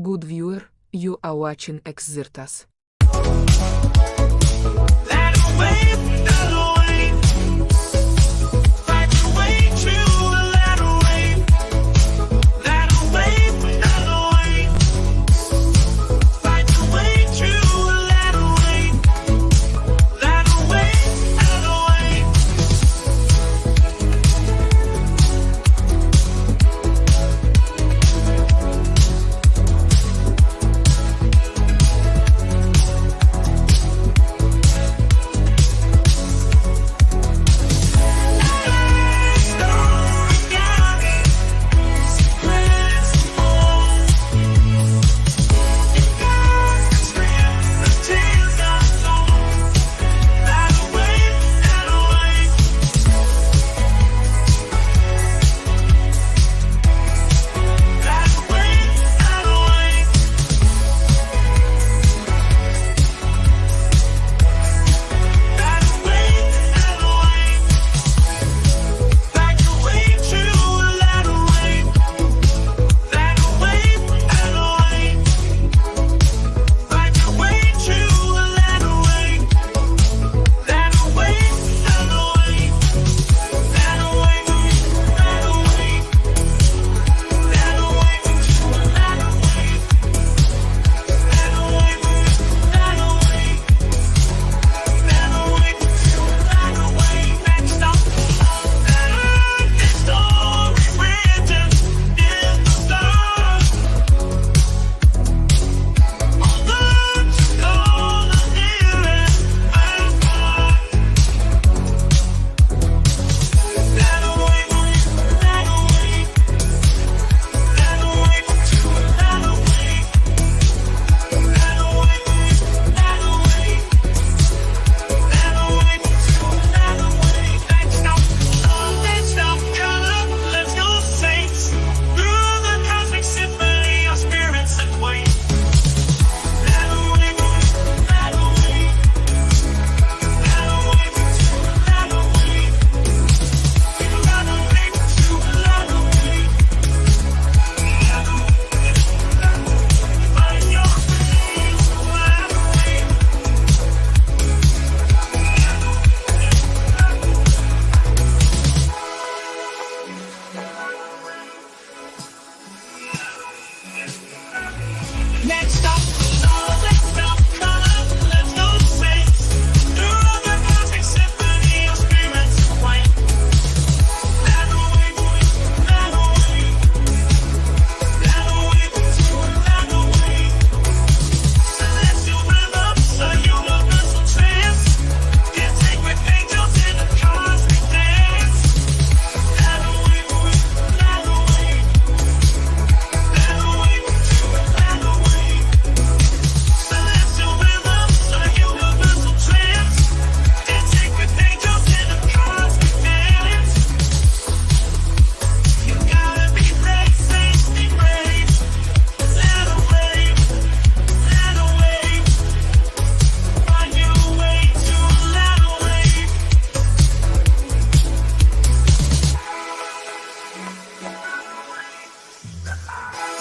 Good viewer, you are watching Xirtus.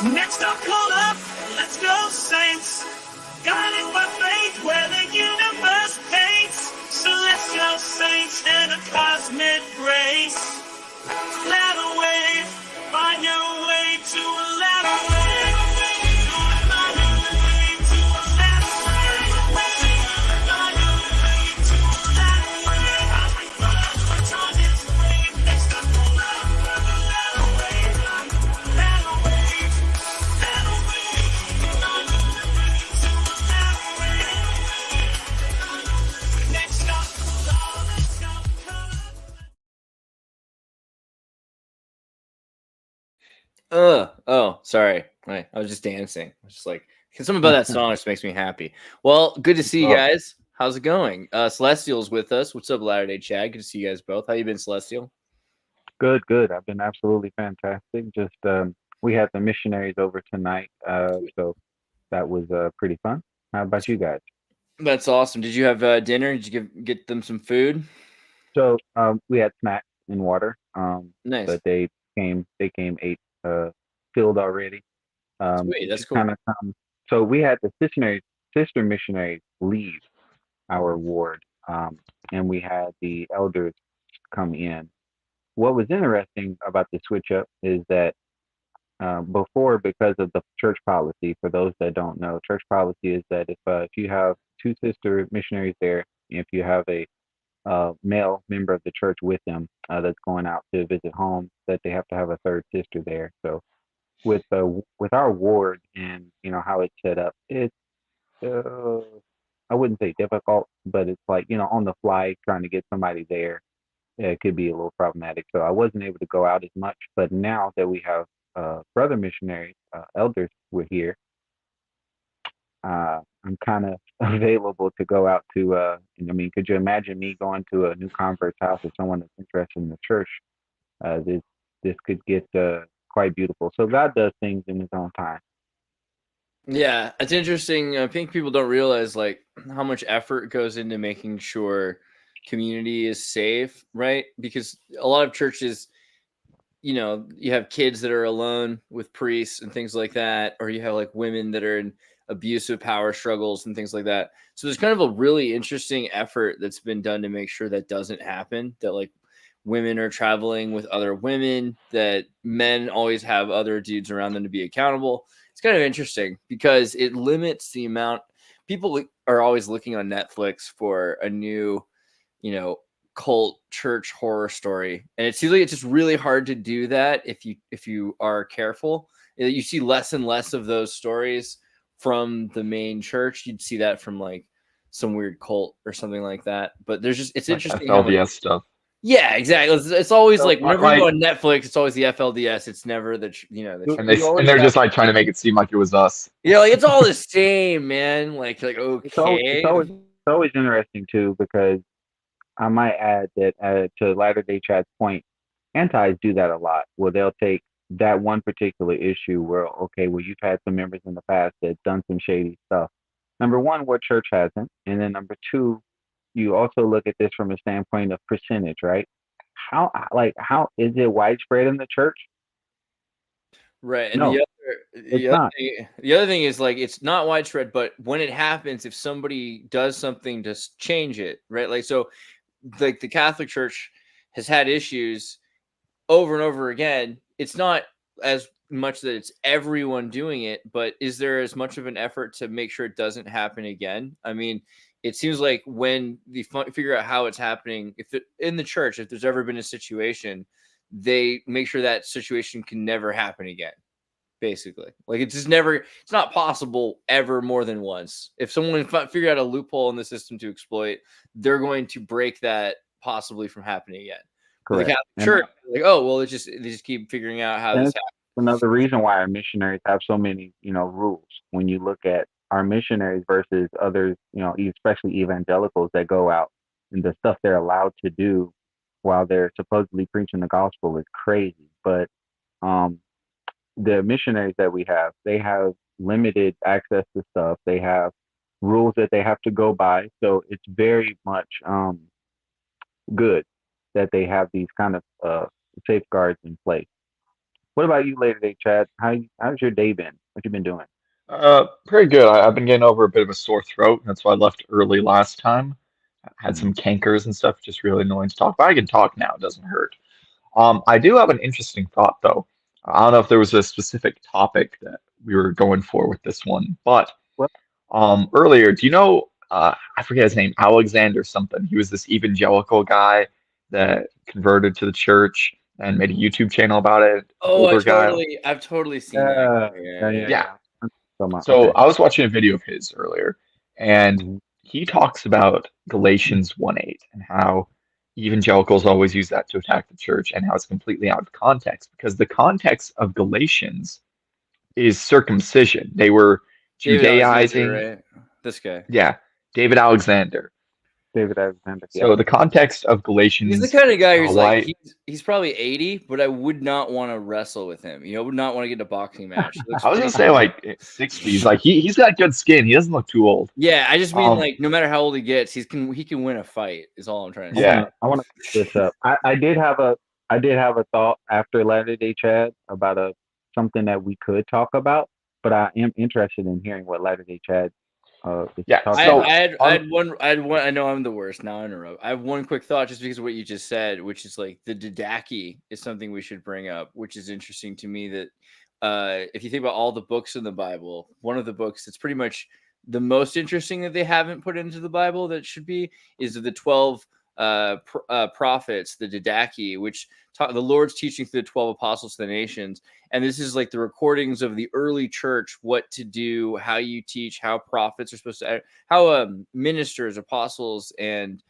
Next up, call up, let's go, saints. Guided by faith where the universe paints. Celestial saints in a cosmic grace. Ladder wave, find your way to a ladder wave. Find your way to a ladder wave. Find your way to a ladder wave. I reverse on this wave. Next up, call up, ladder wave. Ladder wave, ladder wave. Find your way to a ladder wave. Next up, call up, let's go, call up. Oh, sorry. I was just dancing. I was just like, something about that song just makes me happy. Well, good to see you guys. How's it going? Celestial's with us. What's up, Latter-day Chad? Good to see you guys both. How you been, Celestial? Good. I've been absolutely fantastic. Just we had the missionaries over tonight, so that was pretty fun. How about you guys? That's awesome. Did you have dinner? Did you get them some food? So we had snacks and water. Nice. But they came ate filled already. Sweet, that's cool. Kind of come. So we had the sister missionaries leave our ward, and we had the elders come in. What was interesting about the switch up is that before, because of the church policy, for those that don't know, church policy is that if you have two sister missionaries there, if you have a male member of the church with them that's going out to visit home, that they have to have a third sister there. So with our ward and how it's set up, it's uh, I wouldn't say difficult, but it's like on the fly trying to get somebody there. It could be a little problematic. So I wasn't able to go out as much. But now that we have brother missionaries, elders, were here, I'm kind of available to go out to. Could you imagine me going to a new convert's house or someone that's interested in the church? This could get quite beautiful. So God does things in His own time. Yeah, it's interesting. I think people don't realize like how much effort goes into making sure community is safe, right? Because a lot of churches, you have kids that are alone with priests and things like that, or you have like women that are in abusive power struggles and things like that. So there's kind of a really interesting effort that's been done to make sure that doesn't happen, that like women are traveling with other women, that men always have other dudes around them to be accountable. It's kind of interesting because it limits the amount. People are always looking on Netflix for a new, cult church horror story, and it seems like it's just really hard to do that if you are careful. You see less and less of those stories from the main church. You'd see that from like some weird cult or something like that. But it's like interesting FLDS stuff. Yeah, exactly. It's always So, like whenever you go on Netflix, it's always the FLDS. It's never the and they're just like trying to make it seem like it was us. Yeah, like it's all the same, man. Like okay. It's always interesting too, because I might add that to Latter-day Chad's point, antis do that a lot. Well, they'll take that one particular issue where, okay, well, you've had some members in the past that done some shady stuff. Number one, what church hasn't? And then number two, you also look at this from a standpoint of percentage, right? How is it widespread in the church? Right. And No, the other thing is like it's not widespread, but when it happens, if somebody does something to change it, right? Like so, like the Catholic Church has had issues over and over again. It's not as much that it's everyone doing it, but is there as much of an effort to make sure it doesn't happen again? I mean, it seems like when they figure out how it's happening, in the church, if there's ever been a situation, they make sure that situation can never happen again. Basically, like it's not possible ever more than once. If someone figure out a loophole in the system to exploit, they're going to break that possibly from happening again. Correct. The Catholic Church, like, oh well, they just keep figuring out how this happens. Another reason why our missionaries have so many, rules. When you look at our missionaries versus others, especially evangelicals that go out and the stuff they're allowed to do while they're supposedly preaching the gospel is crazy. But the missionaries that we have, they have limited access to stuff. They have rules that they have to go by. So it's very much good that they have these kind of safeguards in place. What about you, Latter-day Chad? How's your day been? What you been doing? Pretty good. I've been getting over a bit of a sore throat. That's why I left early last time. I had some cankers and stuff, just really annoying to talk. But I can talk now. It doesn't hurt. I do have an interesting thought, though. I don't know if there was a specific topic that we were going for with this one, but earlier, do you know, I forget his name, Alexander something. He was this evangelical guy that converted to the church and made a YouTube channel about it. Oh, I've totally seen that. Yeah. So I was watching a video of his earlier, and he talks about Galatians 1:8 and how evangelicals always use that to attack the church and how it's completely out of context, because the context of Galatians is circumcision. They were Judaizing. Right? This guy. Yeah, David Alexander. So the context of Galatians. He's the kind of guy who's like he's probably 80, but I would not want to wrestle with him. I would not want to get in a boxing match. I was gonna say like 60s. Like he's got good skin. He doesn't look too old. Yeah, I just mean like no matter how old he gets, he can win a fight. Is all I'm trying to say. Yeah, I want to pick this up. I did have a thought after Latter-day Chad about something that we could talk about. but I am interested in hearing what Latter-day Chad is Yeah, talking so I about. had one. I know I'm the worst. Now I interrupt. I have one quick thought, just because of what you just said, which is like the Didache is something we should bring up, which is interesting to me. That if you think about all the books in the Bible, one of the books that's pretty much the most interesting that they haven't put into the Bible that should be is the 12 prophets, the Didache, which the Lord's teaching through the 12 apostles to the nations. And this is like the recordings of the early church, what to do, how you teach, how prophets are supposed to act, how ministers, apostles, and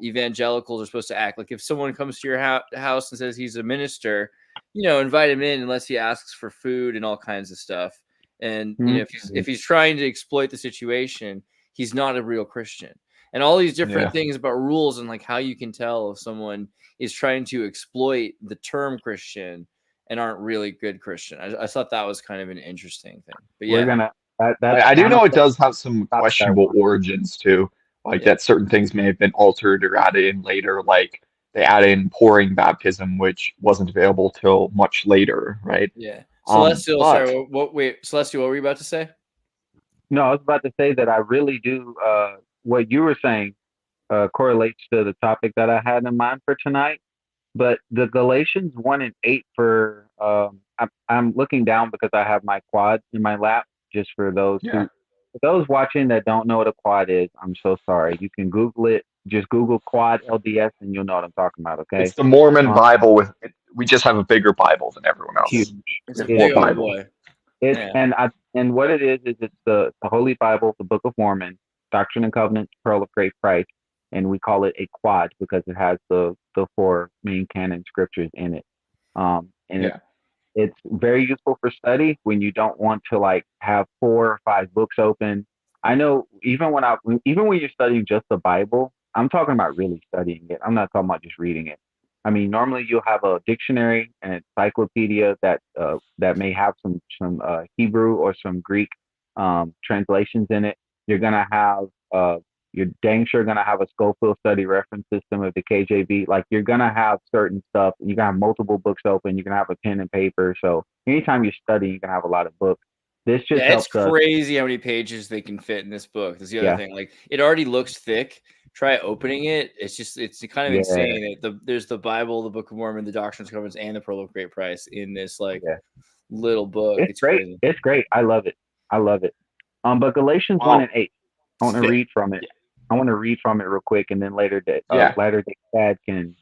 evangelicals are supposed to act. Like if someone comes to your house and says he's a minister, invite him in unless he asks for food and all kinds of stuff. And if he's trying to exploit the situation, he's not a real Christian. And all these different things about rules and like how you can tell if someone is trying to exploit the term Christian and aren't really good Christian. I thought that was kind of an interesting thing. But We're yeah, gonna. That's I do kind know of it does have some stuff that I questionable want. origins too, like Yeah. that certain things may have been altered or added in later, like they added in pouring baptism, which wasn't available till much later, right? Yeah. Celestial, But sorry, Celestial, what were you about to say? No, I was about to say that I really do. What you were saying correlates to the topic that I had in mind for tonight. But the Galatians 1 and 8 for I'm looking down because I have my quad in my lap. Just for those yeah, for those watching that don't know what a quad is, I'm so sorry. You can Google it. Just Google quad LDS and you'll know what I'm talking about. Okay. it's the Mormon Um, Bible we just have a bigger Bible than everyone huge. else. It's We a have more big old Bible. boy. It's Yeah. and what it is it's the Holy Bible, the Book of Mormon, Doctrine and Covenants, Pearl of Great Price, and we call it a quad because it has the four main canon scriptures in it. And Yeah, it's very useful for study when you don't want to like have 4 or 5 books open. I know even when you're studying just the Bible, I'm talking about really studying it. I'm not talking about just reading it. I mean, normally you'll have a dictionary and encyclopedia that may have some Hebrew or some Greek translations in it. You're gonna have you're dang sure gonna have a Schofield study reference system of the KJV. Like you're gonna have certain stuff. You're gonna have multiple books open. You're gonna have a pen and paper. So anytime you're studying, you can have a lot of books. This just Yeah, it's helps us. crazy how many pages they can fit in this book. That's the other Yeah, thing. Like it already looks thick. Try opening it. It's kind of yeah, insane. There's the Bible, the Book of Mormon, the Doctrine and Covenants, and the Pearl of Great Price in this like yeah. little book. It's It's great. crazy. It's great. I love it. I love it. But Galatians 1 and 8. I it's want to thick. read from it. I want to read from it real quick, and then later Yeah, Day Dad can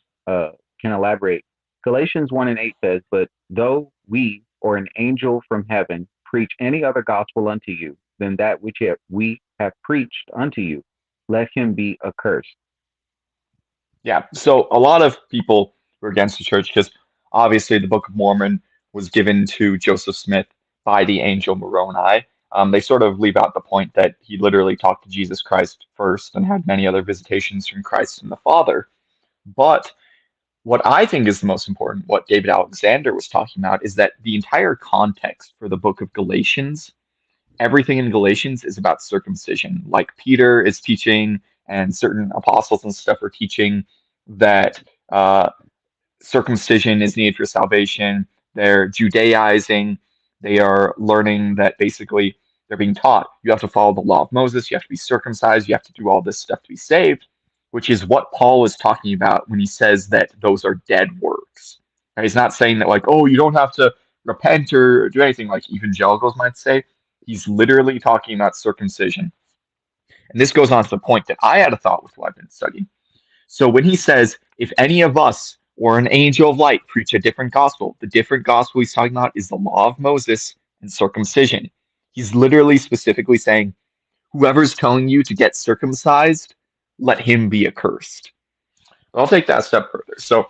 elaborate. Galatians 1 and 8 says, "But though we or an angel from heaven preach any other gospel unto you than that which we have preached unto you, let him be accursed." yeah. So a lot of people were against the church because obviously the Book of Mormon was given to Joseph Smith by the angel Moroni. They sort of leave out the point that he literally talked to Jesus Christ first and had many other visitations from Christ and the Father. But what I think is the most important, what David Alexander was talking about, is that the entire context for the book of Galatians, everything in Galatians is about circumcision. Like Peter is teaching, and certain apostles and stuff are teaching that circumcision is needed for salvation. They're Judaizing. They are learning that basically they're being taught you have to follow the law of Moses, you have to be circumcised, you have to do all this stuff to be saved, which is what Paul is talking about when he says that those are dead works. Right? He's not saying that, like, oh, you don't have to repent or do anything like evangelicals might say. He's literally talking about circumcision. And this goes on to the point that I had a thought with what I've been studying. So when he says, if any of us or an angel of light preach a different gospel, the different gospel he's talking about is the law of Moses and circumcision. He's literally specifically saying, whoever's telling you to get circumcised, let him be accursed. I'll take that a step further. So,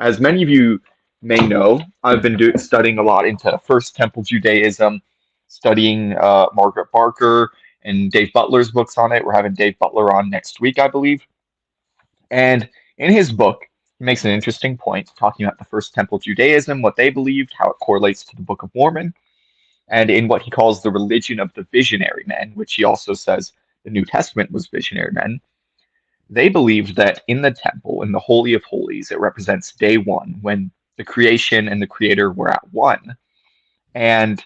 as many of you may know, I've been studying a lot into First Temple Judaism, studying Margaret Barker and Dave Butler's books on it. We're having Dave Butler on next week, I believe. And in his book, he makes an interesting point talking about the First Temple Judaism, what they believed, how it correlates to the Book of Mormon, and in what he calls the religion of the visionary men, which he also says the New Testament was visionary men. They believed that in the temple, in the Holy of Holies, it represents day one, when the creation and the creator were at one. And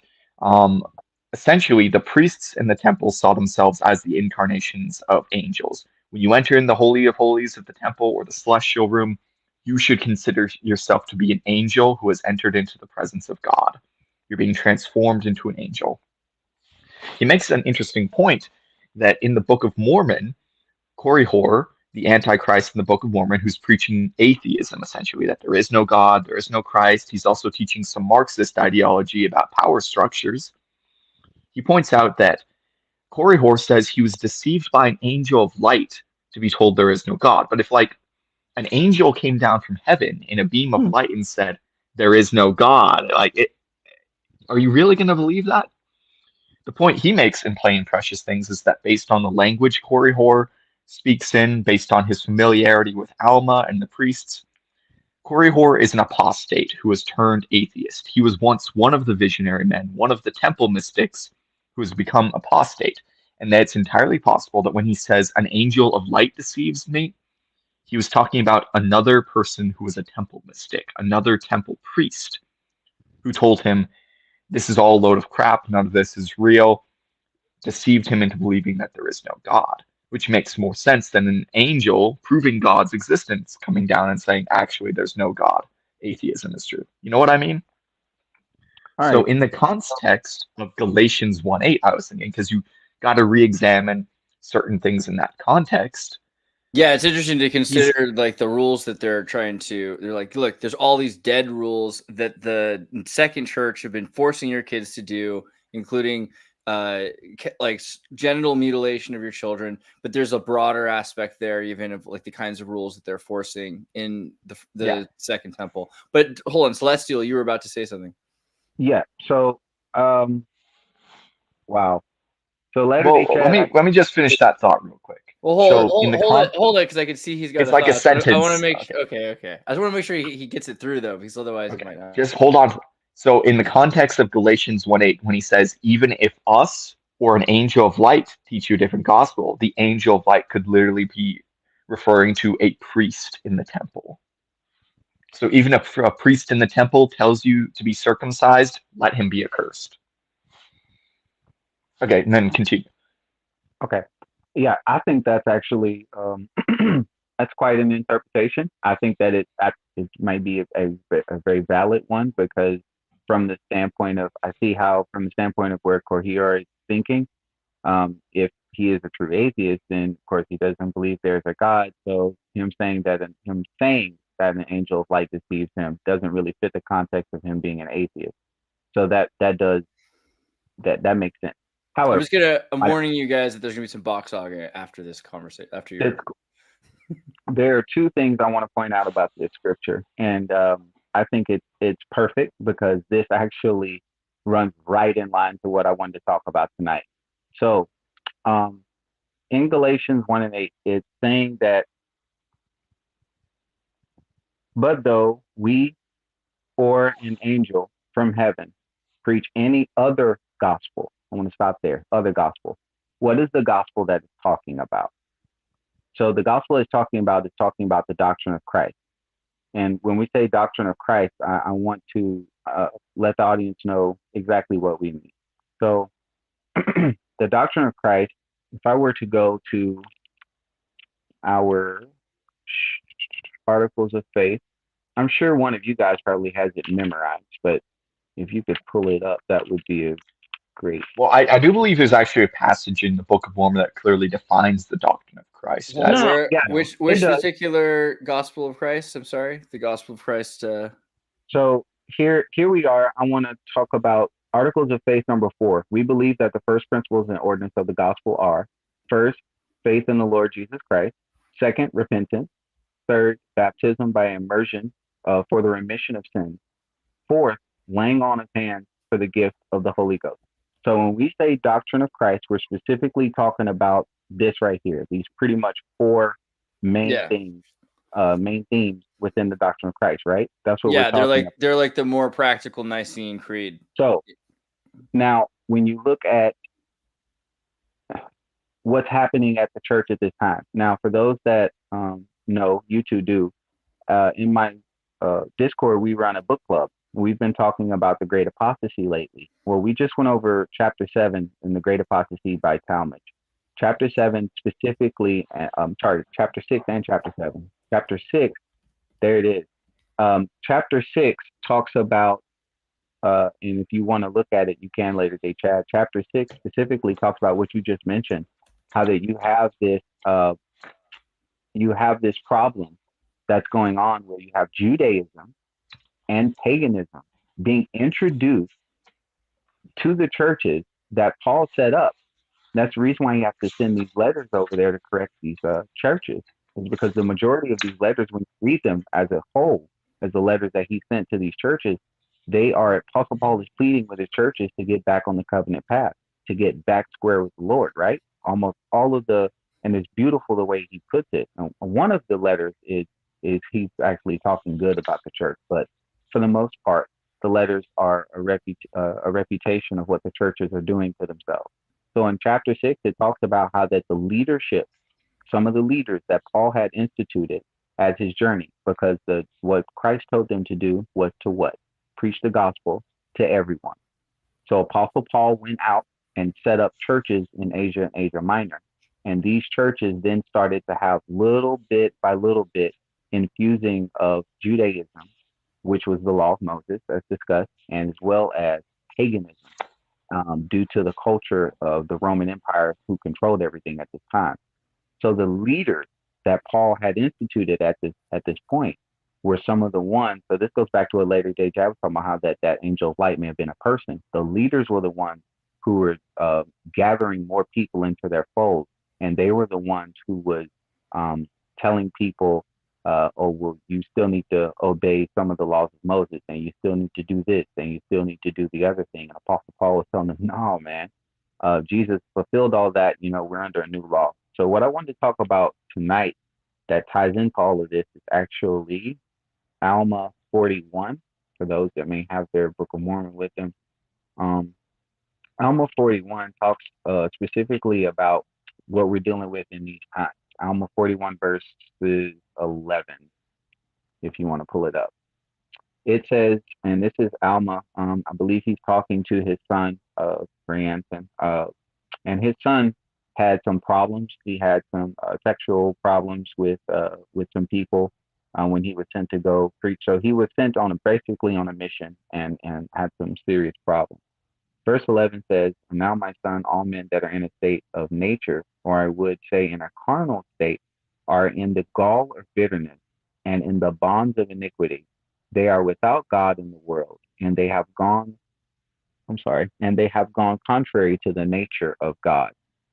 Essentially, the priests in the temple saw themselves as the incarnations of angels. When you enter in the Holy of Holies of the temple or the celestial room, you should consider yourself to be an angel who has entered into the presence of God. You're being transformed into an angel. He makes an interesting point that in the Book of Mormon, Korihor, the Antichrist in the Book of Mormon, who's preaching atheism, essentially, that there is no God, there is no Christ. He's also teaching some Marxist ideology about power structures. He points out that Korihor says he was deceived by an angel of light to be told there is no God. But if, like, an angel came down from heaven in a beam of light and said, there is no God, are you really going to believe that? The point he makes in Plain and Precious Things is that based on the language Korihor speaks in, based on his familiarity with Alma and the priests, Korihor is an apostate who has turned atheist. He was once one of the visionary men, one of the temple mystics who has become apostate. And that it's entirely possible that when he says an angel of light deceives me, he was talking about another person who was a temple mystic, another temple priest, who told him, this is all a load of crap, none of this is real, deceived him into believing that there is no God, which makes more sense than an angel proving God's existence, coming down and saying, actually, there's no God. Atheism is true. You know what I mean? All So right. in the context of Galatians 1:8, I was thinking, because you got to re-examine certain things in that context. Yeah, it's interesting to consider like the rules that they're like, look, there's all these dead rules that the second church have been forcing your kids to do, including like genital mutilation of your children. But there's a broader aspect there, even of like the kinds of rules that they're forcing in the second temple. But hold on, Celestial, you were about to say something. Yeah. So, wow. So Well, let me just finish that thought real quick. Well, hold it, because I can see he's got. It's like a sentence. I want to make okay. I just want to make sure he gets it through though, because otherwise he might not. Just hold on. So, in the context of Galatians 1:8, when he says, "Even if us or an angel of light teach you a different gospel," the angel of light could literally be referring to a priest in the temple. So, even if a priest in the temple tells you to be circumcised, let him be accursed. Okay, and then continue. Okay. Yeah, I think that's actually that's quite an interpretation. I think that it might be a very valid one, because from the standpoint of from the standpoint of where Korihor is thinking, if he is a true atheist, then of course he doesn't believe there's a God. So him saying that an angel of light deceives him doesn't really fit the context of him being an atheist. So that makes sense. However, I'm warning you guys that there's gonna be some box hogging after this conversation. There are two things I want to point out about this scripture, and I think it's perfect, because this actually runs right in line to what I wanted to talk about tonight. So, in Galatians 1:8, it's saying that, but though we or an angel from heaven preach any other gospel. I want to stop there. Other gospel. What is the gospel that it's talking about? So the gospel is talking about the doctrine of Christ. And when we say doctrine of Christ, I want to let the audience know exactly what we mean. So the doctrine of Christ, if I were to go to our articles of faith, I'm sure one of you guys probably has it memorized, but if you could pull it up, that would be great. Well, I do believe there's actually a passage in the Book of Mormon that clearly defines the doctrine of Christ. Which particular gospel of Christ? I'm sorry, the gospel of Christ. So here we are. I want to talk about Articles of Faith number 4. We believe that the first principles and ordinance of the gospel are: first, faith in the Lord Jesus Christ; second, repentance; third, baptism by immersion for the remission of sins; fourth, laying on of hands for the gift of the Holy Ghost. So when we say doctrine of Christ, we're specifically talking about this right here. These pretty much 4 main themes within the doctrine of Christ, right? That's what we're talking about. They're like the more practical Nicene Creed. So now when you look at what's happening at the church at this time. Now, for those that know, you two do, in my Discord, we run a book club. we've been talking about the Great Apostasy lately. Well, we just went over chapter 7 in the Great Apostasy by Talmage. Chapter 7 specifically, chapter 6 and chapter 7. Chapter 6, there it is. Chapter 6 talks about, and if you want to look at it, you can later, day Chad. Chapter 6 specifically talks about what you just mentioned, how that you have this problem that's going on where you have Judaism and paganism being introduced to the churches that Paul set up. That's the reason why you have to send these letters over there to correct these churches, is because the majority of these letters, when you read them as a whole, as the letters that he sent to these churches, they are, Apostle Paul is pleading with his churches to get back on the covenant path, to get back square with the Lord, right? Almost all of the, and it's beautiful the way he puts it. And one of the letters is he's actually talking good about the church, but for the most part, the letters are a reputation of what the churches are doing to themselves. So in chapter 6, it talks about how that the leadership, some of the leaders that Paul had instituted as his journey, because what Christ told them to do was to what? Preach the gospel to everyone. So Apostle Paul went out and set up churches in Asia and Asia Minor. And these churches then started to have little bit by little bit infusing of Judaism, which was the law of Moses, as discussed, and as well as paganism, due to the culture of the Roman Empire who controlled everything at this time. So the leaders that Paul had instituted at this point were some of the ones. So this goes back to a later day Jab talking about how that angel of light may have been a person. The leaders were the ones who were gathering more people into their fold, and they were the ones who was telling people, oh, well, you still need to obey some of the laws of Moses, and you still need to do this, and you still need to do the other thing. And Apostle Paul was telling them, no, man, Jesus fulfilled all that. We're under a new law. So what I wanted to talk about tonight that ties into all of this is actually Alma 41, for those that may have their Book of Mormon with them. Alma 41 talks specifically about what we're dealing with in these times. Alma 41 verses 11, if you want to pull it up. It says, and this is Alma, I believe he's talking to his son, Brianson, and his son had some problems. He had some sexual problems with some people when he was sent to go preach. So he was sent basically on a mission and had some serious problems. Verse 11 says, now my son, all men that are in a state of nature, or I would say in a carnal state, are in the gall of bitterness and in the bonds of iniquity. They are without God in the world, and they have gone contrary to the nature of God.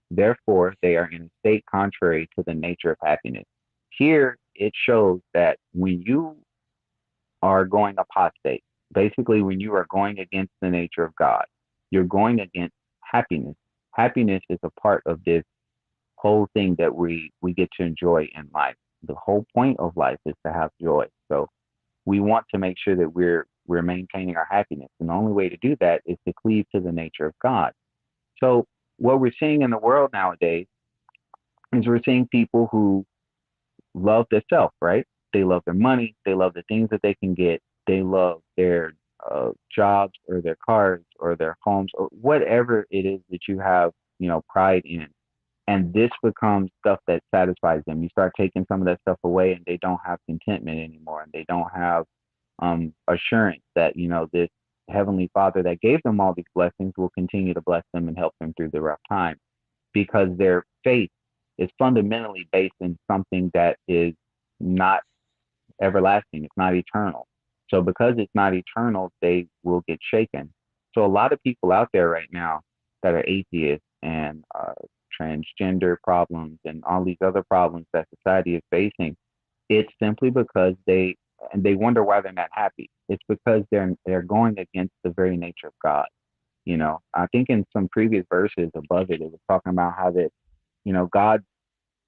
Therefore, they are in a state contrary to the nature of happiness. Here, it shows that when you are going apostate, basically when you are going against the nature of God, you're going against happiness. Happiness is a part of this whole thing that we get to enjoy in life. The whole point of life is to have joy. So we want to make sure that we're maintaining our happiness. And the only way to do that is to cleave to the nature of God. So what we're seeing in the world nowadays is we're seeing people who love their self, right? They love their money. They love the things that they can get. They love their jobs or their cars or their homes or whatever it is that you have, pride in. And this becomes stuff that satisfies them. You start taking some of that stuff away and they don't have contentment anymore. And they don't have assurance that, this Heavenly Father that gave them all these blessings will continue to bless them and help them through the rough time, because their faith is fundamentally based in something that is not everlasting. It's not eternal. So because it's not eternal, they will get shaken. So a lot of people out there right now that are atheists and transgender problems and all these other problems that society is facing, it's simply because they wonder why they're not happy. It's because they're going against the very nature of God. I think in some previous verses above it was talking about how that, God's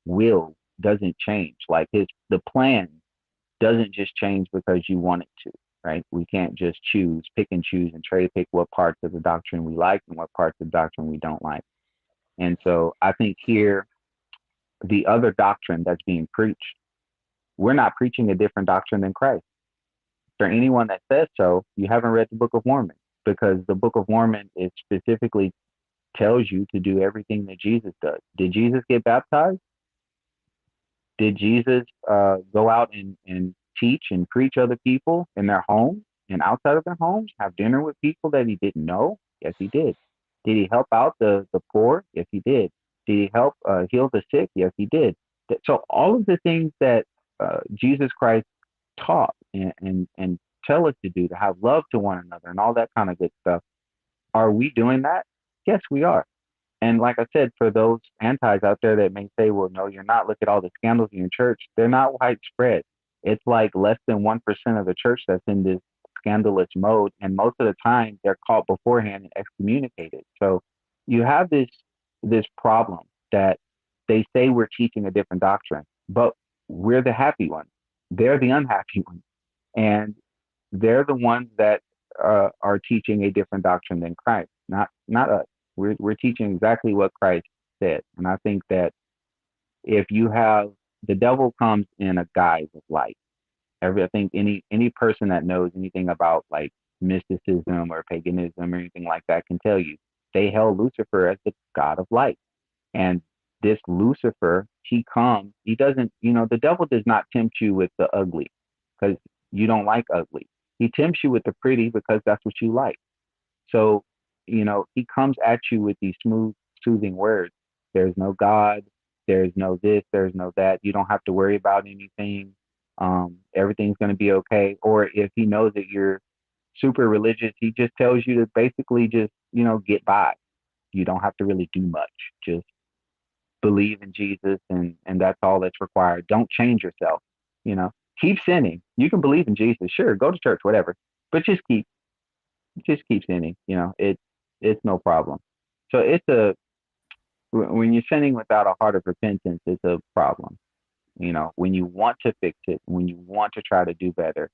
will doesn't change. Like the plan doesn't just change because you want it to, right? We can't just pick and choose and cherry pick what parts of the doctrine we like and what parts of the doctrine we don't like. And so I think here, the other doctrine that's being preached, we're not preaching a different doctrine than Christ. For anyone that says so, you haven't read the Book of Mormon, because the Book of Mormon is specifically tells you to do everything that Jesus does. Did Jesus get baptized? Did Jesus go out and teach and preach other people in their homes and outside of their homes? Have dinner with people that he didn't know? Yes, he did. Did he help out the poor? Yes, he did. Did he help heal the sick? Yes, he did. So all of the things that Jesus Christ taught and tell us to do, to have love to one another and all that kind of good stuff, are we doing that? Yes, we are. And like I said, for those antis out there that may say, well, no, you're not. Look at all the scandals in your church. They're not widespread. It's like less than 1% of the church that's in this scandalous mode. And most of the time they're caught beforehand and excommunicated. So you have this problem that they say we're teaching a different doctrine, but we're the happy ones. They're the unhappy ones. And they're the ones that are teaching a different doctrine than Christ, not us. We're teaching exactly what Christ said. And I think that if you have, the devil comes in a guise of light. I think any person that knows anything about like mysticism or paganism or anything like that can tell you they held Lucifer as the god of light. And this Lucifer, he doesn't, the devil does not tempt you with the ugly because you don't like ugly. He tempts you with the pretty because that's what you like. So, he comes at you with these smooth, soothing words. There's no God. There's no this. There's no that. You don't have to worry about anything. Everything's going to be okay. Or if he knows that you're super religious, he just tells you to basically just, get by. You don't have to really do much. Just believe in Jesus, and that's all that's required. Don't change yourself. Keep sinning. You can believe in Jesus, sure, go to church, whatever, but just keep sinning. It's no problem. So when you're sinning without a heart of repentance, it's a problem. When you want to fix it, when you want to try to do better,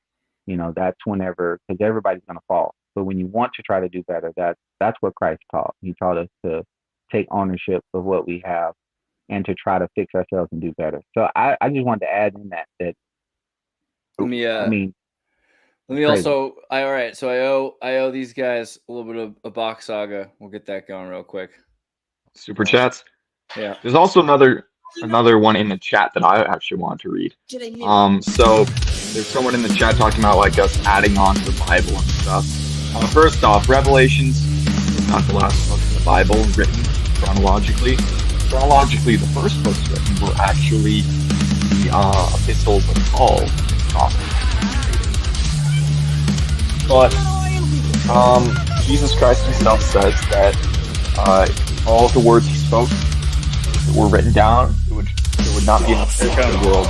that's whenever, because everybody's going to fall. But when you want to try to do better, that's what Christ taught. He taught us to take ownership of what we have and to try to fix ourselves and do better. So I just wanted to add in that Let me crazy. also. All right. So I owe these guys a little bit of a box saga. We'll get that going real quick. Super chats. Yeah. There's also another one in the chat that I actually want to read. So there's someone in the chat talking about like us adding on to the Bible and stuff. First off, Revelations is not the last book in the Bible written chronologically. Chronologically, the first books written were actually the epistles of Paul. But Jesus Christ himself says that all of the words he spoke that were written down, it would not be enough for the world.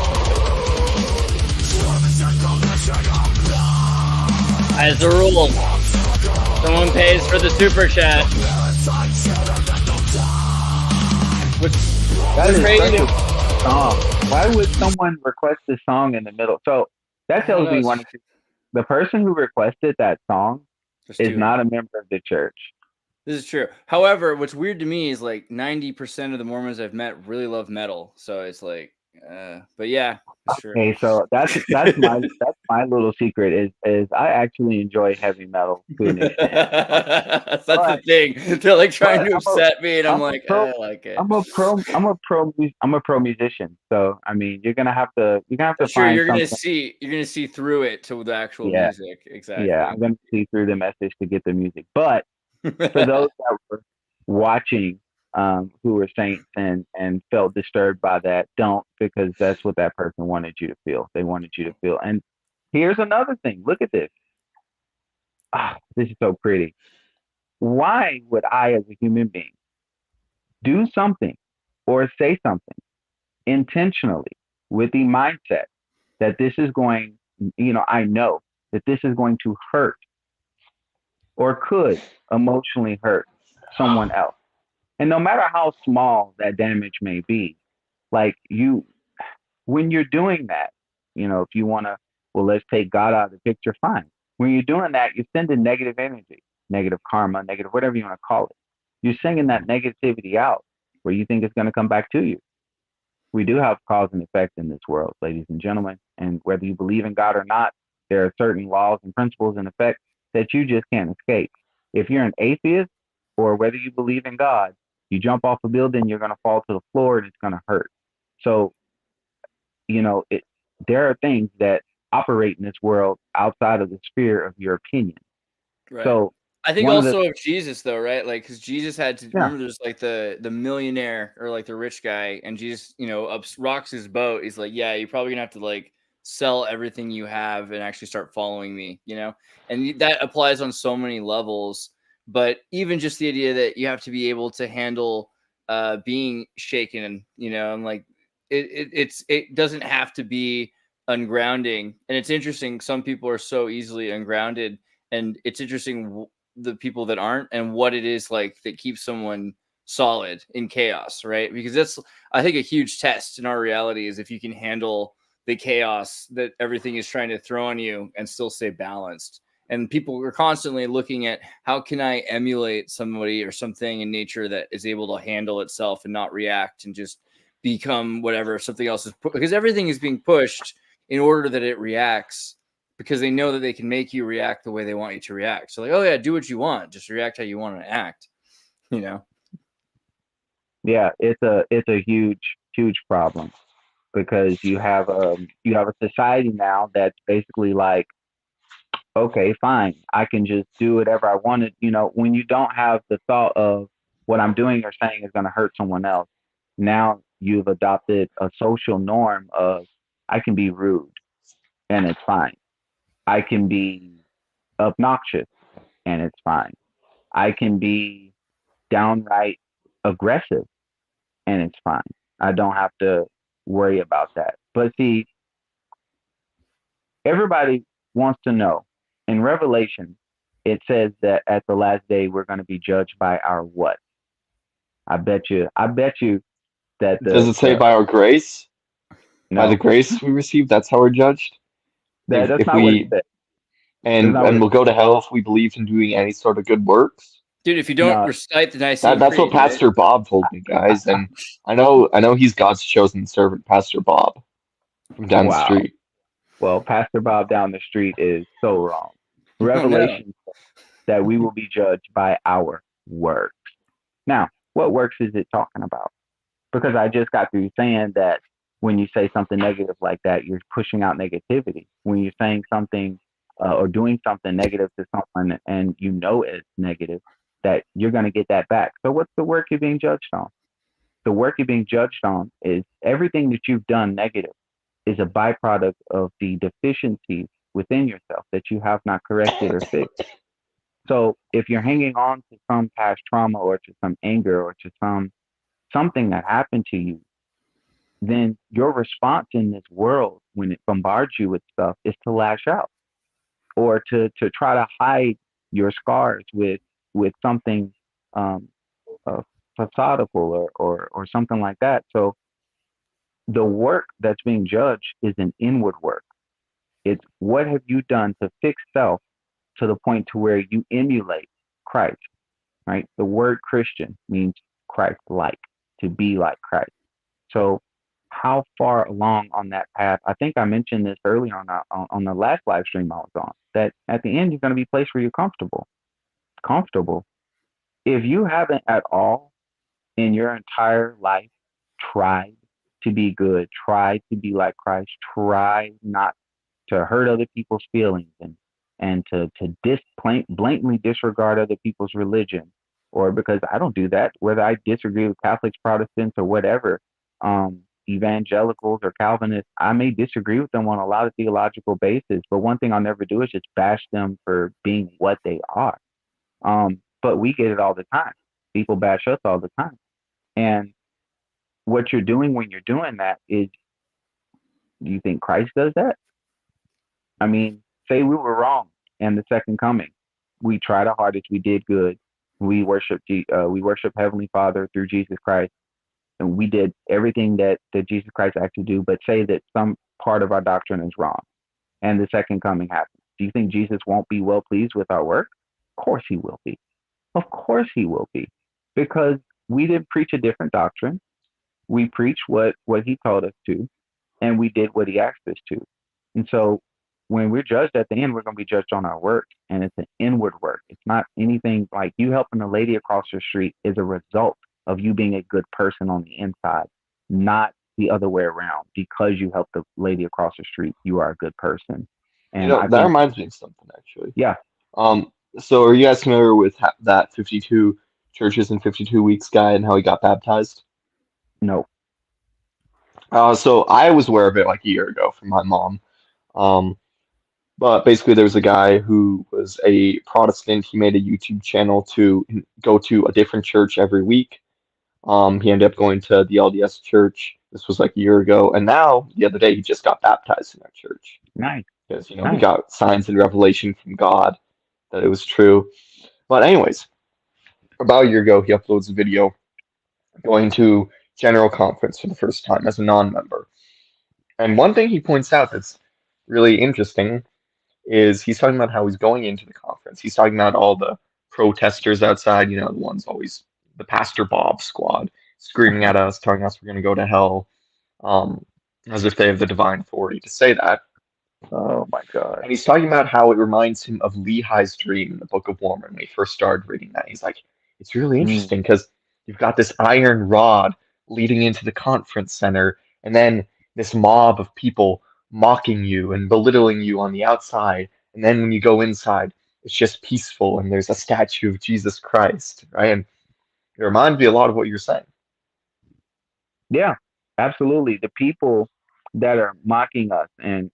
As a rule, someone pays for the super chat. That is such a song. Why would someone request this song in the middle? So that tells me the person who requested that song is not a member of the church. This is true. However, what's weird to me is like 90% of the Mormons I've met really love metal. So it's like, but yeah, it's true. Okay, so that's my little secret is I actually enjoy heavy metal to an extent. That's the thing. They're like trying to upset me, and I'm like, I like it. I'm a pro musician. So I mean, you're gonna have to find. You're gonna see through it to the actual music. Exactly. Yeah, I'm gonna see through the message to get the music. But for those that were watching, who were saints and felt disturbed by that, don't, because that's what that person wanted you to feel. They wanted you to feel. And here's another thing. Look at this. This is so pretty. Why would I, as a human being, do something or say something intentionally with the mindset that this is going, I know that this is going to hurt or could emotionally hurt someone else? And no matter how small that damage may be, like when you're doing that, if you want to, well, let's take God out of the picture, fine. When you're doing that, you're sending negative energy, negative karma, negative, whatever you want to call it. You're sending that negativity out where you think it's going to come back to you. We do have cause and effect in this world, ladies and gentlemen. And whether you believe in God or not, There are certain laws and principles in effect that you just can't escape. If you're an atheist, or whether you believe in God, you jump off a building, you're going to fall to the floor and it's going to hurt. So, there are things that operate in this world outside of the sphere of your opinion. Right. So I think one of the also of Jesus though, right? Like, because Jesus had to yeah, remember there's like the millionaire or like the rich guy, and Jesus, rocks his boat. He's like, yeah, you're probably gonna have to like sell everything you have and actually start following me, and that applies on so many levels. But even just the idea that you have to be able to handle being shaken, and like it doesn't have to be ungrounding. And it's interesting, some people are so easily ungrounded, and it's interesting the people that aren't and what it is like that keeps someone solid in chaos, right? Because that's, I think, a huge test in our reality is if you can handle the chaos that everything is trying to throw on you and still stay balanced. And people are constantly looking at how can I emulate somebody or something in nature that is able to handle itself and not react and just become whatever something else is because everything is being pushed in order that it reacts, because they know that they can make you react the way they want you to react. So like, oh yeah, do what you want, just react how you want to act. Yeah, it's a huge problem, because you have a society now that's basically like, okay, fine, I can just do whatever I wanted. When you don't have the thought of what I'm doing or saying is going to hurt someone else, now you've adopted a social norm of, I can be rude and it's fine. I can be obnoxious and it's fine. I can be downright aggressive and it's fine. I don't have to worry about that. But see, everybody wants to know. In Revelation, it says that at the last day we're going to be judged by our what? I bet you that Does it say by our grace? By the no, grace we receive, that's how we're judged? that's If not what it we says. That's and not what and it we'll go to hell if we believe in doing any sort of good works? Dude, if you don't no recite the Nicene That's what Creed, right? Pastor Bob told me, guys. And I know he's God's chosen servant, Pastor Bob, from down the wow. street. Well, Pastor Bob down the street is so wrong. Oh no. Revelation says that we will be judged by our works. Now, what works is it talking about? Because I just got through saying that when you say something negative like that, you're pushing out negativity. When you're saying something or doing something negative to someone and you know it's negative, that you're going to get that back. So what's the work you're being judged on? The work you're being judged on is everything that you've done negative is a byproduct of the deficiencies within yourself that you have not corrected or fixed. So if you're hanging on to some past trauma or to some anger or to something that happened to you, then your response in this world when it bombards you with stuff is to lash out or to try to hide your scars with something um, facadical or something like that. So the work that's being judged is an inward work. It's what have you done to fix self to the point to where you emulate Christ, right? The word Christian means Christ-like, to be like Christ. So how far along on that path? I think I mentioned this earlier on the last live stream I was on, that at the end you're going to be placed where you're comfortable. Comfortable. If you haven't at all in your entire life tried to be good, tried to be like Christ, try not to hurt other people's feelings and to blatantly disregard other people's religion, or because I don't do that, whether I disagree with Catholics, Protestants, or whatever, evangelicals or Calvinists, I may disagree with them on a lot of theological basis, but one thing I'll never do is just bash them for being what they are. But we get it all the time. People bash us all the time. And what you're doing when you're doing that is, do you think Christ does that? I mean, say we were wrong in the second coming. We tried our hardest. We did good. We worship Heavenly Father through Jesus Christ, and we did everything that Jesus Christ actually do. But say that some part of our doctrine is wrong, and the second coming happens. Do you think Jesus won't be well pleased with our work? Of course he will be. Of course he will be, because we didn't preach a different doctrine. We preached what he told us to, and we did what he asked us to. And so when we're judged at the end, we're going to be judged on our work, and it's an inward work. It's not anything like you helping a lady across the street is a result of you being a good person on the inside, not the other way around. Because you helped the lady across the street, you are a good person. And I that think, reminds me of something actually. yeah, So are you guys familiar with that 52 churches in 52 weeks guy and how he got baptized? no, So I was aware of it like a year ago from my mom. Um, but basically, there was a guy who was a Protestant. He made a YouTube channel to go to a different church every week. He ended up going to the LDS church. This was like a year ago, and now the other day he just got baptized in that church nice, because he nice. got signs and revelation from God that it was true. But anyways, about a year ago, he uploads a video going to General Conference for the first time as a non-member. And one thing he points out that's really interesting is he's talking about how he's going into the conference. He's talking about all the protesters outside, the ones always the Pastor Bob squad screaming at us, telling us we're going to go to hell, um, as if they have the divine authority to say that. Oh my God. And he's talking about how it reminds him of Lehi's dream in the Book of Mormon when he first started reading that. He's like, it's really interesting because you've got this iron rod leading into the conference center, and then this mob of people mocking you and belittling you on the outside. And then when you go inside, it's just peaceful and there's a statue of Jesus Christ, right? And it reminds me a lot of what you're saying. Yeah, absolutely. The people that are mocking us and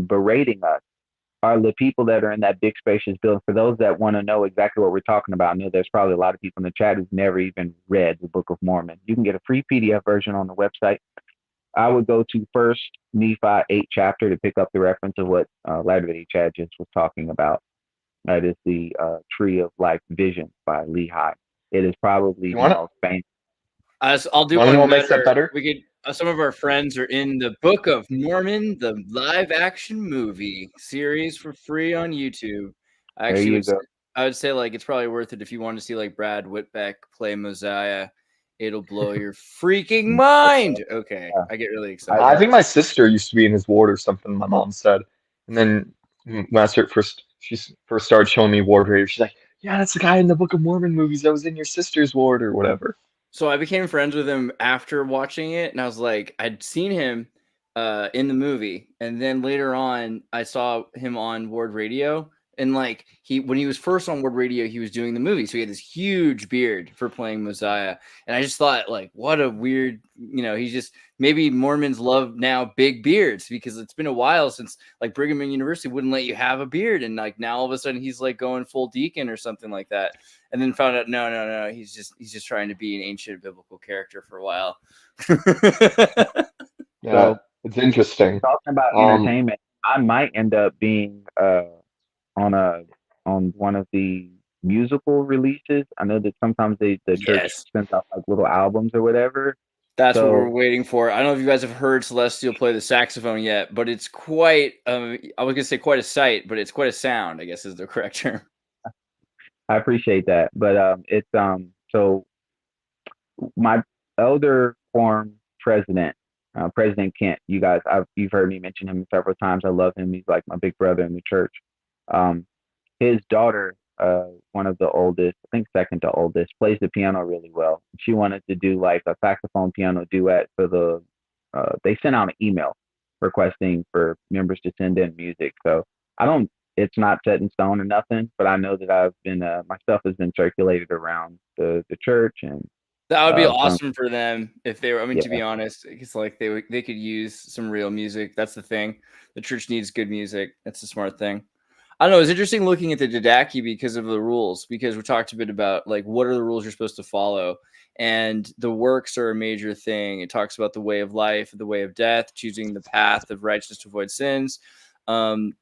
berating us are the people that are in that big spacious building. For those that want to know exactly what we're talking about, I know there's probably a lot of people in the chat who've never even read the Book of Mormon. You can get a free PDF version on the website. I would go to First Nephi 8 chapter to pick up the reference of what Latterwave Chad just was talking about. That is the Tree of Life Vision by Lehi. It is probably You the want most famous. I'll do wanna know one what makes that better? We could. Some of our friends are in the Book of Mormon, the live-action movie series for free on YouTube. I There actually you would. go. I would say like it's probably worth it if you want to see like Brad Whitbeck play Mosiah. It'll blow your freaking mind. Okay, Yeah. I get really excited. I think my sister used to be in his ward or something, my mom said. And then when she first started showing me Ward Radio, she's like, yeah, that's the guy in the Book of Mormon movies that was in your sister's ward or whatever. So I became friends with him after watching it, and I was like, I'd seen him in the movie, and then later on, I saw him on Ward Radio, and like when he was first on Ward Radio, he was doing the movie, so he had this huge beard for playing Mosiah, and I just thought, like, what a weird, he's just maybe Mormons love now big beards because it's been a while since like Brigham Young University wouldn't let you have a beard, and like now all of a sudden he's like going full deacon or something like that. And then found out, no, he's just trying to be an ancient biblical character for a while. Yeah, So it's interesting. talking about entertainment, I might end up being on one of the musical releases. I know that sometimes the church sends out like little albums or whatever. That's what we're waiting for. I don't know if you guys have heard Celestial play the saxophone yet, but it's quite, I was gonna say quite a sight, but it's quite a sound, I guess is the correct term. I appreciate that, but it's so my elder quorum president, President Kent. You've heard me mention him several times. I love him. He's like my big brother in the church. His daughter, one of the oldest, I think second to oldest, plays the piano really well. She wanted to do like a saxophone piano duet for the. They sent out an email requesting for members to send in music. So it's not set in stone or nothing, but I know that my stuff has been circulated around the church, and that would be awesome for them if they were. I mean, to be honest, it's like they could use some real music. That's the thing. The church needs good music. That's the smart thing. I don't know. It's interesting looking at the Didache because of the rules, because we talked a bit about like what are the rules you're supposed to follow, and the works are a major thing. It talks about the way of life, the way of death, choosing the path of righteousness to avoid sins.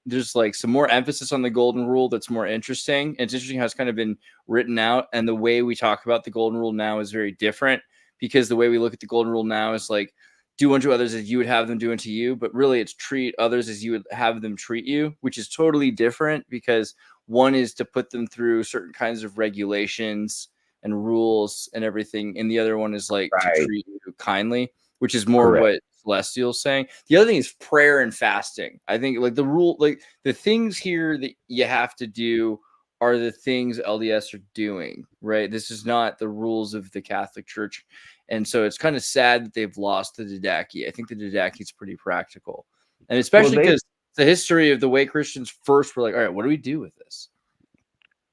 There's like some more emphasis on the golden rule that's more interesting. It's interesting how it's kind of been written out, and the way we talk about the golden rule now is very different, because the way we look at the golden rule now is like do unto others as you would have them do unto you, but really it's treat others as you would have them treat you, which is totally different, because one is to put them through certain kinds of regulations and rules and everything, and the other one is like to treat you kindly, which is more what Celestial's saying. The other thing is prayer and fasting. I think like the rule, like the things here that you have to do are the things LDS are doing, right? This is not the rules of the Catholic Church. And so it's kind of sad that they've lost the Didache. I think the Didache is pretty practical. And especially because the history of the way Christians first were like, all right, what do we do with this?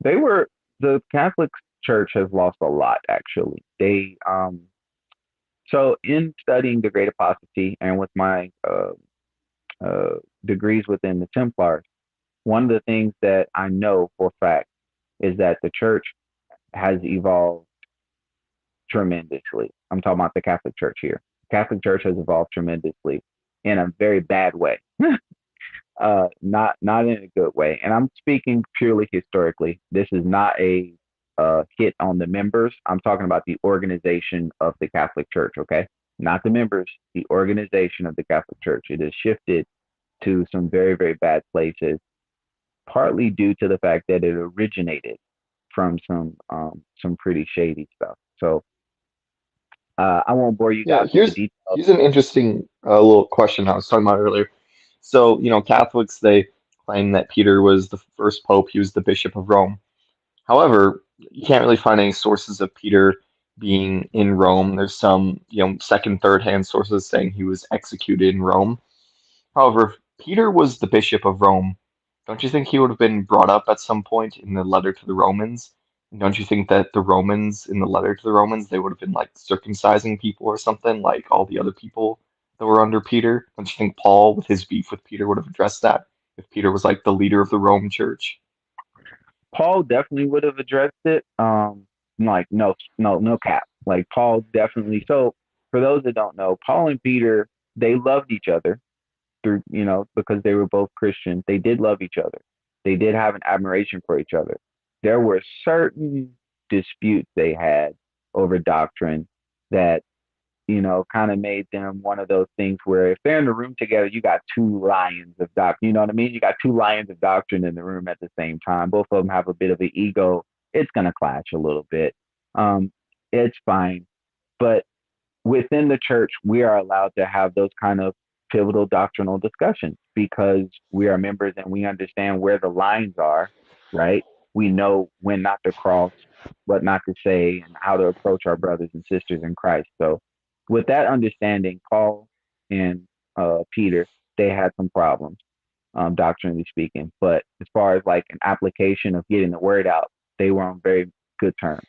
The Catholic Church has lost a lot, actually. So in studying the Great Apostasy and with my degrees within the Templars, one of the things that I know for a fact is that the church has evolved tremendously. I'm talking about the Catholic Church here. The Catholic Church has evolved tremendously in a very bad way. Not in a good way. And I'm speaking purely historically. This is not a hit on the members. I'm talking about the organization of the Catholic Church, okay? Not the members, the organization of the Catholic Church. It has shifted to some very, very bad places, partly due to the fact that it originated from some pretty shady stuff. So I won't bore you guys with the details. Here's an interesting little question I was talking about earlier. So, Catholics, they claim that Peter was the first pope. He was the Bishop of Rome. However, you can't really find any sources of Peter being in Rome. There's some, second, third-hand sources saying he was executed in Rome. However, if Peter was the Bishop of Rome, don't you think he would have been brought up at some point in the letter to the Romans? And don't you think that the Romans, in the letter to the Romans, they would have been like circumcising people or something, like all the other people that were under Peter? Don't you think Paul, with his beef with Peter, would have addressed that if Peter was like the leader of the Roman Church? Paul definitely would have addressed it. Like no cap. Like Paul definitely. So for those that don't know, Paul and Peter, they loved each other through, because they were both Christians. They did love each other. They did have an admiration for each other. There were certain disputes they had over doctrine that, kind of made them one of those things where if they're in the room together, you got two lions of doctrine. You know what I mean? You got two lions of doctrine in the room at the same time. Both of them have a bit of an ego. It's going to clash a little bit. It's fine. But within the church, we are allowed to have those kind of pivotal doctrinal discussions because we are members and we understand where the lines are, right? We know when not to cross, what not to say, and how to approach our brothers and sisters in Christ. So with that understanding, Paul and Peter, they had some problems, doctrinally speaking. But as far as like an application of getting the word out, they were on very good terms.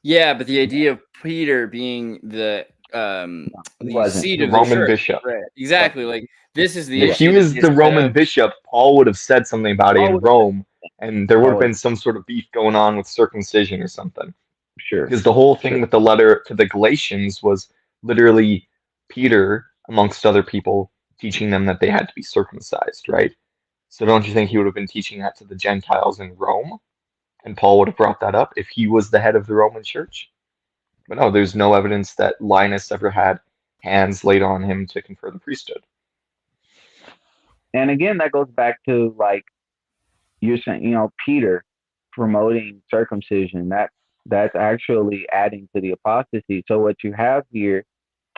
Yeah, but the idea of Peter being the seat of the Roman church, bishop, right? Exactly. Like this is the if he was the Roman bishop, Paul would have said something about it in Rome, and there would have been some sort of beef going on with circumcision or something. Sure. Because the whole thing with the letter to the Galatians was literally Peter, amongst other people, teaching them that they had to be circumcised, right? So don't you think he would have been teaching that to the Gentiles in Rome? And Paul would have brought that up if he was the head of the Roman church? But no, there's no evidence that Linus ever had hands laid on him to confer the priesthood. And again, that goes back to like you're saying, Peter promoting circumcision, that's actually adding to the apostasy. So what you have here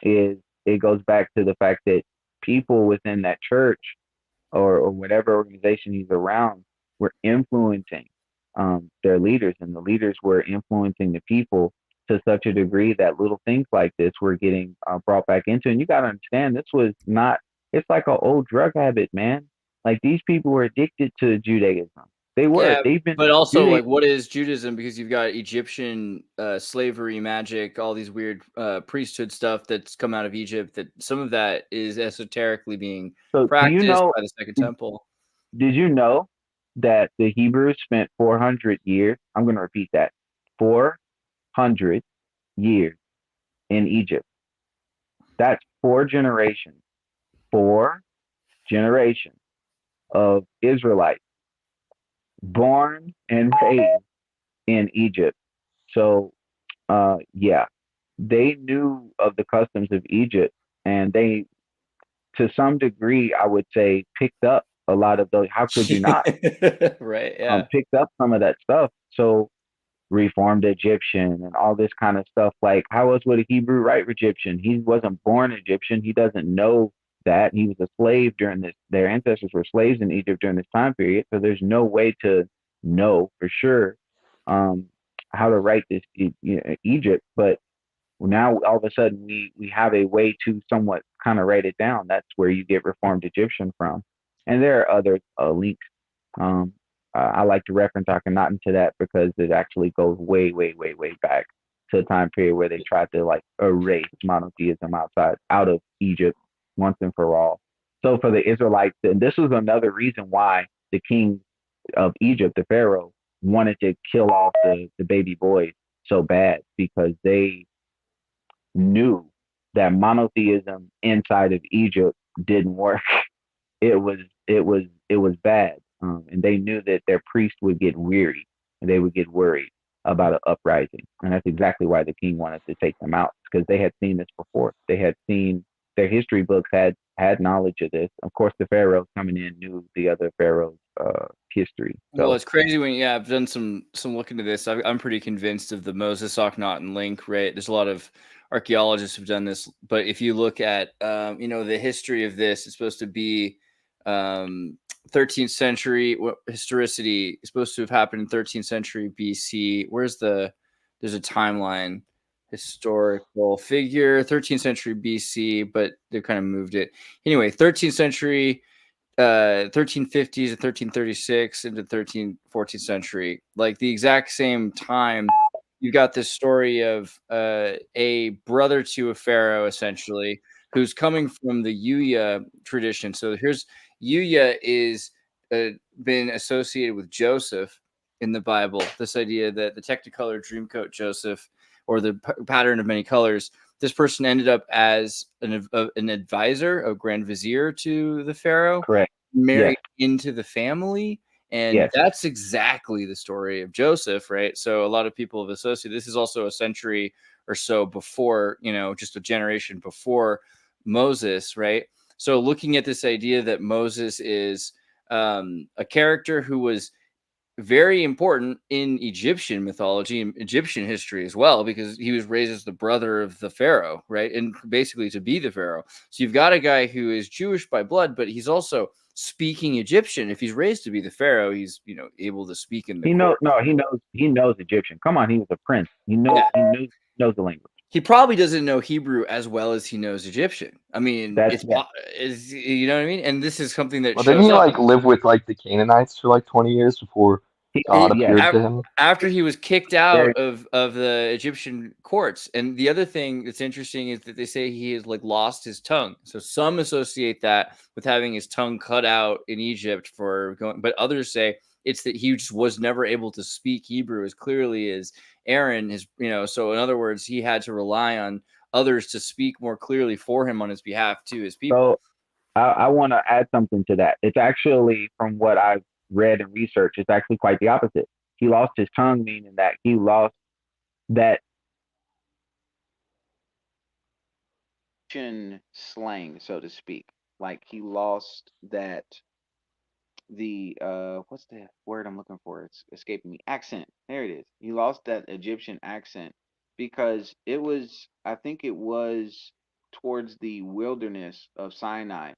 is it goes back to the fact that people within that church or whatever organization he's around were influencing their leaders, and the leaders were influencing the people to such a degree that little things like this were getting brought back into. And you got to understand, this was not, it's like an old drug habit, man. Like these people were addicted to Judaism. They were. Yeah, They've been. But also, like, what is Judaism? Because you've got Egyptian slavery, magic, all these weird priesthood stuff that's come out of Egypt. That some of that is esoterically being practiced by the Second Temple. Did you know that the Hebrews spent 400 years? I'm going to repeat that: 400 years in Egypt. That's 4 generations. 4 generations of Israelites born and raised in Egypt. So, yeah, they knew of the customs of Egypt, and they, to some degree, I would say, picked up a lot of those. How could you not? Right. Yeah. Picked up some of that stuff. So Reformed Egyptian and all this kind of stuff. Like, how else would a Hebrew write Egyptian? He wasn't born Egyptian. He doesn't know that. He was a slave during this. Their ancestors were slaves in Egypt during this time period. So there's no way to know for sure um, how to write this Egypt. But now all of a sudden we have a way to somewhat kind of write it down. That's where you get Reformed Egyptian from. And there are other links. Um, I like to reference Akhenaten to that because it actually goes way, way, way, way back to a time period where they tried to like erase monotheism out of Egypt once and for all. So for the Israelites, and this was another reason why the king of Egypt, the Pharaoh, wanted to kill off the baby boys so bad because they knew that monotheism inside of Egypt didn't work. It was bad, and they knew that their priest would get weary and they would get worried about an uprising, and that's exactly why the king wanted to take them out because they had seen this before. They had seen their history books had knowledge of this. Of course, the pharaohs coming in knew the other pharaohs' history. So, Well, it's crazy when I've done some look into this. I'm pretty convinced of the Moses Akhenaten link, right? There's a lot of archaeologists who've done this, but if you look at the history of this, it's supposed to be 13th century historicity is supposed to have happened in 13th century BC. There's a timeline, historical figure, 13th century BC, but they kind of moved it anyway. 13th century 1350s to 1336 into 14th century, like the exact same time. You got this story of a brother to a pharaoh, essentially, who's coming from the Yuya tradition. So here's Yuya is been associated with Joseph in the Bible. This idea that the Technicolor Dreamcoat Joseph, or the pattern of many colors, this person ended up as an advisor, a grand vizier to the pharaoh, correct. married Yes. into the family. And Yes. that's exactly the story of Joseph, right? So a lot of people have associated this is also a century or so before, just a generation before Moses, right? So looking at this idea that Moses is a character who was very important in Egyptian mythology and Egyptian history as well, because he was raised as the brother of the pharaoh, right? And basically to be the pharaoh. So you've got a guy who is Jewish by blood, but he's also speaking Egyptian. If he's raised to be the pharaoh, he's able to speak in the He court. knows. No, he knows Egyptian. Come on, he was a prince. He knows. Yeah. He knows the language. He probably doesn't know Hebrew as well as he knows Egyptian. I mean, That's you know what I mean? And this is something that Well, didn't shows he up. like live with like the Canaanites for like 20 years before God yes. appeared to him? After he was kicked Very out of the Egyptian courts. And the other thing that's interesting is that they say he has like lost his tongue. So some associate that with having his tongue cut out in Egypt for going, but others say it's that he just was never able to speak Hebrew as clearly as Aaron is, so in other words, he had to rely on others to speak more clearly for him on his behalf to his people. So I want to add something to that. It's actually, from what I've read and researched, it's actually quite the opposite. He lost his tongue, meaning that he lost that slang, so to speak. Like he lost that what's the word I'm looking for? It's escaping me. Accent. There it is. He lost that Egyptian accent because I think it was towards the wilderness of Sinai,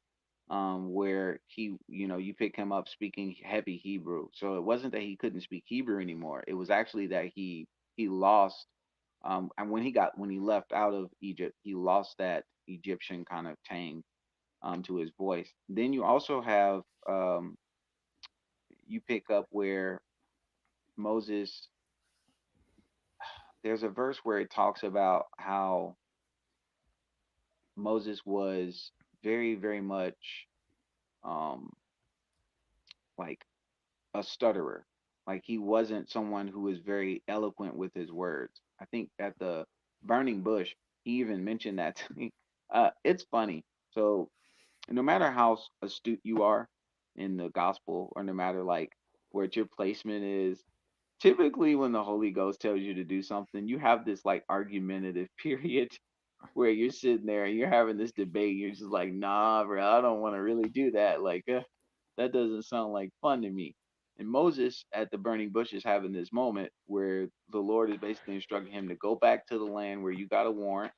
where you pick him up speaking heavy Hebrew. So it wasn't that he couldn't speak Hebrew anymore. It was actually that he lost, and when he left out of Egypt, he lost that Egyptian kind of tang to his voice. Then you also have you pick up where Moses, there's a verse where it talks about how Moses was very, very much um, like a stutterer. Like he wasn't someone who was very eloquent with his words. I think at the burning bush, he even mentioned that to me. It's funny. So no matter how astute you are in the gospel, or no matter like where your placement is, typically when the Holy Ghost tells you to do something, you have this like argumentative period where you're sitting there and you're having this debate. You're just like, nah, bro, I don't want to really do that. Like, that doesn't sound like fun to me. And Moses at the burning bush is having this moment where the Lord is basically instructing him to go back to the land where you got a warrant,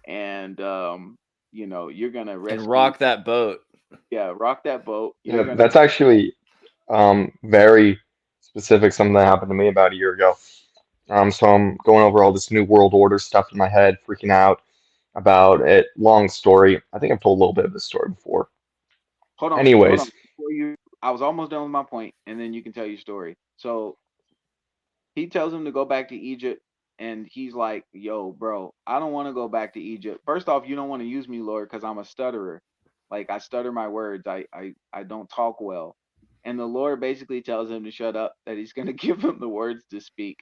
and you're gonna And rescue. rock that boat. Yeah, rock that boat. You're Yeah, gonna. that's actually very specific, something that happened to me about a year ago. So I'm going over all this new world order stuff in my head, freaking out about it. Long story. I think I've told a little bit of this story before. Hold on. Anyways, Before I was almost done with my point, and then you can tell your story. So he tells him to go back to Egypt, and he's like, "Yo, bro, I don't want to go back to Egypt. First off, you don't want to use me, Lord, because I'm a stutterer. Like I stutter my words. I don't talk well." And the Lord basically tells him to shut up. That He's going to give him the words to speak,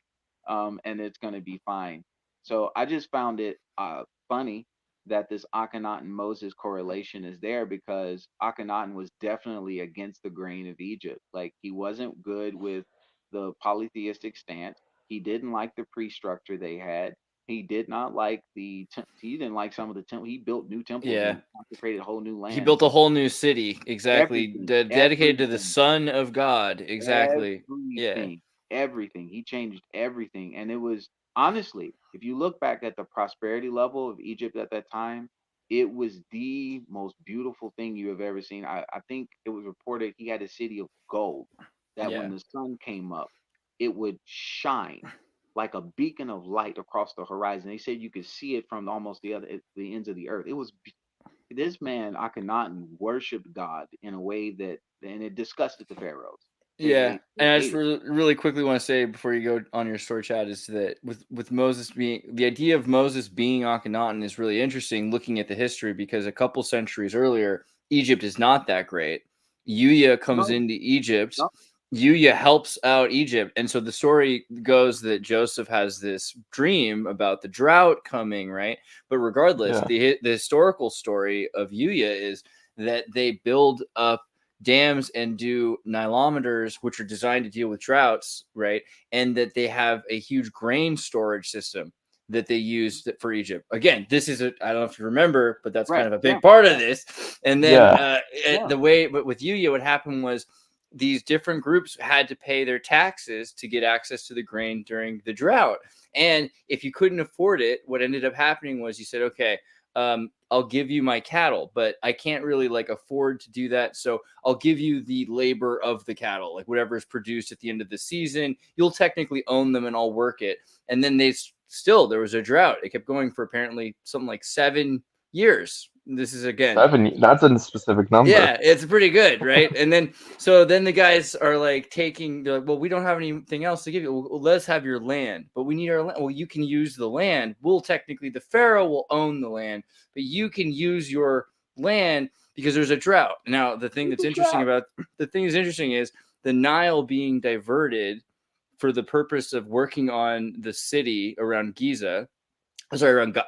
and it's going to be fine. So I just found it funny that this Akhenaten Moses correlation is there, because Akhenaten was definitely against the grain of Egypt. Like he wasn't good with the polytheistic stance. He didn't like the priest structure they had. He did not like he didn't like some of the temple. He built new temples Yeah. and consecrated whole new He lands. built a whole new city, exactly, Everything, dedicated to the everything, Son of God, exactly. Yeah, everything, everything. He changed everything, and it was honestly, if you look back at the prosperity level of Egypt at that time, it was the most beautiful thing you have ever seen. I think it was reported he had a city of gold that when yeah, the sun came up, it would shine like a beacon of light across the horizon. They said you could see it from almost the ends of the earth. It was this man Akhenaten worshipped God in a way that, and it disgusted the pharaohs. yeah. They And I just hated. really quickly want to say before you go on your story, chat, is that with Moses being the idea of Moses being Akhenaten is really interesting. Looking at the history, because a couple centuries earlier, Egypt is not that great. Yuya comes No, into Egypt. no, Yuya helps out Egypt. And so the story goes that Joseph has this dream about the drought coming, right? But regardless, yeah. the historical story of Yuya is that they build up dams and do nilometers, which are designed to deal with droughts, right? And that they have a huge grain storage system that they used for Egypt. Again, this is I don't know if you remember, but that's kind right, of a yeah, big part of this. And then Yeah. yeah, the way, but with Yuya, what happened was these different groups had to pay their taxes to get access to the grain during the drought. And if you couldn't afford it, what ended up happening was you said, okay, I'll give you my cattle, but I can't really like afford to do that. So I'll give you the labor of the cattle, like whatever is produced at the end of the season. You'll technically own them and I'll work it. And then there was a drought. It kept going for apparently something like 7 years. This is again, 7, that's a specific number. yeah, it's pretty good, right? And then the guys are like they're like, well, we don't have anything else to give you. Well, let's have your land, but we need our land. Well, you can use the land. The Pharaoh will own the land, but you can use your land because there's a drought. Now, the thing that's interesting is the Nile being diverted for the purpose of working on the city around Giza. Sorry, around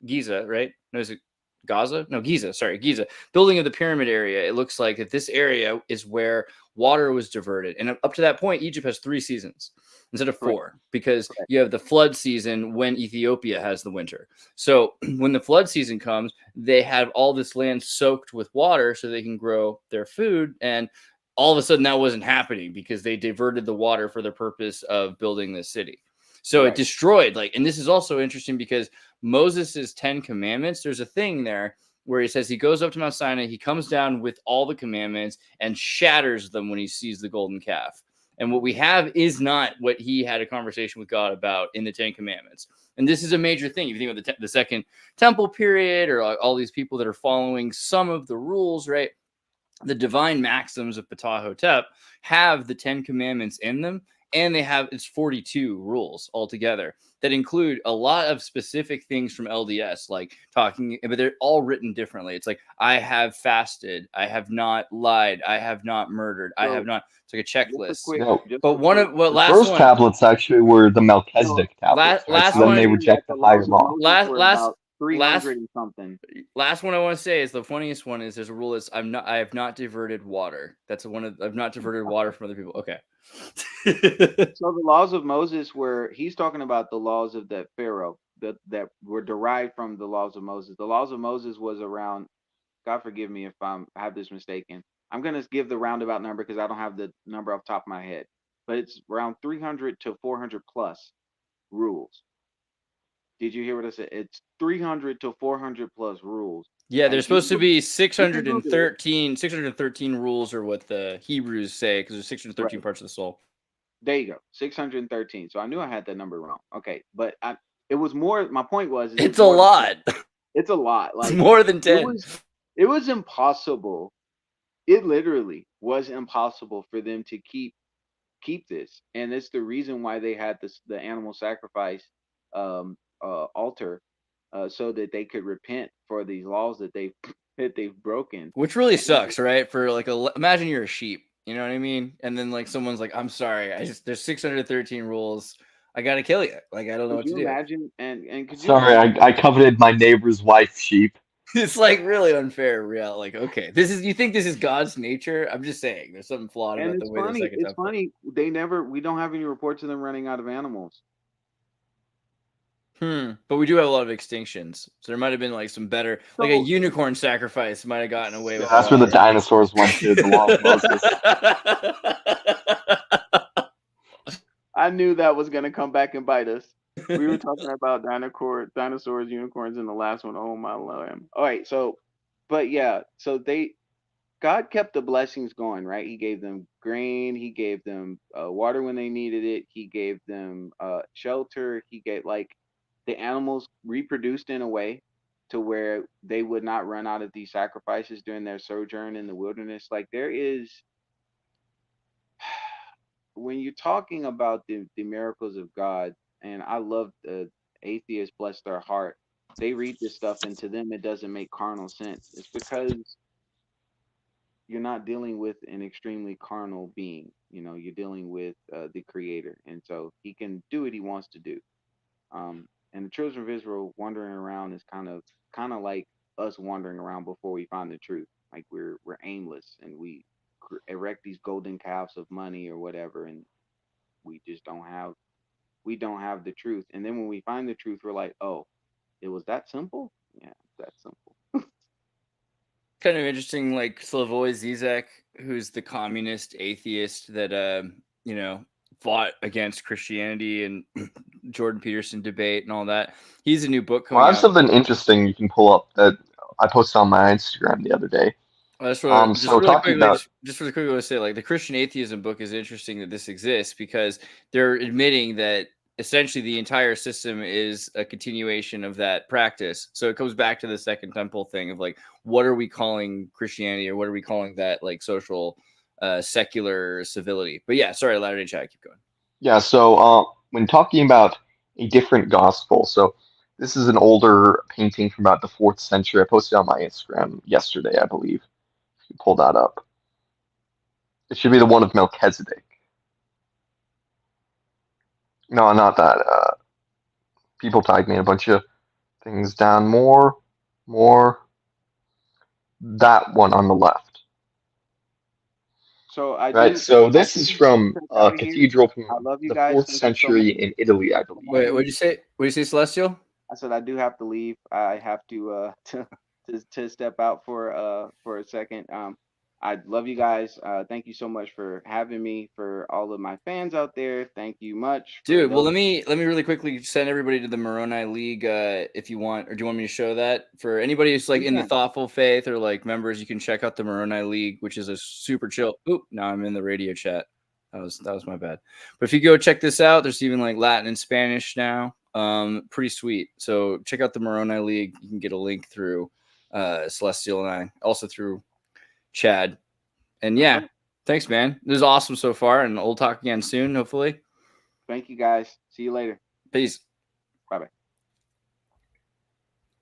Giza, right? No, is it Gaza? No, Giza. Sorry, Giza. Building of the pyramid area. It looks like that this area is where water was diverted, and up to that point, Egypt has 3 seasons instead of 4, because correct. you have the flood season when Ethiopia has the winter. So when the flood season comes, they have all this land soaked with water so they can grow their food, and all of a sudden that wasn't happening because they diverted the water for the purpose of building this city. So it destroyed, and this is also interesting because Moses's 10 commandments, there's a thing there where he says he goes up to Mount Sinai, he comes down with all the commandments and shatters them when he sees the golden calf. And what we have is not what he had a conversation with God about in the 10 commandments. And this is a major thing. If you think of the second temple period, or all these people that are following some of the rules, right? The divine maxims of Ptah-hotep have the 10 commandments in them, and it's 42 rules altogether that include a lot of specific things from LDS, like talking, but they're all written differently. It's like, I have fasted, I have not lied, I have not murdered, I have not. It's like a checklist. But The first tablets actually were the Melchizedek tablets, right? Last So then one, they reject the higher law. About 300 and something. Last one I want to say is the funniest one is there's a rule is I have not diverted water. That's I've not diverted water from other people. Okay. So the laws of Moses he's talking about the laws of that Pharaoh that were derived from the laws of Moses. The laws of Moses was around, God forgive me if I have this mistaken. I'm gonna give the roundabout number because I don't have the number off the top of my head, but it's around 300 to 400 plus rules. Did you hear what I said? It's 300 to 400 plus rules. Yeah, And there's supposed to be you can Google it. 613 rules are what the Hebrews say, because there's 613 Right. parts of the soul. There you go, 613. So I knew I had that number wrong. Okay, but it was more. My point was, It's a lot. It's a lot. Like It's more than 10. It was impossible. It literally was impossible for them to keep this, and it's the reason why they had the animal sacrifice altar, so that they could repent for these laws that they've broken. Which really sucks, right? For like imagine you're a sheep, you know what I mean? And then like someone's like, I'm sorry, there's 613 rules. I gotta kill you. Like I don't know what to do. Imagine and could you Sorry, I coveted my neighbor's wife's sheep. It's like really unfair, real. Like, okay, you think this is God's nature? I'm just saying, there's something flawed about the way the second temple. It's funny. We don't have any reports of them running out of animals. But we do have a lot of extinctions, so there might have been like some better, like a unicorn sacrifice might have gotten away with. That's where the dinosaurs went to. The law of Moses. I knew that was gonna come back and bite us. We were talking about dinosaurs, unicorns in the last one. Oh my Lord! All right, so, but yeah, so God kept the blessings going, right? He gave them grain. He gave them water when they needed it. He gave them shelter. He gave, like, the animals reproduced in a way to where they would not run out of these sacrifices during their sojourn in the wilderness. Like, there is, when you're talking about the miracles of God, and I love the atheists, bless their heart, they read this stuff and to them it doesn't make carnal sense. It's because you're not dealing with an extremely carnal being. You know, you're dealing with the creator, and so he can do what he wants to do. And the children of Israel wandering around is kind of like us wandering around before we find the truth. Like we're aimless, and we erect these golden calves of money or whatever, and we just don't have the truth. And then when we find the truth, we're like, oh, it was that simple? Yeah, it's that simple. Kind of interesting, like Slavoj Zizek, who's the communist atheist that you know, fought against Christianity and Jordan Peterson debate and all that. He's a new book coming I have out. something interesting you can pull up that I posted on my Instagram the other day. That's what so talking about just really quickly, I want to say, like, the Christian atheism book is interesting that this exists because they're admitting that essentially the entire system is a continuation of that practice. So it comes back to the Second Temple thing of like, what are we calling Christianity, or what are we calling that, like, social secular civility? But yeah, sorry, Latter-day Chat, keep going. Yeah, so when talking about a different gospel, so this is an older painting from about the 4th century. I posted on my Instagram yesterday, I believe. If you pull that up, it should be the one of Melchizedek. No, not that. People tagged me a bunch of things down. More. That one on the left. So So this is from a cathedral from the 4th century in Italy, I believe. Wait, what did you say? What did you say, Celestial? I said I do have to leave. I have to step out for a second. I love you guys. Thank you so much for having me. For all of my fans out there, thank you much. Dude, well, let me really quickly send everybody to the Moroni League if you want, or do you want me to show that? For anybody who's like in the thoughtful faith or like members, you can check out the Moroni League, which is a super chill. Oop, now I'm in the radio chat. That was my bad. But if you go check this out, there's even like Latin and Spanish now. Pretty sweet. So check out the Moroni League. You can get a link through Celestial and I, also through Chad. And yeah, thanks, man. This is awesome so far, and we'll talk again soon, hopefully. Thank you, guys. See you later. Peace. Bye-bye.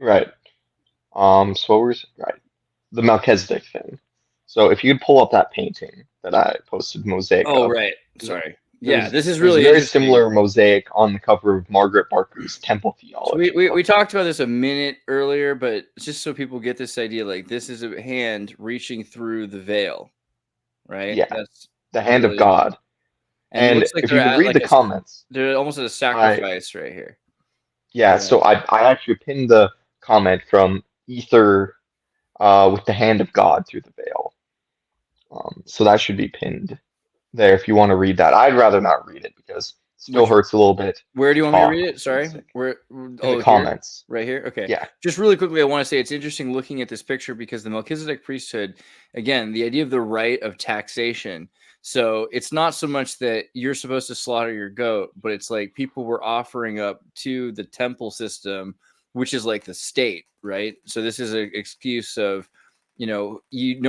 Right. So what was right? The Melchizedek thing. So if you could pull up that painting that I posted, mosaic. Oh, right. Sorry. Yeah, this is really very similar mosaic on the cover of Margaret Barker's Temple Theology. So we talked about this a minute earlier, but just so people get this idea, like this is a hand reaching through the veil, right? Yeah, that's the hand of God. And like if you could read the comments, they're almost at a sacrifice right here. Yeah, so I actually pinned the comment from Ether with the hand of God through the veil. So that should be pinned there if you want to read that. I'd rather not read it because it still hurts a little bit. Where do you want me to read it? Sorry. In the comments. Right here? Okay. Yeah. Just really quickly, I want to say it's interesting looking at this picture because the Melchizedek priesthood, again, the idea of the right of taxation. So it's not so much that you're supposed to slaughter your goat, but it's like people were offering up to the temple system, which is like the state, right? So this is an excuse of, no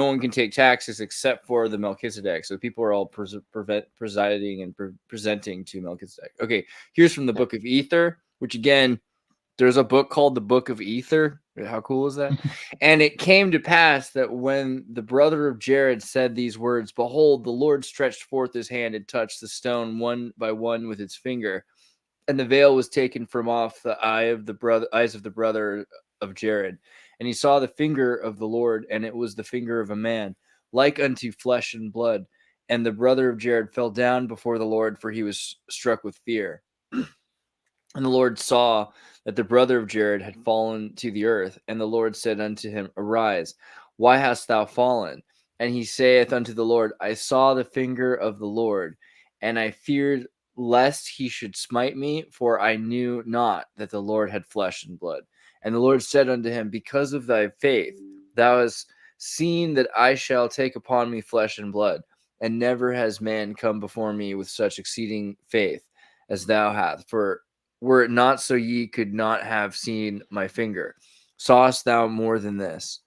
one can take taxes except for the Melchizedek. So people are all presiding and presenting to Melchizedek. Okay, here's from the Book of Ether, which again, there's a book called the Book of Ether. How cool is that? And it came to pass that when the brother of Jared said these words, behold, the Lord stretched forth his hand and touched the stone one by one with its finger. And the veil was taken from off the eyes of the brother of Jared. And he saw the finger of the Lord, and it was the finger of a man, like unto flesh and blood. And the brother of Jared fell down before the Lord, for he was struck with fear. And the Lord saw that the brother of Jared had fallen to the earth. And the Lord said unto him, arise, why hast thou fallen? And he saith unto the Lord, I saw the finger of the Lord, and I feared lest he should smite me, for I knew not that the Lord had flesh and blood. And the Lord said unto him, because of thy faith, thou hast seen that I shall take upon me flesh and blood, and never has man come before me with such exceeding faith as thou hast. For were it not so, ye could not have seen my finger. Sawest thou more than this?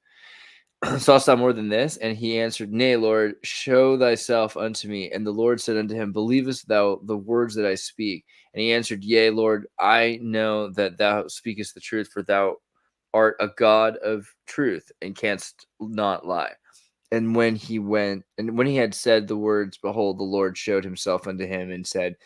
Sawest thou more than this? And he answered, nay, Lord, show thyself unto me. And the Lord said unto him, believest thou the words that I speak? And he answered, yea, Lord, I know that thou speakest the truth, for thou art a God of truth, and canst not lie. And when he had said the words, behold, the Lord showed himself unto him and said,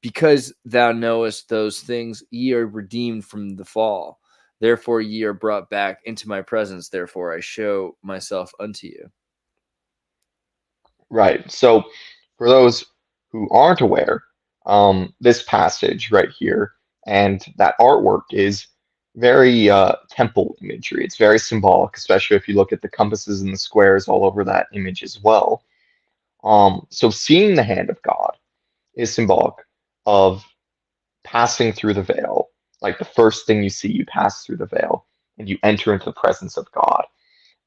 because thou knowest those things, ye are redeemed from the fall. Therefore ye are brought back into my presence. Therefore I show myself unto you. Right. So for those who aren't aware, this passage right here and that artwork is very temple imagery. It's very symbolic, especially if you look at the compasses and the squares all over that image as well. So seeing the hand of God is symbolic of passing through the veil. Like the first thing you see, you pass through the veil and you enter into the presence of God.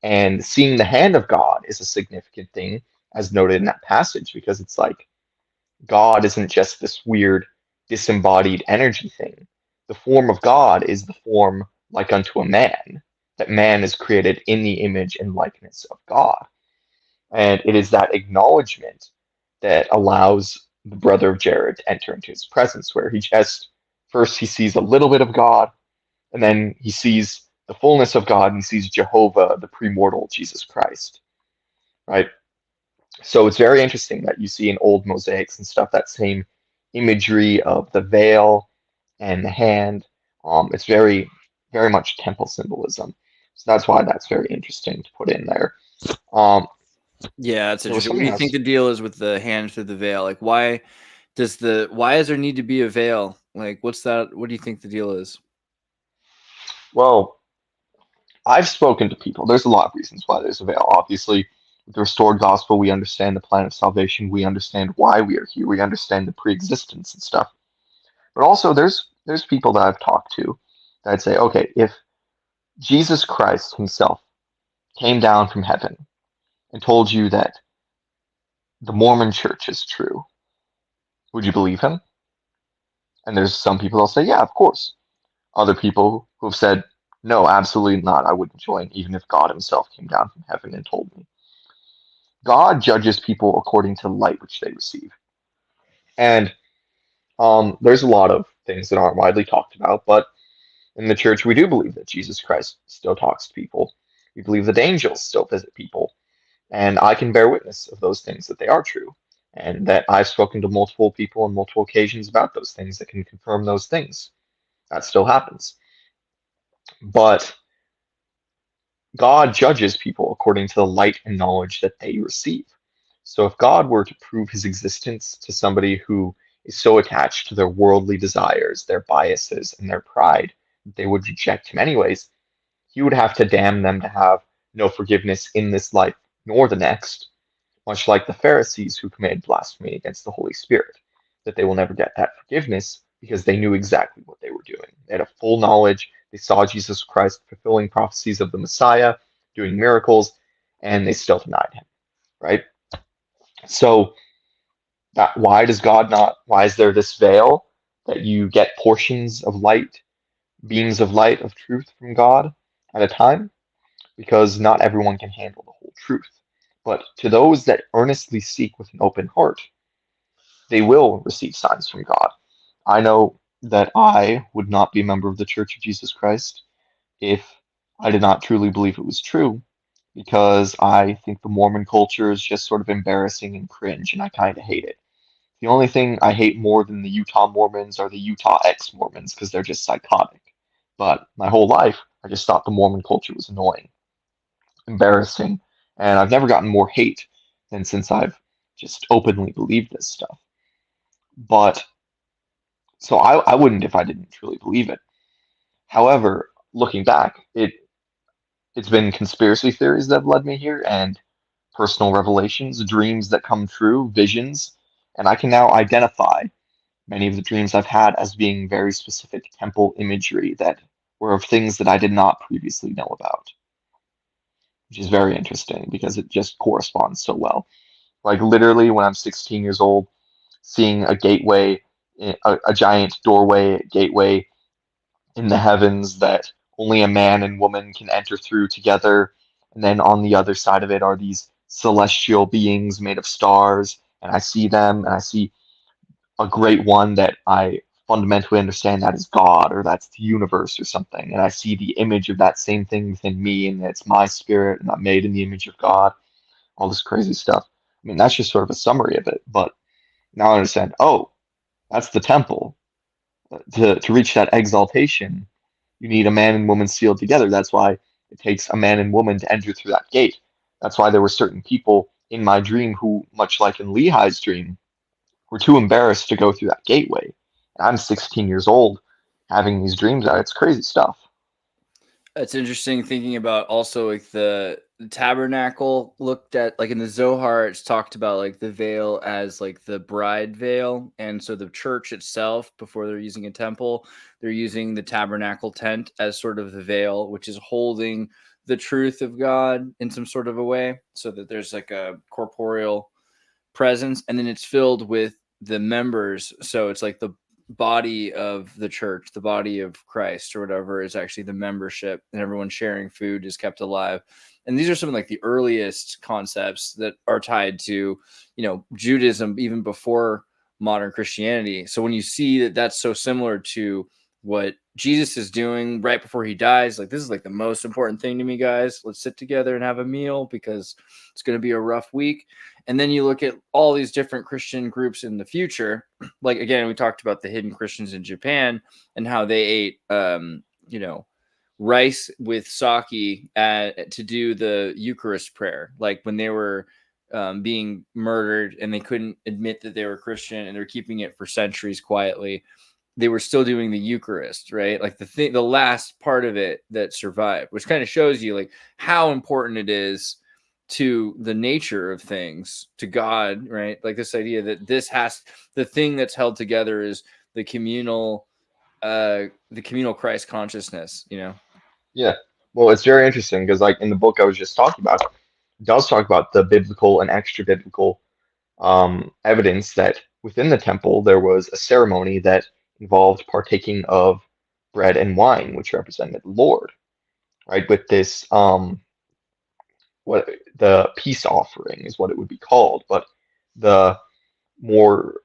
And seeing the hand of God is a significant thing, as noted in that passage, because it's like God isn't just this weird disembodied energy thing. The form of God is the form like unto a man, that man is created in the image and likeness of God. And it is that acknowledgement that allows the brother of Jared to enter into his presence, where he sees a little bit of God, and then he sees the fullness of God, and he sees Jehovah, the premortal Jesus Christ, right? So it's very interesting that you see in old mosaics and stuff that same imagery of the veil and the hand. It's very, very much temple symbolism. So that's why that's very interesting to put in there. Yeah, that's interesting. What do you think the deal is with the hand through the veil? Like, why does there need to be a veil? Like, what's that? What do you think the deal is? Well, I've spoken to people. There's a lot of reasons why there's a veil. Obviously, with the restored gospel, we understand the plan of salvation. We understand why we are here. We understand the pre-existence and stuff. But also, there's people that I've talked to that say, okay, if Jesus Christ himself came down from heaven and told you that the Mormon church is true, would you believe him? And there's some people that'll say, yeah, of course. Other people who have said, no, absolutely not. I wouldn't join, even if God himself came down from heaven and told me. God judges people according to the light which they receive. And there's a lot of things that aren't widely talked about, but in the church, we do believe that Jesus Christ still talks to people. We believe that angels still visit people. And I can bear witness of those things, that they are true. And that I've spoken to multiple people on multiple occasions about those things that can confirm those things. That still happens. But God judges people according to the light and knowledge that they receive. So if God were to prove his existence to somebody who is so attached to their worldly desires, their biases, and their pride, that they would reject him anyways, he would have to damn them to have no forgiveness in this life nor the next, much like the Pharisees who committed blasphemy against the Holy Spirit, that they will never get that forgiveness because they knew exactly what they were doing. They had a full knowledge. They saw Jesus Christ fulfilling prophecies of the Messiah, doing miracles, and they still denied him, right? So why is there this veil that you get portions of light, beams of light of truth from God at a time? Because not everyone can handle the whole truth. But to those that earnestly seek with an open heart, they will receive signs from God. I know that I would not be a member of the Church of Jesus Christ if I did not truly believe it was true, because I think the Mormon culture is just sort of embarrassing and cringe, and I kind of hate it. The only thing I hate more than the Utah Mormons are the Utah ex-Mormons, because they're just psychotic. But my whole life, I just thought the Mormon culture was annoying, embarrassing, and I've never gotten more hate than since I've just openly believed this stuff. But so I wouldn't if I didn't truly believe it. However, looking back, it's been conspiracy theories that have led me here, and personal revelations, dreams that come true, visions, and I can now identify many of the dreams I've had as being very specific temple imagery that were of things that I did not previously know about, which is very interesting because it just corresponds so well. Like literally when I'm 16 years old, seeing a gateway, a giant doorway gateway in the heavens that only a man and woman can enter through together. And then on the other side of it are these celestial beings made of stars. And I see them, and I see a great one that I fundamentally understand that is God, or that's the universe or something. And I see the image of that same thing within me, and it's my spirit, and I'm made in the image of God, all this crazy stuff. I mean, that's just sort of a summary of it. But now I understand, oh, that's the temple. To reach that exaltation, you need a man and woman sealed together. That's why it takes a man and woman to enter through that gate. That's why there were certain people in my dream who, much like in Lehi's dream, were too embarrassed to go through that gateway. And I'm 16 years old having these dreams out. It's crazy stuff. It's interesting thinking about also like the tabernacle looked at, like in the Zohar, it's talked about like the veil as like the bride veil. And so the church itself, before they're using a temple, they're using the tabernacle tent as sort of the veil, which is holding the truth of God in some sort of a way, so that there's like a corporeal presence, and then it's filled with the members. So it's like the body of the church, the body of Christ or whatever, is actually the membership, and everyone sharing food is kept alive. And these are some of like the earliest concepts that are tied to, Judaism, even before modern Christianity. So when you see that that's so similar to what Jesus is doing right before he dies, like, this is like the most important thing to me, guys. Let's sit together and have a meal because it's going to be a rough week. And then you look at all these different Christian groups in the future. Like, again, we talked about the hidden Christians in Japan and how they ate, rice with sake to do the Eucharist prayer. Like when they were being murdered and they couldn't admit that they were Christian and they're keeping it for centuries quietly, they were still doing the Eucharist, right? Like the last part of it that survived, which kind of shows you like how important it is to the nature of things, to God, right? Like this idea that the thing that's held together is the communal Christ consciousness, Yeah. Well, it's very interesting because, like, in the book I was just talking about, it does talk about the biblical and extra biblical evidence that within the temple there was a ceremony that involved partaking of bread and wine, which represented the Lord, right? With this, what the peace offering is what it would be called, but the more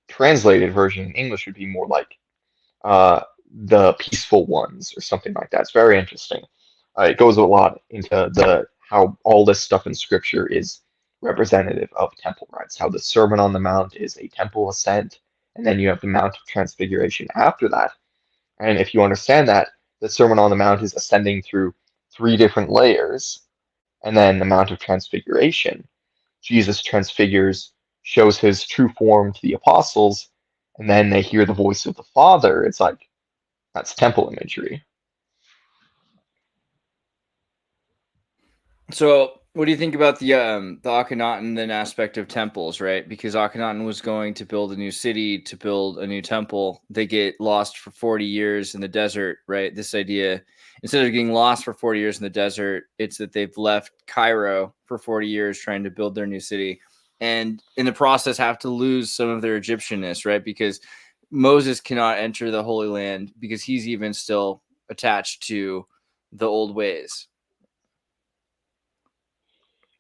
translated version in English would be more like the peaceful ones or something like that. It's very interesting. It goes a lot into how all this stuff in Scripture is representative of temple rites. How the Sermon on the Mount is a temple ascent, and then you have the Mount of Transfiguration after that. And if you understand that, the Sermon on the Mount is ascending through 3 different layers, and then the Mount of Transfiguration, Jesus transfigures, shows his true form to the apostles, and then they hear the voice of the Father. It's like, that's temple imagery. So What do you think about the Akhenaten then aspect of temples, right? Because Akhenaten was going to build a new city, to build a new temple. They get lost for 40 years in the desert, right? This idea, instead of getting lost for 40 years in the desert, it's that they've left Cairo for 40 years trying to build their new city. And in the process have to lose some of their Egyptianness, right? Because Moses cannot enter the Holy Land because he's even still attached to the old ways.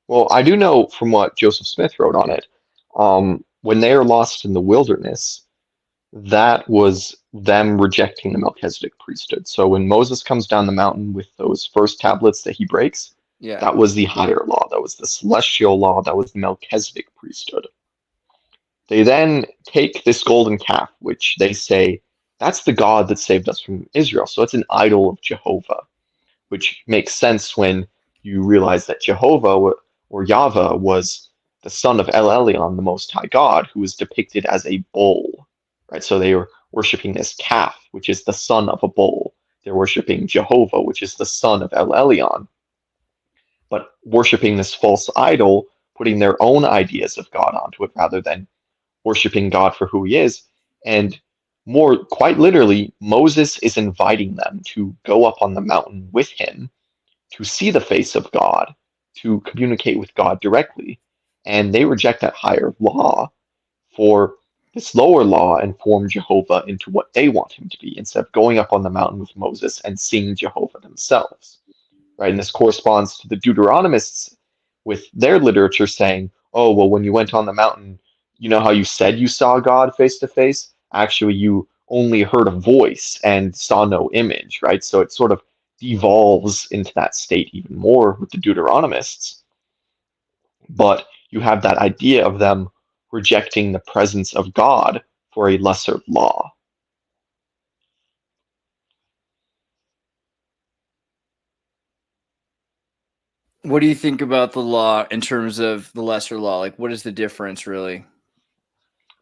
Well, I do know from what Joseph Smith wrote on it, when they are lost in the wilderness, that was them rejecting the Melchizedek priesthood. So when Moses comes down the mountain with those first tablets that he breaks, Yeah. that was the higher law. That was the celestial law. That was the Melchizedek priesthood. They then take this golden calf, which they say, that's the God that saved us from Israel. So it's an idol of Jehovah, which makes sense when you realize that Jehovah or Yahweh was the son of El Elyon, the Most High God, who was depicted as a bull, right? So they were worshiping this calf, which is the son of a bull. They're worshiping Jehovah, which is the son of El Elyon, but worshiping this false idol, putting their own ideas of God onto it rather than worshiping God for who he is. And more quite literally, Moses is inviting them to go up on the mountain with him to see the face of God, to communicate with God directly. And they reject that higher law for this lower law and form Jehovah into what they want him to be, instead of going up on the mountain with Moses and seeing Jehovah themselves. Right? And this corresponds to the Deuteronomists with their literature saying, oh, well, when you went on the mountain, you know how you said you saw God face to face? Actually, you only heard a voice and saw no image, right? So it sort of devolves into that state even more with the Deuteronomists. But you have that idea of them rejecting the presence of God for a lesser law. What do you think about the law in terms of the lesser law? Like, what is the difference really?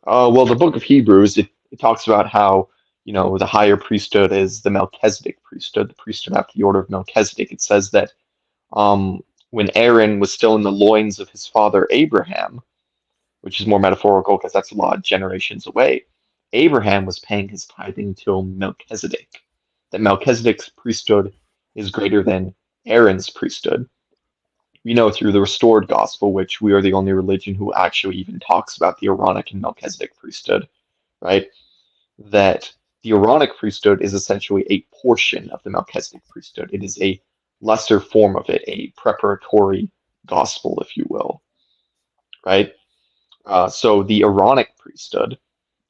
Well, the book of Hebrews, it talks about how, the higher priesthood is the Melchizedek priesthood, the priesthood after the order of Melchizedek. It says that when Aaron was still in the loins of his father Abraham, which is more metaphorical because that's a lot of generations away, Abraham was paying his tithing till Melchizedek. That Melchizedek's priesthood is greater than Aaron's priesthood. We know through the restored gospel, which we are the only religion who actually even talks about the Aaronic and Melchizedek priesthood, right? That the Aaronic priesthood is essentially a portion of the Melchizedek priesthood. It is a lesser form of it, a preparatory gospel, if you will, right? So the Aaronic priesthood,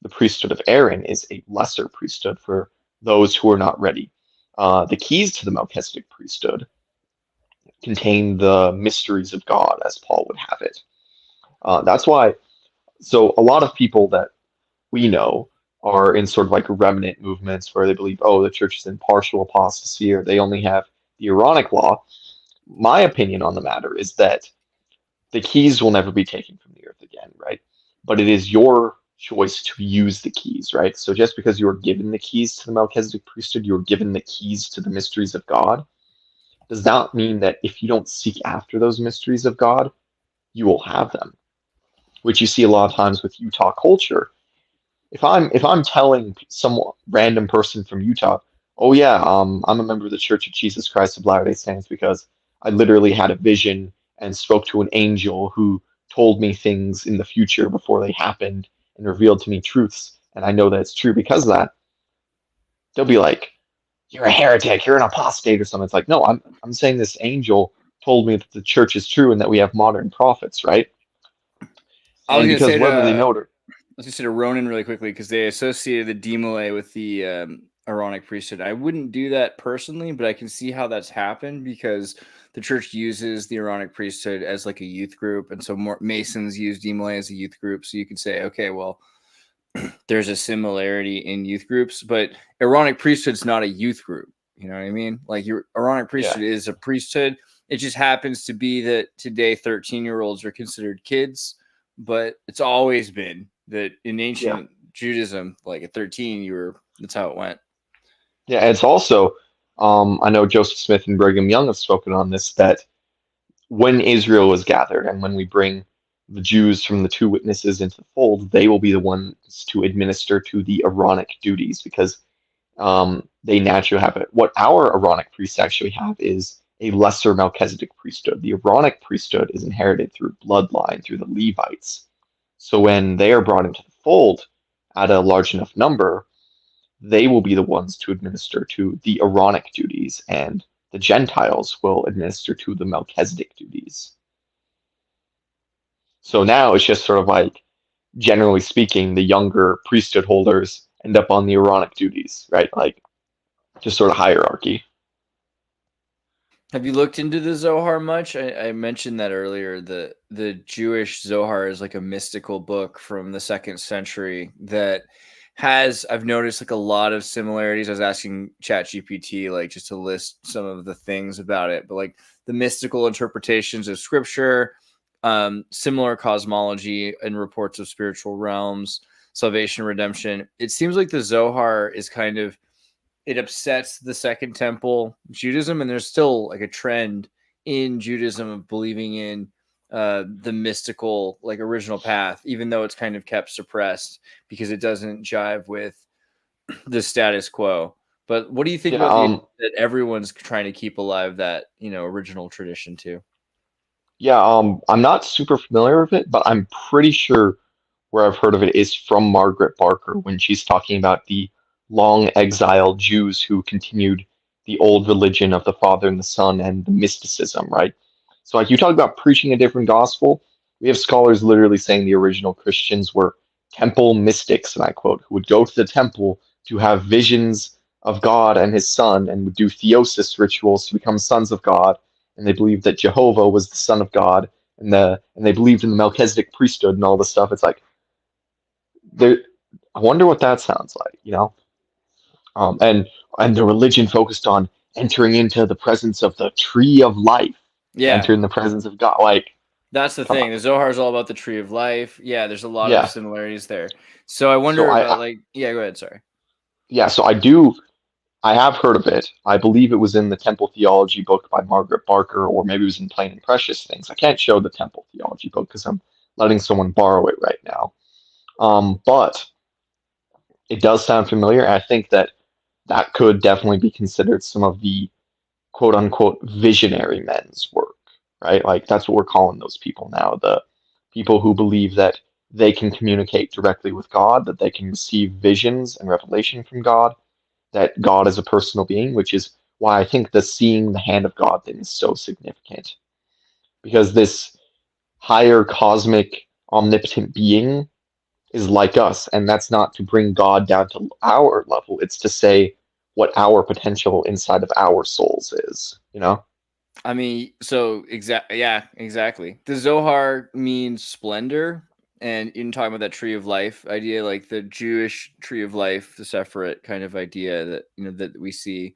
the priesthood of Aaron, is a lesser priesthood for those who are not ready. The keys to the Melchizedek priesthood contain the mysteries of God, as Paul would have it. That's why, so a lot of people that we know are in sort of like remnant movements where they believe, oh, the church is in partial apostasy or they only have the Aaronic law. My opinion on the matter is that the keys will never be taken from the earth again, right? But it is your choice to use the keys, right? So just because you are given the keys to the Melchizedek priesthood, you're given the keys to the mysteries of God, does not mean that if you don't seek after those mysteries of God, you will have them. Which you see a lot of times with Utah culture. If I'm telling some random person from Utah, oh yeah, I'm a member of the Church of Jesus Christ of Latter-day Saints because I literally had a vision and spoke to an angel who told me things in the future before they happened and revealed to me truths, and I know that it's true because of that, they'll be like, you're a heretic, you're an apostate or something. It's like, no, I'm saying this angel told me that the church is true and that we have modern prophets, right? I was And going to because say whether they know it or I was going to say to Ronan really quickly because they associated the Demole with the Aaronic priesthood. I wouldn't do that personally, but I can see how that's happened because the church uses the Aaronic priesthood as like a youth group, and so more Masons use Demole as a youth group. So you could say, okay, well, there's a similarity in youth groups, but Aaronic priesthood's not a youth group. You know what I mean? Like your Aaronic priesthood is a priesthood. It just happens to be that today 13-year-olds are considered kids, but it's always been that in ancient Judaism, like at 13, that's how it went. Yeah, it's also, I know Joseph Smith and Brigham Young have spoken on this, that when Israel is gathered and when we bring the Jews from the two witnesses into the fold, they will be the ones to administer to the Aaronic duties because they naturally have it. What our Aaronic priests actually have is a lesser Melchizedek priesthood. The Aaronic priesthood is inherited through bloodline, through the Levites. So when they are brought into the fold at a large enough number, they will be the ones to administer to the Aaronic duties, and the Gentiles will administer to the Melchizedek duties. So now it's just sort of like, generally speaking, the younger priesthood holders end up on the Aaronic duties, right? Like, just sort of hierarchy. Have you looked into the Zohar much? I mentioned that earlier. The Jewish Zohar is like a mystical book from the 2nd century that has, I've noticed, like a lot of similarities. I was asking ChatGPT like just to list some of the things about it, but like the mystical interpretations of scripture, similar cosmology and reports of spiritual realms, salvation, redemption. It seems like the Zohar is kind of, it upsets the Second Temple Judaism, and there's still like a trend in Judaism of believing in the mystical, like original path, even though it's kind of kept suppressed because it doesn't jive with the status quo. But what do you think about that everyone's trying to keep alive that, original tradition too? Yeah, I'm not super familiar with it, but I'm pretty sure where I've heard of it is from Margaret Barker when she's talking about the long exiled Jews who continued the old religion of the Father and the Son and the mysticism, right? So, like, you talk about preaching a different gospel. We have scholars literally saying the original Christians were temple mystics, and I quote, who would go to the temple to have visions of God and his Son and would do theosis rituals to become sons of God. And they believed that Jehovah was the Son of God, and they believed in the Melchizedek priesthood and all this stuff. It's like, I wonder what that sounds like, and the religion focused on entering into the presence of the tree of life, enter in the presence of God. Like, that's the thing. The Zohar is all about the tree of life. Yeah, there's a lot of similarities there. So I wonder about go ahead. Sorry. Yeah, so I have heard of it. I believe it was in the Temple Theology book by Margaret Barker, or maybe it was in Plain and Precious Things. I can't show the Temple Theology book because I'm letting someone borrow it right now. But it does sound familiar. I think that could definitely be considered some of the quote unquote visionary men's work, right? Like, that's what we're calling those people now. The people who believe that they can communicate directly with God, that they can receive visions and revelation from God, that God is a personal being, which is why I think the seeing the hand of God thing is so significant. Because this higher cosmic omnipotent being is like us, and that's not to bring God down to our level. It's to say what our potential inside of our souls is, I mean, so exactly. The Zohar means splendor, and in talking about that tree of life idea, like the Jewish tree of life, the Sephirot kind of idea that that we see.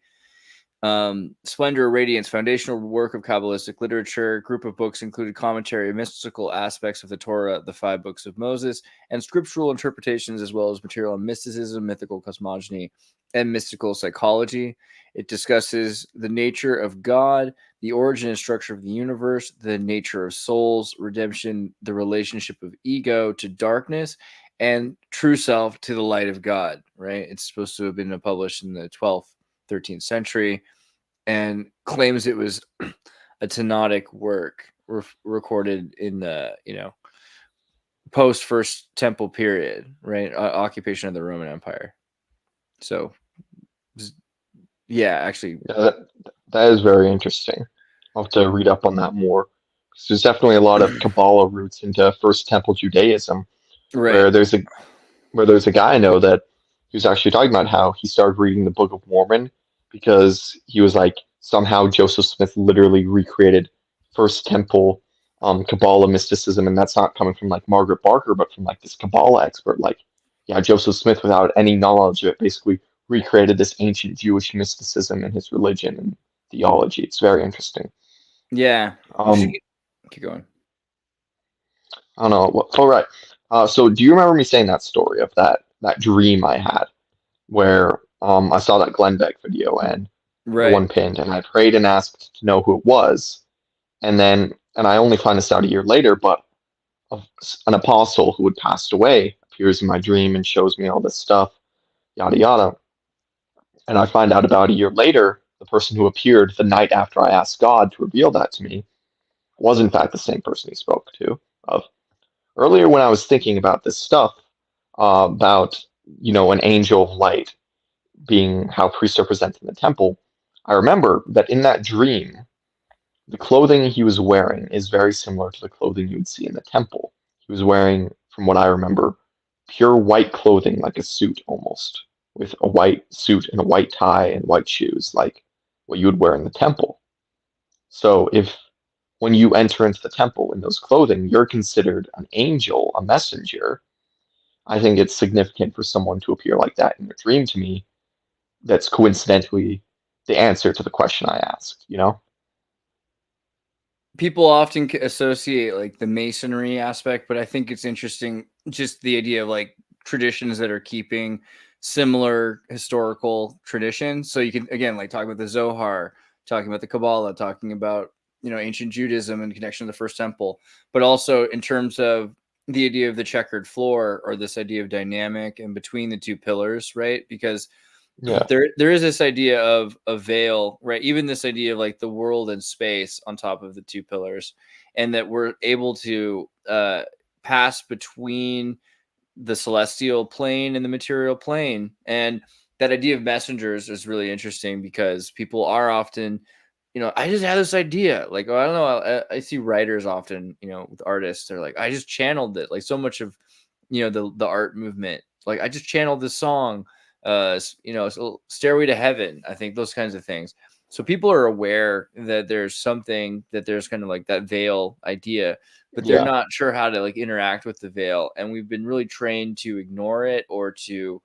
Splendor, Radiance, foundational work of Kabbalistic literature. Group of books included commentary, mystical aspects of the Torah, the 5 books of Moses, and scriptural interpretations, as well as material on mysticism, mythical cosmogony, and mystical psychology. It discusses the nature of God, the origin and structure of the universe, the nature of souls, redemption, the relationship of ego to darkness, and true self to the light of God, right? It's supposed to have been published in the 12th 13th century, and claims it was a Tanaic work recorded in the post First Temple period, right? Occupation of the Roman Empire. So actually, that is very interesting. I'll have to read up on that more. There's definitely a lot of Kabbalah roots into First Temple Judaism, right? Where there's a guy I know that he was actually talking about how he started reading the Book of Mormon because he was like, somehow Joseph Smith literally recreated First Temple Kabbalah mysticism, and that's not coming from like Margaret Barker, but from like this Kabbalah expert. Like, yeah, Joseph Smith, without any knowledge of it, basically recreated this ancient Jewish mysticism in his religion and theology. It's very interesting. Yeah. Keep going. I don't know. All right. So do you remember me saying that story of that dream I had where I saw that Glenn Beck video and the one pinned, and I prayed and asked to know who it was, and then and I only find this out a year later, but an apostle who had passed away appears in my dream and shows me all this stuff, yada yada. And I find out about a year later, the person who appeared the night after I asked God to reveal that to me was in fact the same person he spoke to. Of earlier, when I was thinking about this stuff, about an angel of light being how priests are presented in the temple, I remember that in that dream, the clothing he was wearing is very similar to the clothing you would see in the temple. He was wearing, from what I remember, pure white clothing, like a suit almost, with a white suit and a white tie and white shoes, like what you would wear in the temple. So if when you enter into the temple in those clothing, you're considered an angel, a messenger, I think it's significant for someone to appear like that in a dream to me. That's coincidentally the answer to the question I asked, People often associate like the masonry aspect, but I think it's interesting just the idea of like traditions that are keeping similar historical traditions. So you can, again, like talk about the Zohar, talking about the Kabbalah, talking about, ancient Judaism in connection to the first temple, but also in terms of the idea of the checkered floor, or this idea of dynamic and between the two pillars, right? Because there is this idea of a veil, right? Even this idea of like the world and space on top of the two pillars, and that we're able to pass between the celestial plane and the material plane. And that idea of messengers is really interesting because people are often, I just had this idea. Like, I don't know. I see writers often, with artists, they're like, I just channeled it. Like so much of, the art movement. Like I just channeled this song. So Stairway to Heaven, I think those kinds of things. So people are aware that there's something, that there's kind of like that veil idea, but they're not sure how to like interact with the veil. And we've been really trained to ignore it, or to,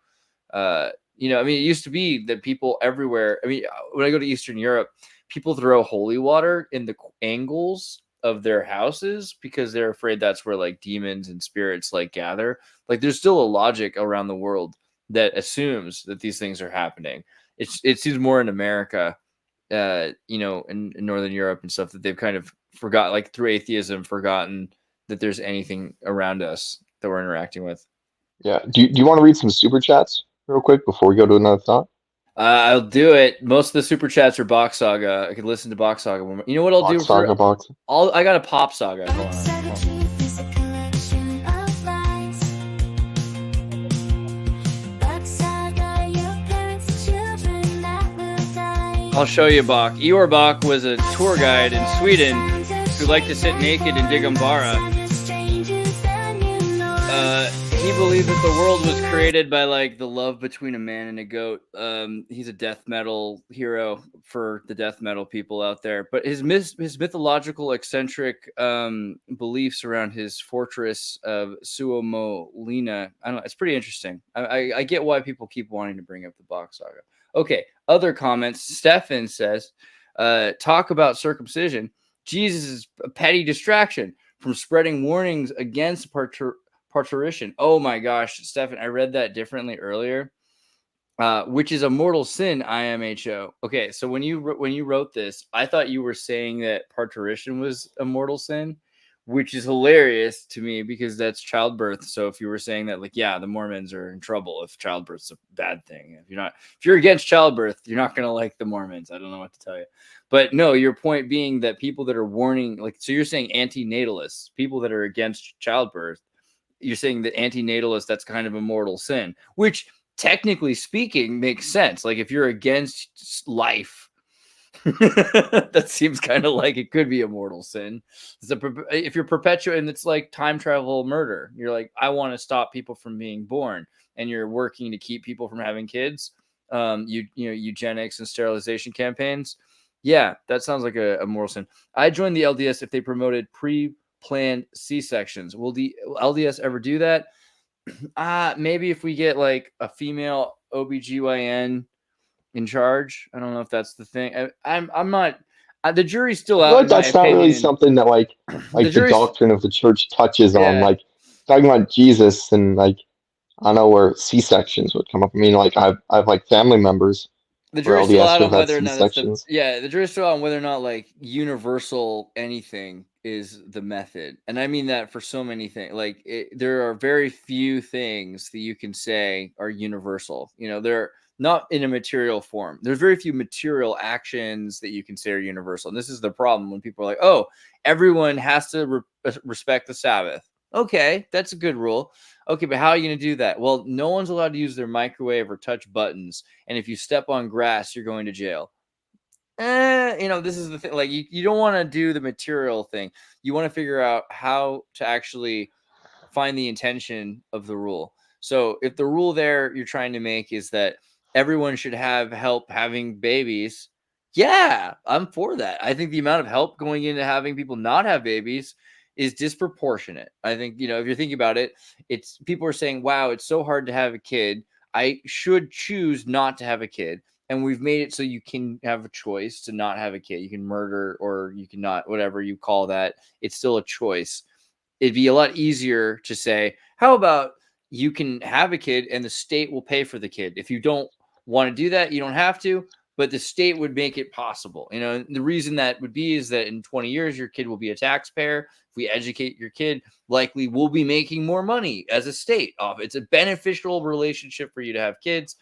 it used to be that people everywhere. I mean, when I go to Eastern Europe, people throw holy water in the angles of their houses because they're afraid that's where like demons and spirits like gather. Like there's still a logic around the world that assumes that these things are happening. It seems more in America, in Northern Europe and stuff, that they've kind of forgot, like through atheism, forgotten that there's anything around us that we're interacting with. Yeah. Do you want to read some super chats real quick before we go to another thought? I'll do it. Most of the super chats are Box Saga. I could listen to Box Saga. You know what I'll do? I got a Pop Saga. Hold on. I'll show you Bach. Ior Bach was a tour guide in Sweden who liked to sit naked in Digambara. He believed that the world was created by like the love between a man and a goat. He's a death metal hero for the death metal people out there. But his mythological eccentric beliefs around his fortress of Suomolina, I don't know, it's pretty interesting. I get why people keep wanting to bring up the Bach Saga. Okay, other comments. Stefan says, talk about circumcision. Jesus is a petty distraction from spreading warnings against parturition. Oh my gosh, Stefan, I read that differently earlier. Which is a mortal sin, IMHO. Okay, so when you wrote this, I thought you were saying that parturition was a mortal sin, which is hilarious to me because that's childbirth. So if you were saying that, like, yeah, the Mormons are in trouble if childbirth's a bad thing. If you're against childbirth, you're not gonna like the Mormons. I don't know what to tell you. But no, your point being that people that are warning, like, so you're saying anti-natalists, people that are against childbirth, you're saying that anti-natalists, that's kind of a mortal sin, which technically speaking makes sense. Like if you're against life, that seems kind of like it could be a mortal sin. If you're perpetuating, it's like time travel murder. You're like, I want to stop people from being born, and you're working to keep people from having kids. Eugenics and sterilization campaigns. Yeah, that sounds like a mortal sin. I joined the LDS if they promoted pre-planned C-sections. Will the LDS ever do that? Maybe if we get like a female OBGYN in charge. I don't know if that's the thing. I'm not. The jury's still out. Like that's not really something that like the doctrine of the church touches on. Like talking about Jesus and like I don't know where C-sections would come up. I mean, like I've like family members. The jury's still out on whether or not the jury's still on whether or not like universal anything is the method. And I mean that for so many things. Like there are very few things that you can say are universal. They're not in a material form. There's very few material actions that you can say are universal. And this is the problem when people are like, oh, everyone has to respect the Sabbath. Okay, that's a good rule. Okay, but how are you going to do that? Well, no one's allowed to use their microwave or touch buttons. And if you step on grass, you're going to jail. This is the thing. Like you don't want to do the material thing. You want to figure out how to actually find the intention of the rule. So if the rule there you're trying to make is that everyone should have help having babies, yeah, I'm for that. I think the amount of help going into having people not have babies is disproportionate. I think, if you're thinking about it, it's people are saying, wow, it's so hard to have a kid. I should choose not to have a kid. And we've made it so you can have a choice to not have a kid. You can murder or you can not, whatever you call that. It's still a choice. It'd be a lot easier to say, how about you can have a kid and the state will pay for the kid? If you don't want to do that, you don't have to, but the state would make it possible. The reason that would be is that in 20 years, your kid will be a taxpayer. If we educate your kid, likely we'll be making more money as a state off. It's a beneficial relationship for you to have kids.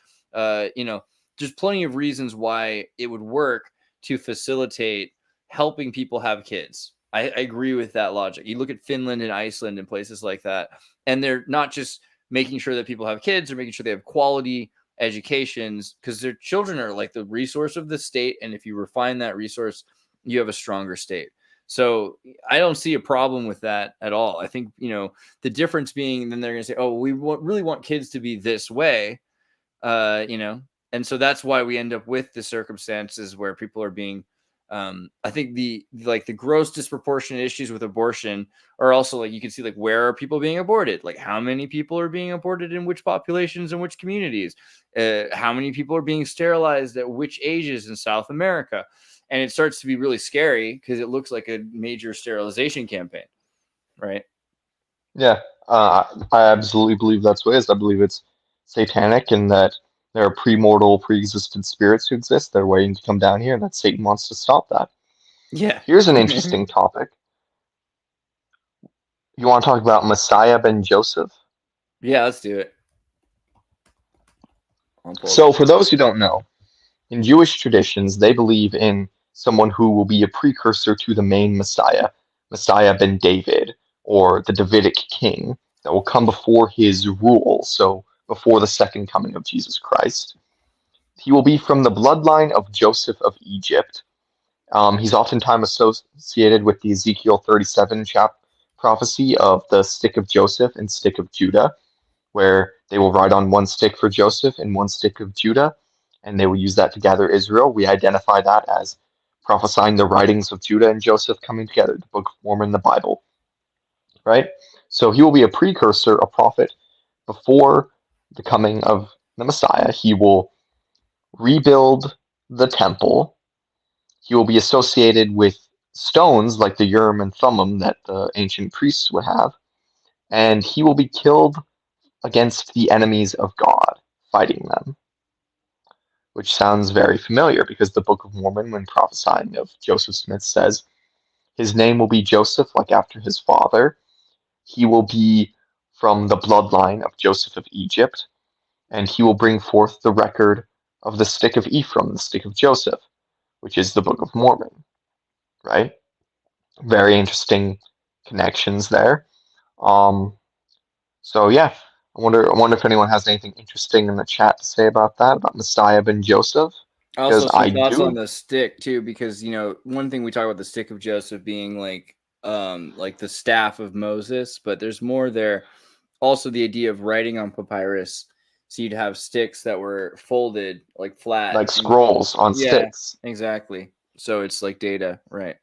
There's plenty of reasons why it would work to facilitate helping people have kids. I agree with that logic. You look at Finland and Iceland and places like that, and they're not just making sure that people have kids, they're making sure they have quality educations because their children are like the resource of the state. And if you refine that resource, you have a stronger state. So I don't see a problem with that at all. I think, the difference being then they're going to say, oh, we really want kids to be this way, and so that's why we end up with the circumstances where people are being, I think the gross disproportionate issues with abortion are also like, you can see like, where are people being aborted? Like how many people are being aborted in which populations and which communities? How many people are being sterilized at which ages in South America? And it starts to be really scary because it looks like a major sterilization campaign, right? Yeah, I absolutely believe that's what it is. I believe it's satanic and that there are premortal, pre-existent spirits who exist. They're waiting to come down here, and that Satan wants to stop that. Yeah. Here's an interesting topic. You want to talk about Messiah ben Joseph? Yeah, let's do it. So for those who don't know, in Jewish traditions, they believe in someone who will be a precursor to the main Messiah, Messiah ben David, or the Davidic king, that will come before his rule, so before the second coming of Jesus Christ. He will be from the bloodline of Joseph of Egypt. He's oftentimes associated with the Ezekiel 37 prophecy of the stick of Joseph and stick of Judah, where they will ride on one stick for Joseph and one stick of Judah, and they will use that to gather Israel. We identify that as prophesying the writings of Judah and Joseph coming together, the Book of Mormon, the Bible, right? So he will be a precursor, a prophet, before the coming of the Messiah. He will rebuild the temple. He will be associated with stones like the Urim and Thummim that the ancient priests would have, and he will be killed against the enemies of God, fighting them. Which sounds very familiar because the Book of Mormon, when prophesying of Joseph Smith, says his name will be Joseph, like after his father. He will be from the bloodline of Joseph of Egypt, and he will bring forth the record of the stick of Ephraim, the stick of Joseph, which is the Book of Mormon, right? Very interesting connections there. So yeah, I wonder if anyone has anything interesting in the chat to say about that, about Messiah ben Joseph. Also, some thoughts on the stick too, because one thing we talk about the stick of Joseph being like the staff of Moses, but there's more there. Also, the idea of writing on papyrus, so you'd have sticks that were folded like flat, like scrolls on sticks. Exactly. So it's like data, right?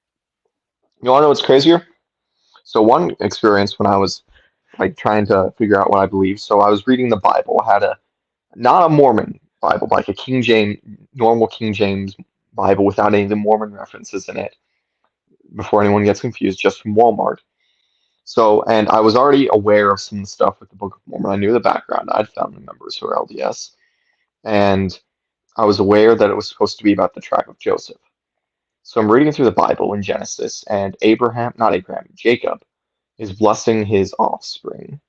You want to know what's crazier? So one experience when I was like trying to figure out what I believe. So I was reading the Bible. I had not a Mormon Bible, like a normal King James Bible without any of the Mormon references in it. Before anyone gets confused, just from Walmart. So, and I was already aware of some stuff with the Book of Mormon. I knew the background. I had family members who were LDS. And I was aware that it was supposed to be about the tribe of Joseph. So I'm reading through the Bible in Genesis, and Jacob is blessing his offspring.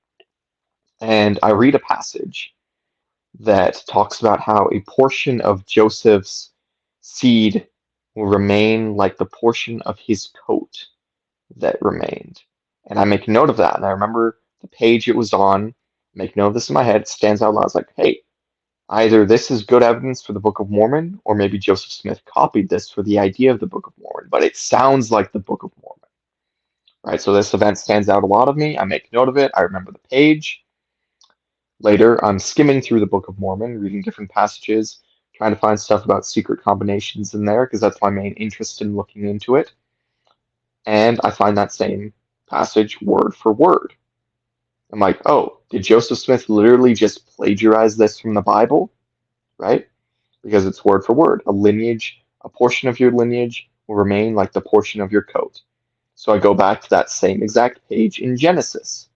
And I read a passage that talks about how a portion of Joseph's seed will remain like the portion of his coat that remained. And I make note of that, and I remember the page it was on, make note of this in my head, it stands out loud. I was like, hey, either this is good evidence for the Book of Mormon, or maybe Joseph Smith copied this for the idea of the Book of Mormon, but it sounds like the Book of Mormon. Right, so this event stands out a lot of me. I make note of it. I remember the page. Later, I'm skimming through the Book of Mormon, reading different passages, trying to find stuff about secret combinations in there, because that's my main interest in looking into it. And I find that same passage word for word. I'm like, oh, did Joseph Smith literally just plagiarize this from the Bible? Right? Because it's word for word. A portion of your lineage will remain like the portion of your coat. So I go back to that same exact page in Genesis,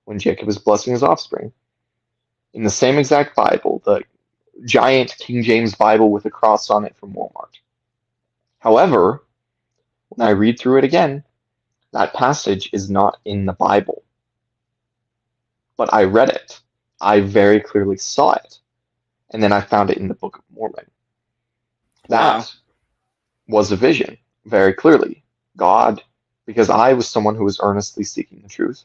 when Jacob is blessing his offspring. In the same exact Bible, the giant King James Bible with a cross on it from Walmart. However, when I read through it again, that passage is not in the Bible. But I read it. I very clearly saw it. And then I found it in the Book of Mormon. That was a vision, very clearly. God, because I was someone who was earnestly seeking the truth,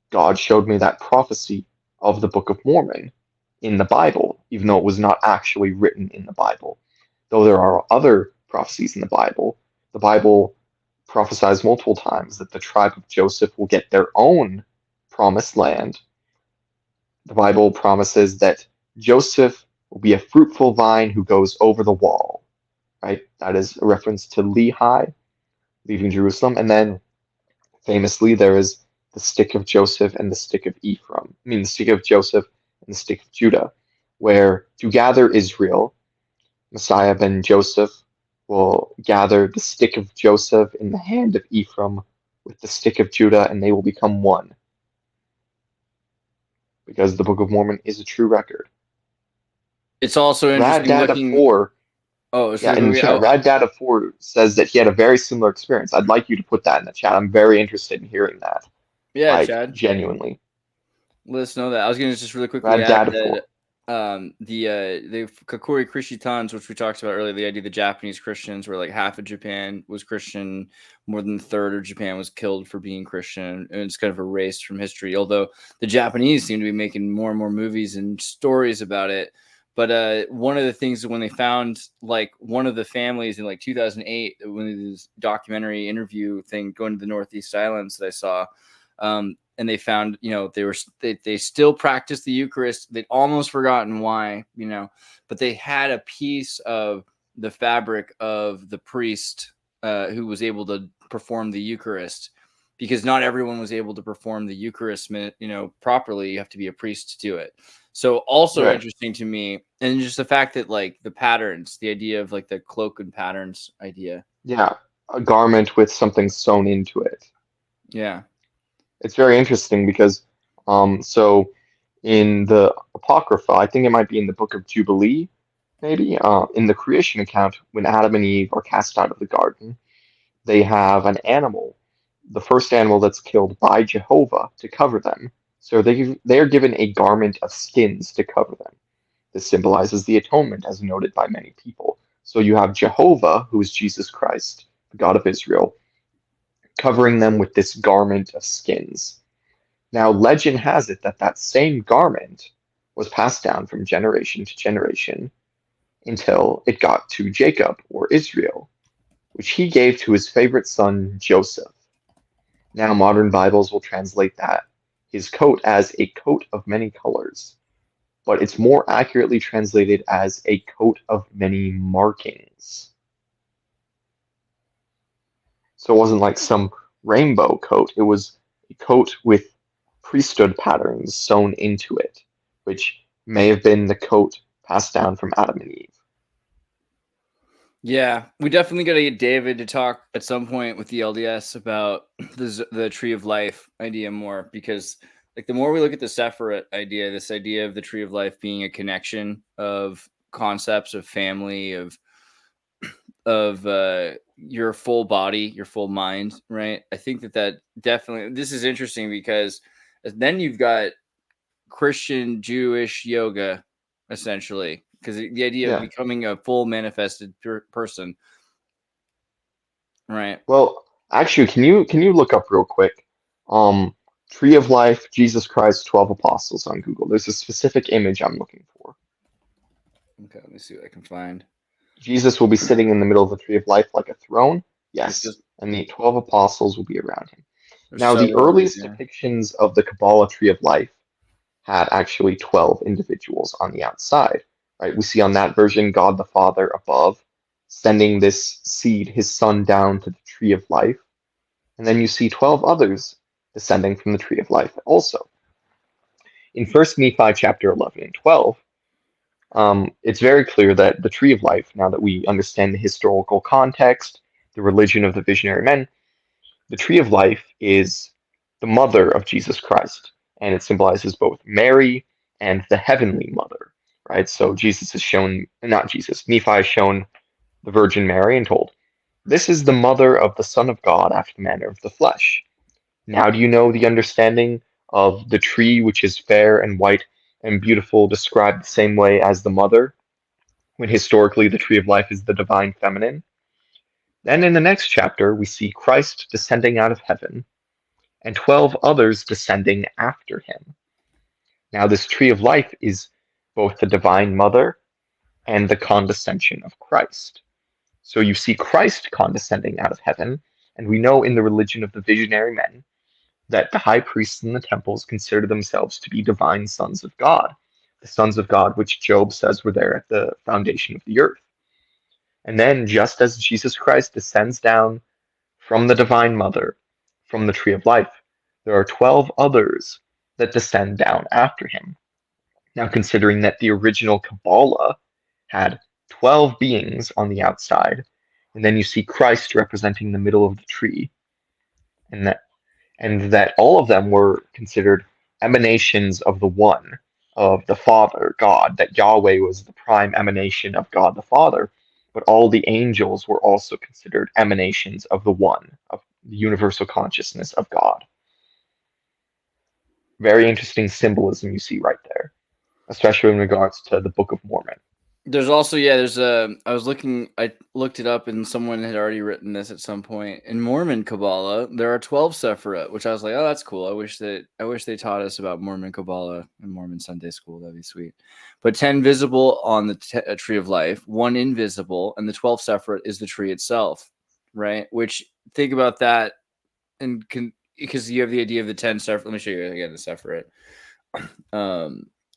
God showed me that prophecy of the Book of Mormon in the Bible, even though it was not actually written in the Bible. Though there are other prophecies in the Bible prophesies multiple times that the tribe of Joseph will get their own promised land. The Bible promises that Joseph will be a fruitful vine who goes over the wall. Right? That is a reference to Lehi, leaving Jerusalem. And then, famously, there is the stick of Joseph and the stick of Ephraim. I mean, the stick of Joseph and the stick of Judah, where to gather Israel, Messiah ben Joseph will gather the stick of Joseph in the hand of Ephraim with the stick of Judah, and they will become one. Because the Book of Mormon is a true record. It's also interesting Rad Data 4. Oh, yeah, in the chat, Rad Data 4 says that he had a very similar experience. I'd like you to put that in the chat. I'm very interested in hearing that. Yeah, like, Chad. Genuinely. Let us know that. I was going to just really quickly Rad add Data that 4. the Kakori Krishitans, which we talked about earlier, the idea the Japanese Christians were like half of Japan was Christian, more than a third of Japan was killed for being Christian, and it's kind of erased from history. Although the Japanese seem to be making more and more movies and stories about it. But one of the things when they found like one of the families in like 2008, when this documentary interview thing going to the Northeast Islands that I saw, and they found, they still practice the Eucharist. They'd almost forgotten why, but they had a piece of the fabric of the priest who was able to perform the Eucharist, because not everyone was able to perform the Eucharist, properly. You have to be a priest to do it. So also interesting to me, and just the fact that like the patterns, the idea of like the cloak and patterns idea. Yeah, a garment with something sewn into it. Yeah. It's very interesting because, so in the Apocrypha, I think it might be in the Book of Jubilee, maybe, in the creation account, when Adam and Eve are cast out of the garden, they have an animal, the first animal that's killed by Jehovah to cover them. So they are given a garment of skins to cover them. This symbolizes the atonement, as noted by many people. So you have Jehovah, who is Jesus Christ, the God of Israel, covering them with this garment of skins. Now, legend has it that that same garment was passed down from generation to generation until it got to Jacob, or Israel, which he gave to his favorite son, Joseph. Now, modern Bibles will translate that, his coat, as a coat of many colors, but it's more accurately translated as a coat of many markings. So it wasn't like some rainbow coat, it was a coat with priesthood patterns sewn into it, which may have been the coat passed down from Adam and Eve. Yeah, we definitely got to get David to talk at some point with the LDS about the tree of life idea more, because like the more we look at the Sephirot idea, this idea of the tree of life being a connection of concepts of family, of your full body, your full mind, right? I think that definitely, this is interesting because then you've got Christian Jewish yoga, essentially, because the idea of becoming a full manifested person, right? Well, actually, can you look up real quick? Tree of Life, Jesus Christ, 12 Apostles on Google. There's a specific image I'm looking for. Okay, let me see what I can find. Jesus will be sitting in the middle of the Tree of Life like a throne. Yes. And the 12 apostles will be around him. Now, the earliest depictions of the Kabbalah Tree of Life had actually 12 individuals on the outside, right? We see on that version God the Father above, sending this seed, his son, down to the Tree of Life. And then you see 12 others descending from the Tree of Life also. In 1 Nephi chapter 11 and 12, it's very clear that the Tree of Life, now that we understand the historical context, the religion of the visionary men, the Tree of Life is the mother of Jesus Christ, and it symbolizes both Mary and the heavenly mother, right? So Jesus is shown, not Jesus, Nephi is shown the Virgin Mary and told, this is the mother of the Son of God after the manner of the flesh. Now do you know the understanding of the tree which is fair and white and beautiful, described the same way as the mother, when historically the Tree of Life is the divine feminine? Then in the next chapter, we see Christ descending out of heaven, and 12 others descending after him. Now this Tree of Life is both the divine mother and the condescension of Christ. So you see Christ condescending out of heaven, and we know in the religion of the visionary men that the high priests in the temples consider themselves to be divine sons of God, the sons of God which Job says were there at the foundation of the earth. And then, just as Jesus Christ descends down from the divine mother, from the Tree of Life, there are 12 others that descend down after him. Now, considering that the original Kabbalah had 12 beings on the outside, and then you see Christ representing the middle of the tree, and that all of them were considered emanations of the one, of the Father, God, that Yahweh was the prime emanation of God the Father, but all the angels were also considered emanations of the one, of the universal consciousness of God. Very interesting symbolism you see right there, especially in regards to the Book of Mormon. There's also, I looked it up and someone had already written this at some point. In Mormon Kabbalah, there are 12 Sephirot, which I was like, oh, that's cool. I wish they taught us about Mormon Kabbalah in Mormon Sunday school. That'd be sweet. But 10 visible on the Tree of Life, 1 invisible, and the 12 Sephirot is the tree itself, right? Which, think about that, and because you have the idea of the 10 Sephirot. Let me show you again the Sephirot.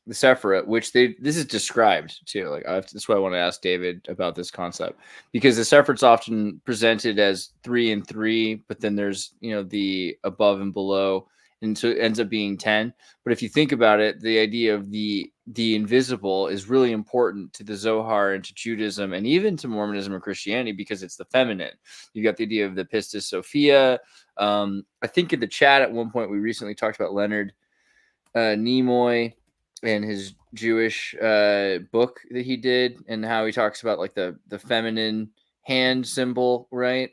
The Sephirot, which this is described too. Like that's why I want to ask David about this concept, because the Sephirot's often presented as 3 and 3, but then there's the above and below, and so it ends up being 10. But if you think about it, the idea of the invisible is really important to the Zohar and to Judaism and even to Mormonism and Christianity, because it's the feminine. You got the idea of the Pistis Sophia. I think in the chat at one point we recently talked about Leonard Nimoy and his Jewish book that he did, and how he talks about like the feminine hand symbol, right?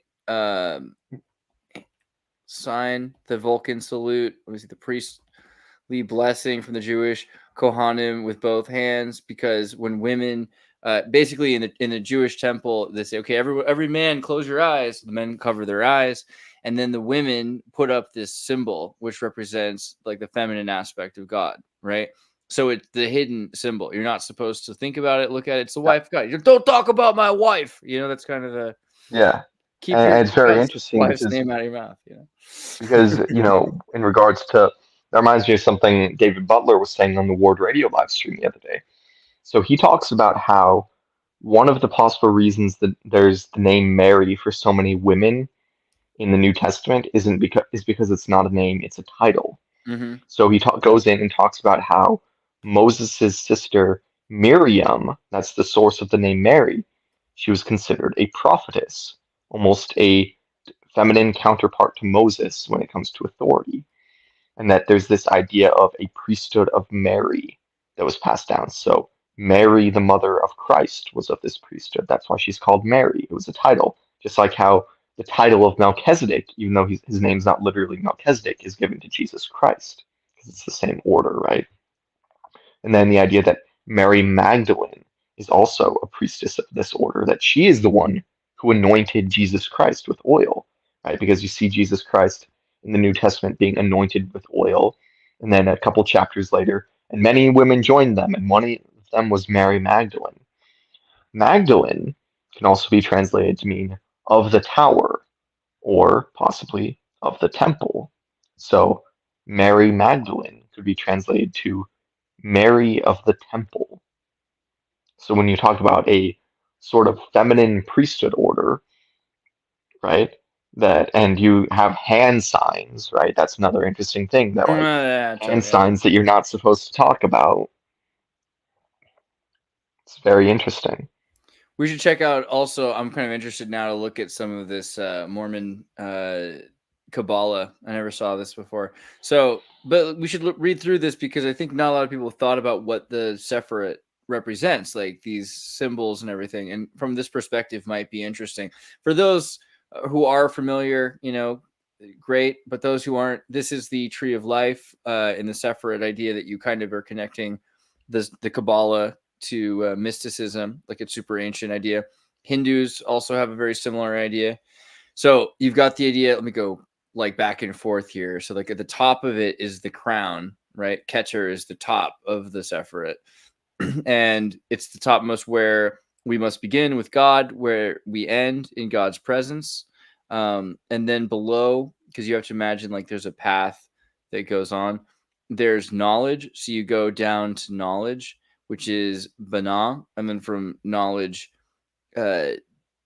Sign, the Vulcan salute. Let me see, the priestly blessing from the Jewish Kohanim with both hands, because when women, basically in the Jewish temple, they say, okay, every man close your eyes. The men cover their eyes, and then the women put up this symbol which represents like the feminine aspect of God, right? So it's the hidden symbol. You're not supposed to think about it, look at it. It's the wife of God. Don't talk about my wife. That's kind of the keep and your it's very interesting wife's because name out of your mouth. Because in regards to, that reminds me of something David Butler was saying on the Ward Radio live stream the other day. So he talks about how one of the possible reasons that there's the name Mary for so many women in the New Testament is because it's not a name, it's a title. Mm-hmm. So he goes in and talks about how Moses' sister Miriam, that's the source of the name Mary, she was considered a prophetess, almost a feminine counterpart to Moses when it comes to authority. And that there's this idea of a priesthood of Mary that was passed down. So Mary, the mother of Christ, was of this priesthood. That's why she's called Mary. It was a title, Just like how the title of Melchizedek, even though his name's not literally Melchizedek, is given to Jesus Christ, because it's the same order, right? And then the idea that Mary Magdalene is also a priestess of this order, that she is the one who anointed Jesus Christ with oil, right? Because you see Jesus Christ in the New Testament being anointed with oil, and then a couple chapters later, and many women joined them, and one of them was Mary Magdalene. Magdalene can also be translated to mean of the tower, or possibly of the temple. So Mary Magdalene could be translated to Mary of the temple. So when you talk about a sort of feminine priesthood order, right? And you have hand signs, right? That's another interesting thing, that like hand signs that you're not supposed to talk about. It's very interesting. We should check out also, I'm kind of interested now to look at some of this Mormon Kabbalah. I never saw this before. So, but we should read through this because I think not a lot of people have thought about what the Sephirot represents, like these symbols and everything. And from this perspective might be interesting. For those who are familiar, great. But those who aren't, this is the tree of life in the Sephirot idea that you kind of are connecting the Kabbalah to mysticism, like a super ancient idea. Hindus also have a very similar idea. So you've got the idea. Let me go like back and forth here. So like at the top of it is the crown, right? Keter is the top of the Sephirot. And it's the topmost where we must begin with God, where we end in God's presence. And then below, because you have to imagine like there's a path that goes on. There's knowledge. So you go down to knowledge, which is Bana. And then from knowledge,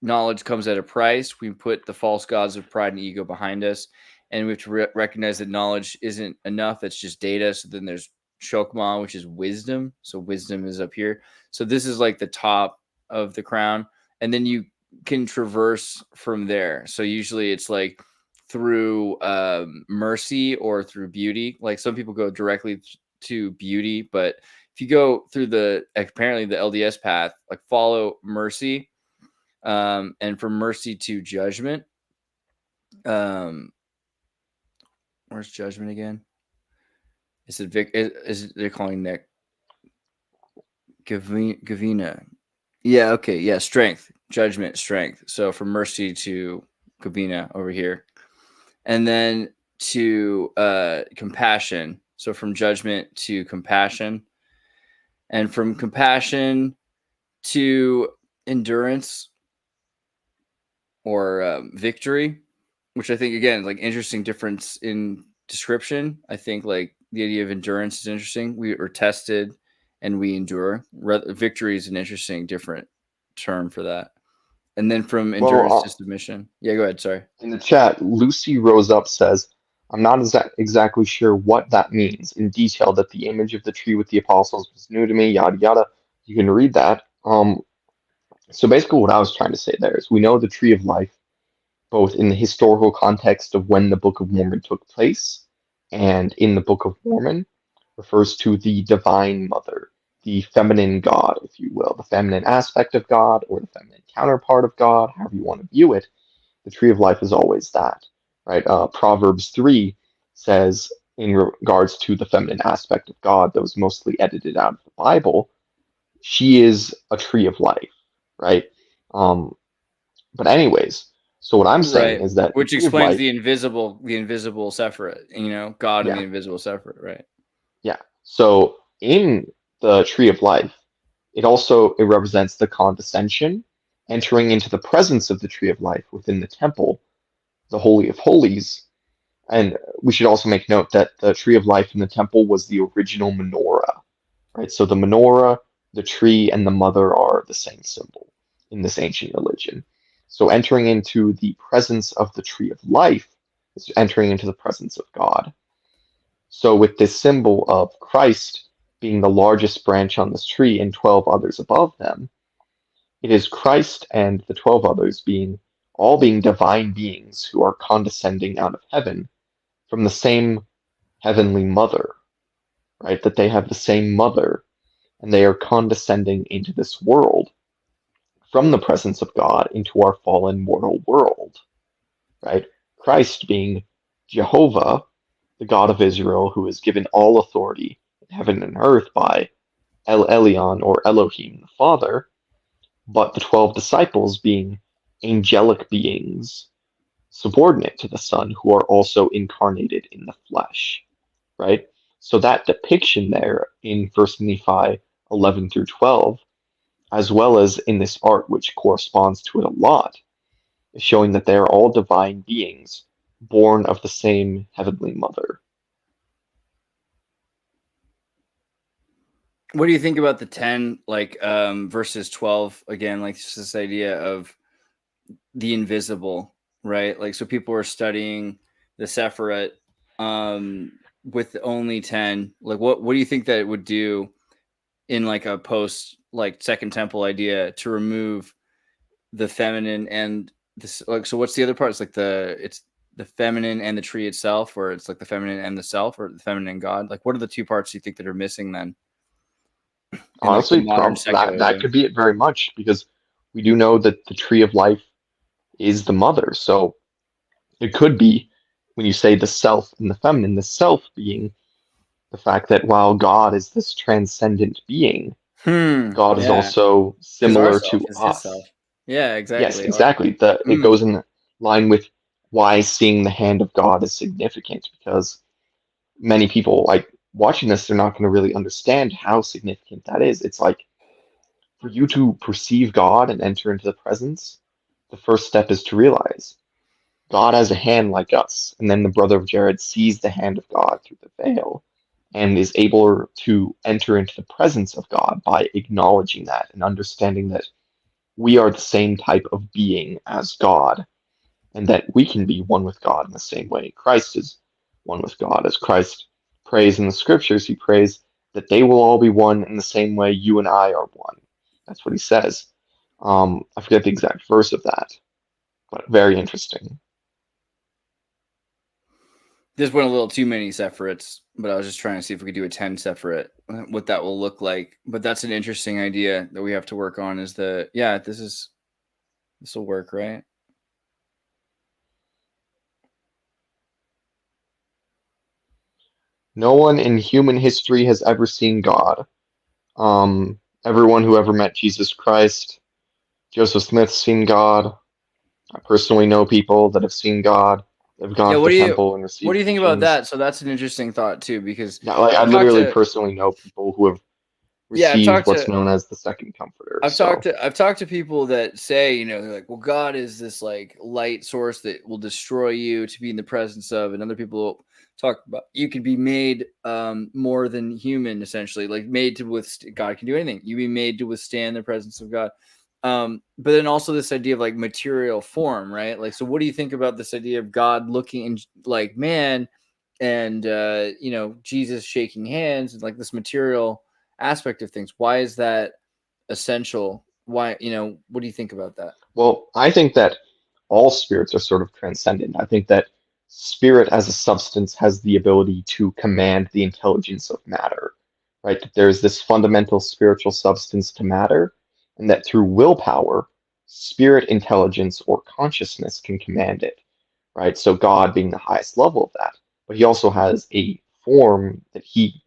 knowledge comes at a price. We put the false gods of pride and ego behind us. And we have to recognize that knowledge isn't enough. It's just data. So then there's Shokma, which is wisdom. So wisdom is up here. So this is like the top of the crown. And then you can traverse from there. So usually it's like through mercy or through beauty. Like some people go directly to beauty, but if you go through apparently the LDS path, like follow mercy, and from mercy to judgment. Where's judgment again? Is it they're calling Nick Gavina? Yeah, okay, yeah, strength, judgment, strength. So from mercy to Gavina over here, and then to compassion. So from judgment to compassion, and from compassion to endurance or victory, which I think again like interesting difference in description. I think like the idea of endurance is interesting. We are tested and we endure. Victory is an interesting different term for that. And then from endurance to submission. Yeah, go ahead. Sorry. In the chat, Lucy Rose Up says, I'm not exactly sure what that means in detail, that the image of the tree with the apostles was new to me, yada, yada. You can read that. So basically what I was trying to say there is we know the tree of life, both in the historical context of when the Book of Mormon took place and in the Book of Mormon, refers to the divine mother, the feminine God, if you will, the feminine aspect of God or the feminine counterpart of God, however you want to view it. The tree of life is always that, right? Proverbs 3 says, in regards to the feminine aspect of God that was mostly edited out of the Bible, she is a tree of life, right? But anyways, so what I'm saying is that which explains the invisible Sephirot, God and the invisible Sephirot, right? Yeah. So in the tree of life, it represents the condescension, entering into the presence of the tree of life within the temple, the Holy of Holies. And we should also make note that the tree of life in the temple was the original menorah, right? So the menorah, the tree, and the mother are the same symbol in this ancient religion. So entering into the presence of the tree of life is entering into the presence of God. So with this symbol of Christ being the largest branch on this tree and 12 others above them, it is Christ and the 12 others being divine beings who are condescending out of heaven from the same heavenly mother, right? That they have the same mother and they are condescending into this world from the presence of God into our fallen mortal world, right? Christ being Jehovah, the God of Israel, who is given all authority in heaven and earth by El Elyon or Elohim the Father, but the 12 disciples being angelic beings subordinate to the Son who are also incarnated in the flesh, right? So that depiction there in 1 Nephi 11 through 12, as well as in this art which corresponds to it a lot, is showing that they are all divine beings born of the same heavenly mother. What do you think about the 10 verses 12 again, like just this idea of the invisible, right? Like, so people are studying the Sephirot with only 10. Like, what do you think that it would do in like a post like Second Temple idea to remove the feminine and this? Like, so what's the other part? It's like it's the feminine and the tree itself, or it's like the feminine and the self, or the feminine and God. Like, what are the two parts you think that are missing then? Honestly, Like that could be it very much, because we do know that the tree of life is the mother. So it could be, when you say the self and the feminine, the self being the fact that while God is this transcendent being, God is also similar to us. Yeah, exactly. Yes, exactly. It goes in line with why seeing the hand of God is significant, because many people like watching this, they're not going to really understand how significant that is. It's like, for you to perceive God and enter into the presence, the first step is to realize God has a hand like us. And then the brother of Jared sees the hand of God through the veil and is able to enter into the presence of God by acknowledging that and understanding that we are the same type of being as God, and that we can be one with God in the same way Christ is one with God. As Christ prays in the scriptures, he prays that they will all be one in the same way you and I are one. That's what he says. I forget the exact verse of that, but very interesting. This went a little too many Sephirots, but I was just trying to see if we could do a 10 Sephirot, what that will look like. But that's an interesting idea that we have to work on. This will work, right? No one in human history has ever seen God. Everyone who ever met Jesus Christ, Joseph Smith's seen God. I personally know people that have seen God. They've gone to the temple and received What do you think visions. about that? So that's an interesting thought too, because I literally personally know people who have received what's known as the second comforter. I've talked to people that say, they're like, well, God is this like light source that will destroy you to be in the presence of, and other people talk about you could be made more than human, essentially, like made to withstand. God can do anything. You be made to withstand the presence of God. But then also this idea of like material form, right? Like, so what do you think about this idea of God looking in, like man, and Jesus shaking hands, and like this material aspect of things? Why is that essential? Why, what do you think about that? Well, I think that all spirits are sort of transcendent. I think that spirit as a substance has the ability to command the intelligence of matter, right? That there's this fundamental spiritual substance to matter, and that through willpower, spirit intelligence or consciousness can command it, right? So God being the highest level of that, but he also has a form that he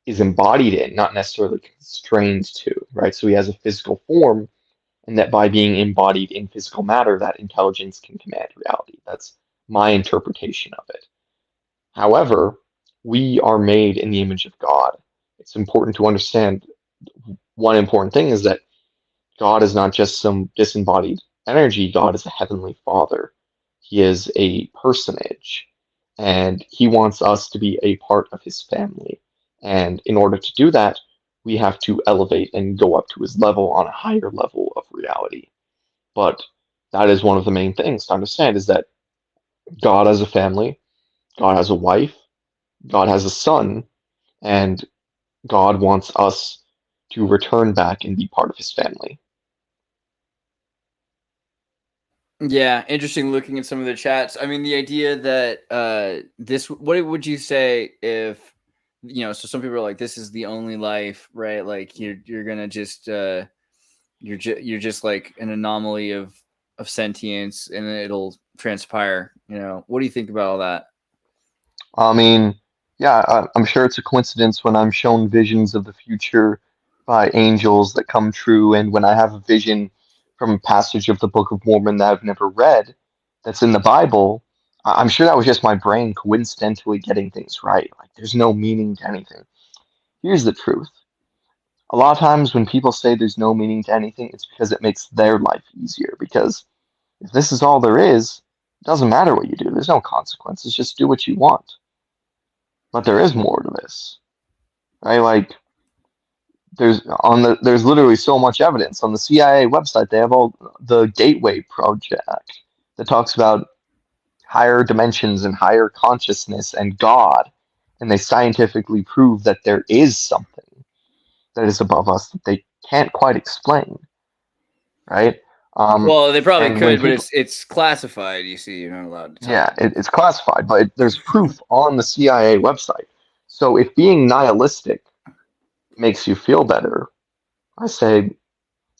is embodied in, not necessarily constrained to, right? So he has a physical form, and that by being embodied in physical matter, that intelligence can command reality. That's my interpretation of it. However, we are made in the image of God. It's important to understand one important thing is that God is not just some disembodied energy. God is a heavenly Father. He is a personage, and he wants us to be a part of his family. And in order to do that, we have to elevate and go up to his level on a higher level of reality. But that is one of the main things to understand, is that God has a family, God has a wife, God has a son, and God wants us to return back and be part of his family. Yeah, interesting looking at some of the chats. I mean, the idea that what would you say if, so some people are like, this is the only life, right? Like you're gonna just you're just like an anomaly of sentience, and then it'll transpire. What do you think about all that? I mean, yeah, I'm sure it's a coincidence when I'm shown visions of the future by angels that come true, and when I have a vision from a passage of the Book of Mormon that I've never read, that's in the Bible. I'm sure that was just my brain coincidentally getting things right. Like, there's no meaning to anything. Here's the truth. A lot of times when people say there's no meaning to anything, it's because it makes their life easier. Because if this is all there is, it doesn't matter what you do. There's no consequences. Just do what you want. But there is more to this, right? Like, there's literally so much evidence on the CIA website. They have all the Gateway Project that talks about higher dimensions and higher consciousness and God, and they scientifically prove that there is something that is above us that they can't quite explain, right? Well, they probably And when could, but people, it's classified. You see, you're not allowed to tell. yeah, it's classified, but there's proof on the CIA website. So if being nihilistic makes you feel better, I say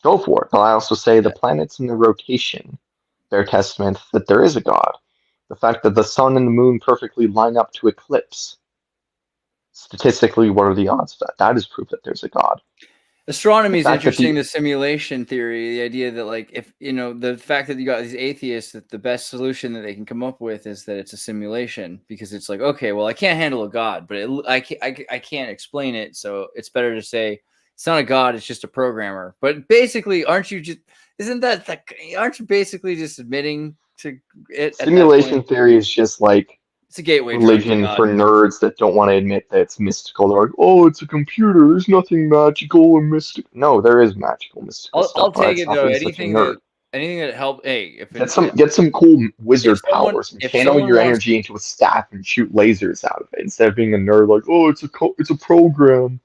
go for it. But I also say the planets and their rotation bear testament that there is a God. The fact that the sun and the moon perfectly line up to eclipse, statistically, what are the odds of that? That is proof that there's a God. Astronomy is fact that interesting. The simulation theory, the idea that, like, if the fact that you got these atheists, that the best solution that they can come up with is that it's a simulation, because it's like, okay, well, I can't handle a God, but I can't explain it, so it's better to say it's not a God, it's just a programmer. But basically, aren't you basically just admitting to it? Simulation theory is just like It's a gateway drug to religion God. for nerds that don't want to admit that it's mystical. They're like, oh, it's a computer. There's nothing magical or mystical. No, there is magical, mystical stuff. I'll take it Stop though. being such a nerd. Anything that help. Hey, if Get some cool wizard someone- powers and if channel someone your wants- energy into a staff and shoot lasers out of it instead of being a nerd like, oh, it's a program.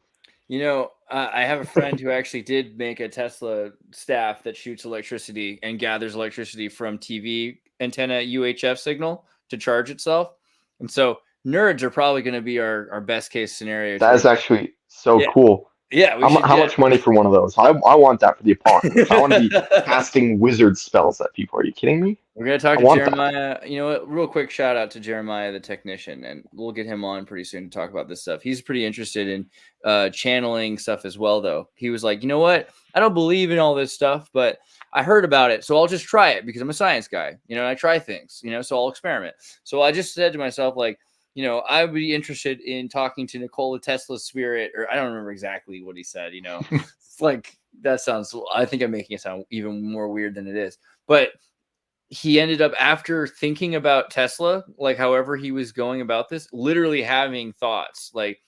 I have a friend who actually did make a Tesla staff that shoots electricity and gathers electricity from TV antenna UHF signal to charge itself. And so nerds are probably going to be our best case scenario. That is actually so cool. Yeah, how much money for one of those? I want that for the apocalypse. I want to be casting wizard spells at people. Are you kidding me? We're going to talk to Jeremiah. You know what? Real quick shout out to Jeremiah, the technician, and we'll get him on pretty soon to talk about this stuff. He's pretty interested in channeling stuff as well, though. He was like, you know what? I don't believe in all this stuff, but I heard about it, so I'll just try it because I'm a science guy. I try things, so I'll experiment. So I just said to myself, like, I would be interested in talking to Nikola Tesla's spirit, or I don't remember exactly what he said, It's like, that sounds, I think I'm making it sound even more weird than it is. But he ended up, after thinking about Tesla, like however he was going about this, literally having thoughts, like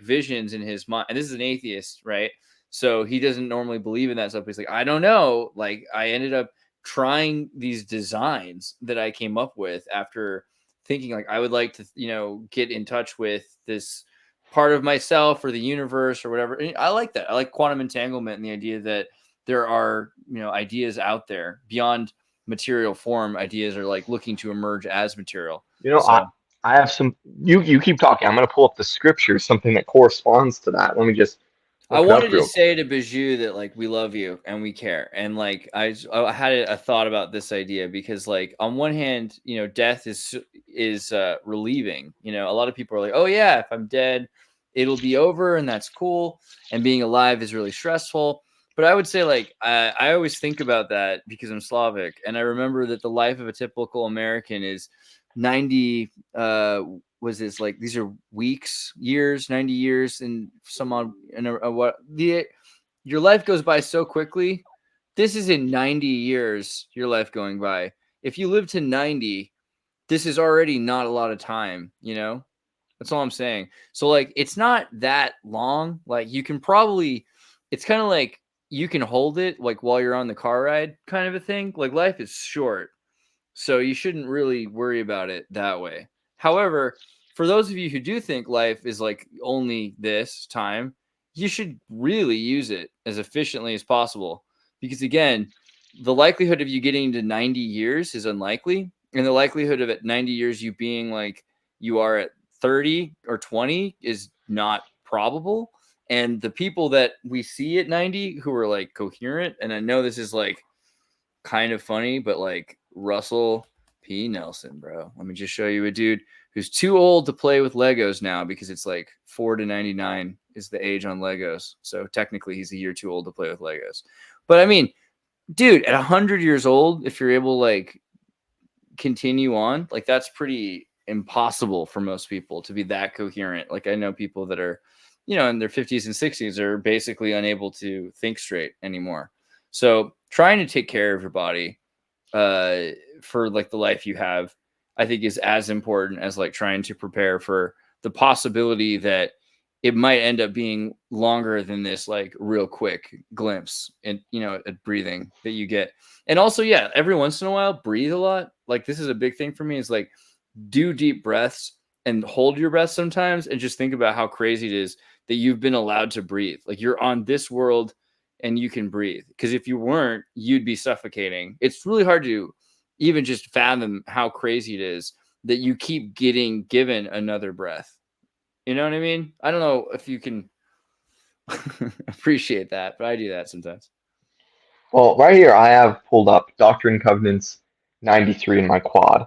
visions in his mind. And this is an atheist, right? So he doesn't normally believe in that stuff. He's like, I don't know. Like, I ended up trying these designs that I came up with after thinking, like, I would like to, get in touch with this part of myself or the universe or whatever. And I like that. I like quantum entanglement and the idea that there are, ideas out there beyond material form. Ideas are like looking to emerge as material. I have some. You keep talking. I'm going to pull up the scripture, something that corresponds to that. Let me just. I wanted to say to Bijou that, like, we love you and we care, and like I had a thought about this idea because, like, on one hand, death is relieving. A lot of people are like, oh yeah, if I'm dead, it'll be over, and that's cool. And being alive is really stressful. But I would say, like, I always think about that because I'm Slavic, and I remember that the life of a typical American is 90. Was this like, these are weeks, years, 90 years, and some odd, and your life goes by so quickly. This is in 90 years, your life going by. If you live to 90, this is already not a lot of time, That's all I'm saying. So, like, it's not that long. Like, you can probably, it's kind of like you can hold it, like, while you're on the car ride kind of a thing. Like, life is short, so you shouldn't really worry about it that way. However, for those of you who do think life is like only this time, you should really use it as efficiently as possible. Because again, the likelihood of you getting to 90 years is unlikely. And the likelihood of at 90 years you being like you are at 30 or 20 is not probable. And the people that we see at 90 who are like coherent, and I know this is like kind of funny, but like Russell P. Nelson, bro. Let me just show you a dude who's too old to play with Legos now because it's like 4 to 99 is the age on Legos. So technically he's a year too old to play with Legos. But I mean, dude, at 100 years old, if you're able to like continue on, like that's pretty impossible for most people to be that coherent. Like I know people that are, you know, in their 50s and 60s are basically unable to think straight anymore. So trying to take care of your body for like the life you have, I think is as important as like trying to prepare for the possibility that it might end up being longer than this like real quick glimpse and, you know, at breathing that you get. And also, yeah, every once in a while, breathe a lot. Like this is a big thing for me, is like do deep breaths and hold your breath sometimes and just think about how crazy it is that you've been allowed to breathe. Like you're on this world and you can breathe. Because if you weren't, you'd be suffocating. It's really hard to even just fathom how crazy it is that you keep getting given another breath. You know what I mean? I don't know if you can appreciate that, but I do that sometimes. Well, right here I have pulled up Doctrine and Covenants 93 in my quad.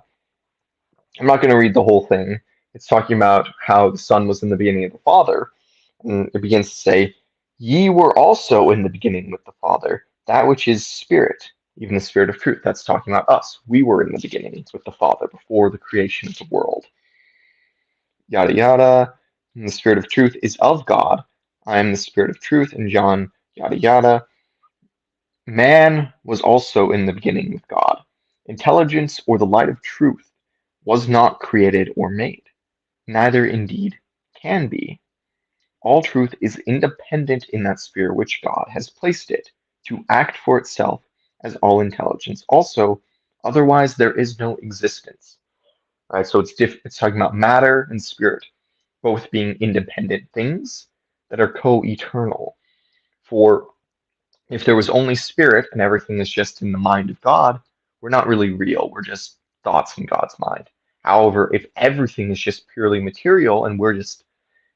I'm not going to read the whole thing. It's talking about how the Son was in the beginning of the Father. And it begins to say, "Ye were also in the beginning with the Father, that which is Spirit, even the Spirit of truth." That's talking about us. We were in the beginning with the Father before the creation of the world. Yada yada. And the Spirit of truth is of God. I am the Spirit of truth. And John, yada yada. Man was also in the beginning with God. Intelligence, or the light of truth, was not created or made, neither indeed can be. All truth is independent in that sphere which God has placed it, to act for itself as all intelligence also, otherwise there is no existence. Right? So it's talking about matter and spirit, both being independent things that are co-eternal. For if there was only spirit and everything is just in the mind of God, we're not really real. We're just thoughts in God's mind. However, if everything is just purely material and we're just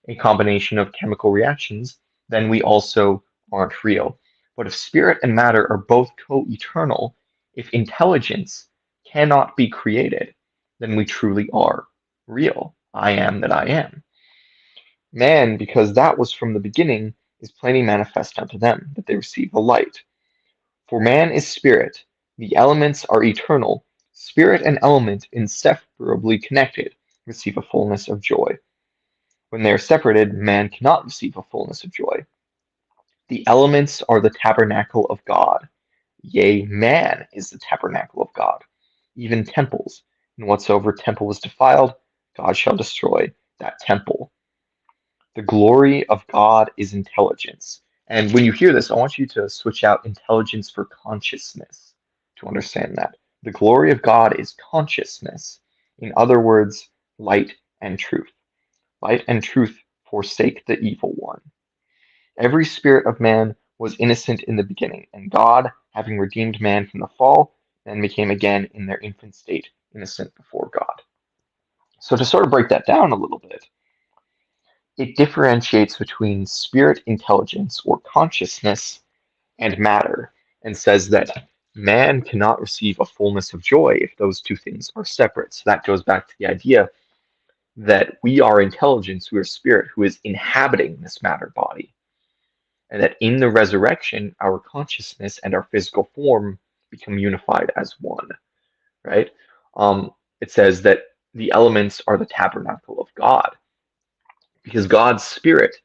a combination of chemical reactions, then we also aren't real. But if spirit and matter are both co-eternal, if intelligence cannot be created, then we truly are real. I am that I am. Man, because that was from the beginning, is plainly manifest unto them, that they receive the light. For man is spirit, the elements are eternal, spirit and element inseparably connected, receive a fullness of joy. When they are separated, man cannot receive a fullness of joy. The elements are the tabernacle of God. Yea, man is the tabernacle of God, even temples. And whatsoever temple was defiled, God shall destroy that temple. The glory of God is intelligence. And when you hear this, I want you to switch out intelligence for consciousness to understand that. The glory of God is consciousness. In other words, light and truth. Light and truth forsake the evil one. Every spirit of man was innocent in the beginning, and God, having redeemed man from the fall, then became again in their infant state innocent before God. So to sort of break that down a little bit, it differentiates between spirit intelligence or consciousness and matter, and says that man cannot receive a fullness of joy if those two things are separate. So that goes back to the idea that we are intelligence, we are spirit who is inhabiting this matter body. And that in the resurrection, our consciousness and our physical form become unified as one, right? It says that the elements are the tabernacle of God, because God's spirit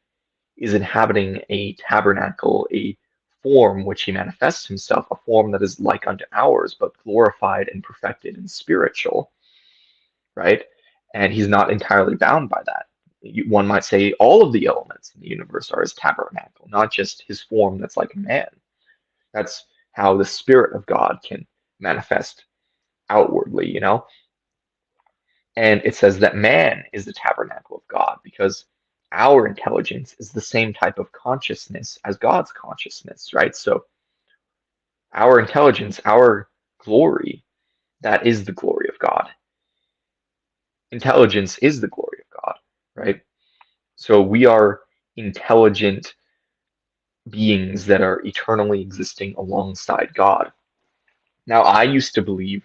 is inhabiting a tabernacle, a form which he manifests himself, a form that is like unto ours, but glorified and perfected and spiritual, right? And he's not entirely bound by that. One might say all of the elements in the universe are his tabernacle, not just his form that's like a man. That's how the Spirit of God can manifest outwardly, you know? And it says that man is the tabernacle of God because our intelligence is the same type of consciousness as God's consciousness, right? So our intelligence, our glory, that is the glory of God. Intelligence is the glory of God, right? So we are intelligent beings that are eternally existing alongside God. Now, I used to believe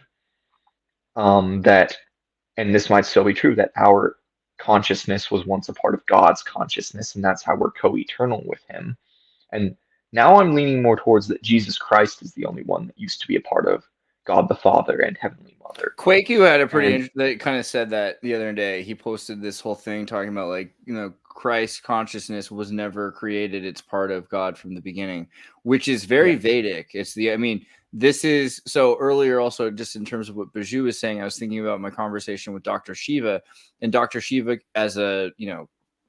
that, and this might still be true, that our consciousness was once a part of God's consciousness, and that's how we're co-eternal with Him. And now I'm leaning more towards that Jesus Christ is the only one that used to be a part of God the Father and Heavenly Mother. Quaku had a pretty And they kind of said that the other day. He posted this whole thing talking about, like, Christ consciousness was never created. It's part of God from the beginning, which is very Vedic. This is so earlier also, just in terms of what Baju was saying, I was thinking about my conversation with Dr. Shiva, and Dr. Shiva as a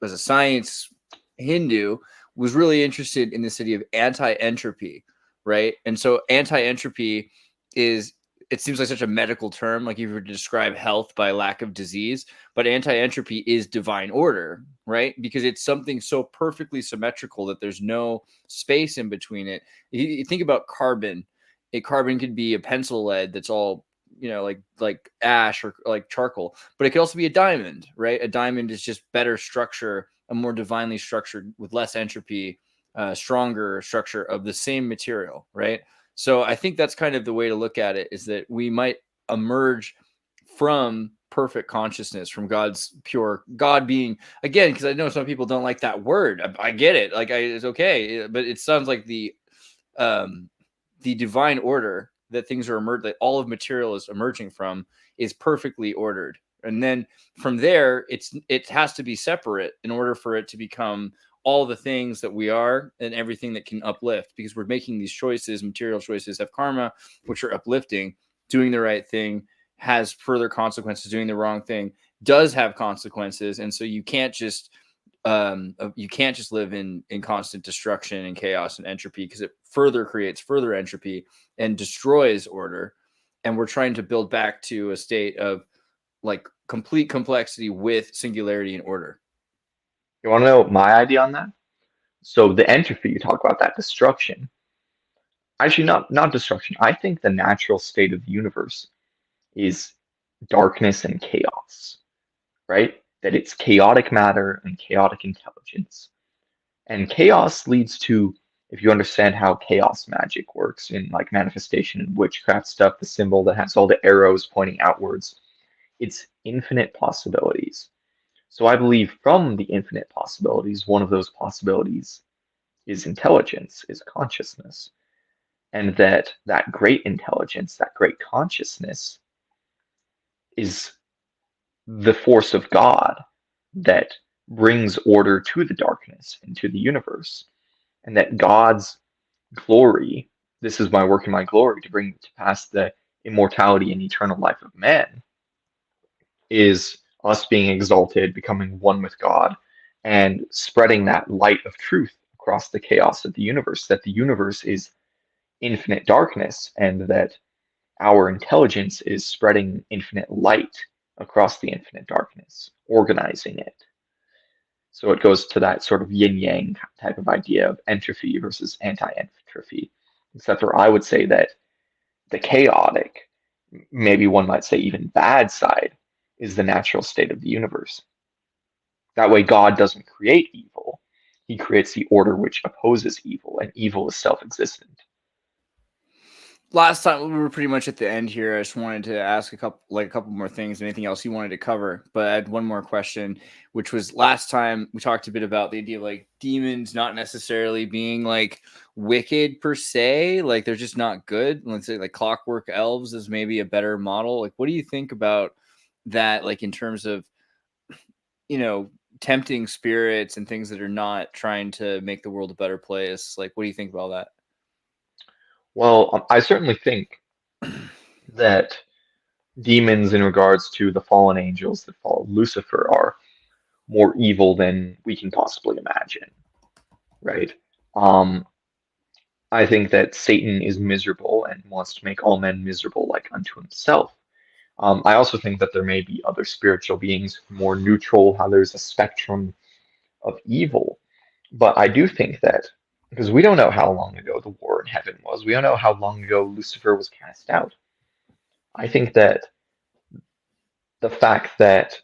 science Hindu was really interested in this idea of anti-entropy, right? And so anti-entropy is, it seems like such a medical term, like if you were to describe health by lack of disease, but anti-entropy is divine order, right? Because it's something so perfectly symmetrical that there's no space in between it. You think about carbon. Carbon could be a pencil lead that's all, like ash or like charcoal, but it could also be a diamond, right? A diamond is just better structure, a more divinely structured with less entropy, stronger structure of the same material, right? So I think that's kind of the way to look at it, is that we might emerge from perfect consciousness, from God's pure, God being, again, because I know some people don't like that word. I get it. It's okay. But it sounds like the divine order that things are emerging, that all of material is emerging from, is perfectly ordered. And then from there, it has to be separate in order for it to become all the things that we are and everything that can uplift, because we're making these choices. Material choices have karma, which are uplifting. Doing the right thing has further consequences. Doing the wrong thing does have consequences. And so you can't just live in constant destruction and chaos and entropy, because it further creates further entropy and destroys order. And we're trying to build back to a state of like complete complexity with singularity and order. you want to know my idea on that? So the entropy, you talk about that destruction. Actually, not destruction. I think the natural state of the universe is darkness and chaos, right? That it's chaotic matter and chaotic intelligence. And chaos leads to, if you understand how chaos magic works in like manifestation and witchcraft stuff, the symbol that has all the arrows pointing outwards, it's infinite possibilities. So I believe from the infinite possibilities, one of those possibilities is intelligence, is consciousness. And that great intelligence, that great consciousness is the force of God that brings order to the darkness and to the universe. And that God's glory, this is my work and my glory, to bring to pass the immortality and eternal life of man, is us being exalted, becoming one with God, and spreading that light of truth across the chaos of the universe, that the universe is infinite darkness, and that our intelligence is spreading infinite light across the infinite darkness, organizing it. So it goes to that sort of yin-yang type of idea of entropy versus anti-entropy, except for I would say that the chaotic, maybe one might say even bad side, is the natural state of the universe. That way God doesn't create evil. He creates the order which opposes evil, and evil is self-existent. Last time we were pretty much at the end here. I just wanted to ask a couple more things. Anything else you wanted to cover? But I had one more question, which was last time we talked a bit about the idea of like demons not necessarily being like wicked per se, like they're just not good. Let's say like clockwork elves is maybe a better model. Like, what do you think about that? Like in terms of, tempting spirits and things that are not trying to make the world a better place. Like, what do you think about that? Well, I certainly think that demons, in regards to the fallen angels that follow Lucifer, are more evil than we can possibly imagine, right? I think that Satan is miserable and wants to make all men miserable like unto himself. I also think that there may be other spiritual beings more neutral, how there's a spectrum of evil. But I do think that, because we don't know how long ago the war in heaven was, we don't know how long ago Lucifer was cast out. I think that the fact that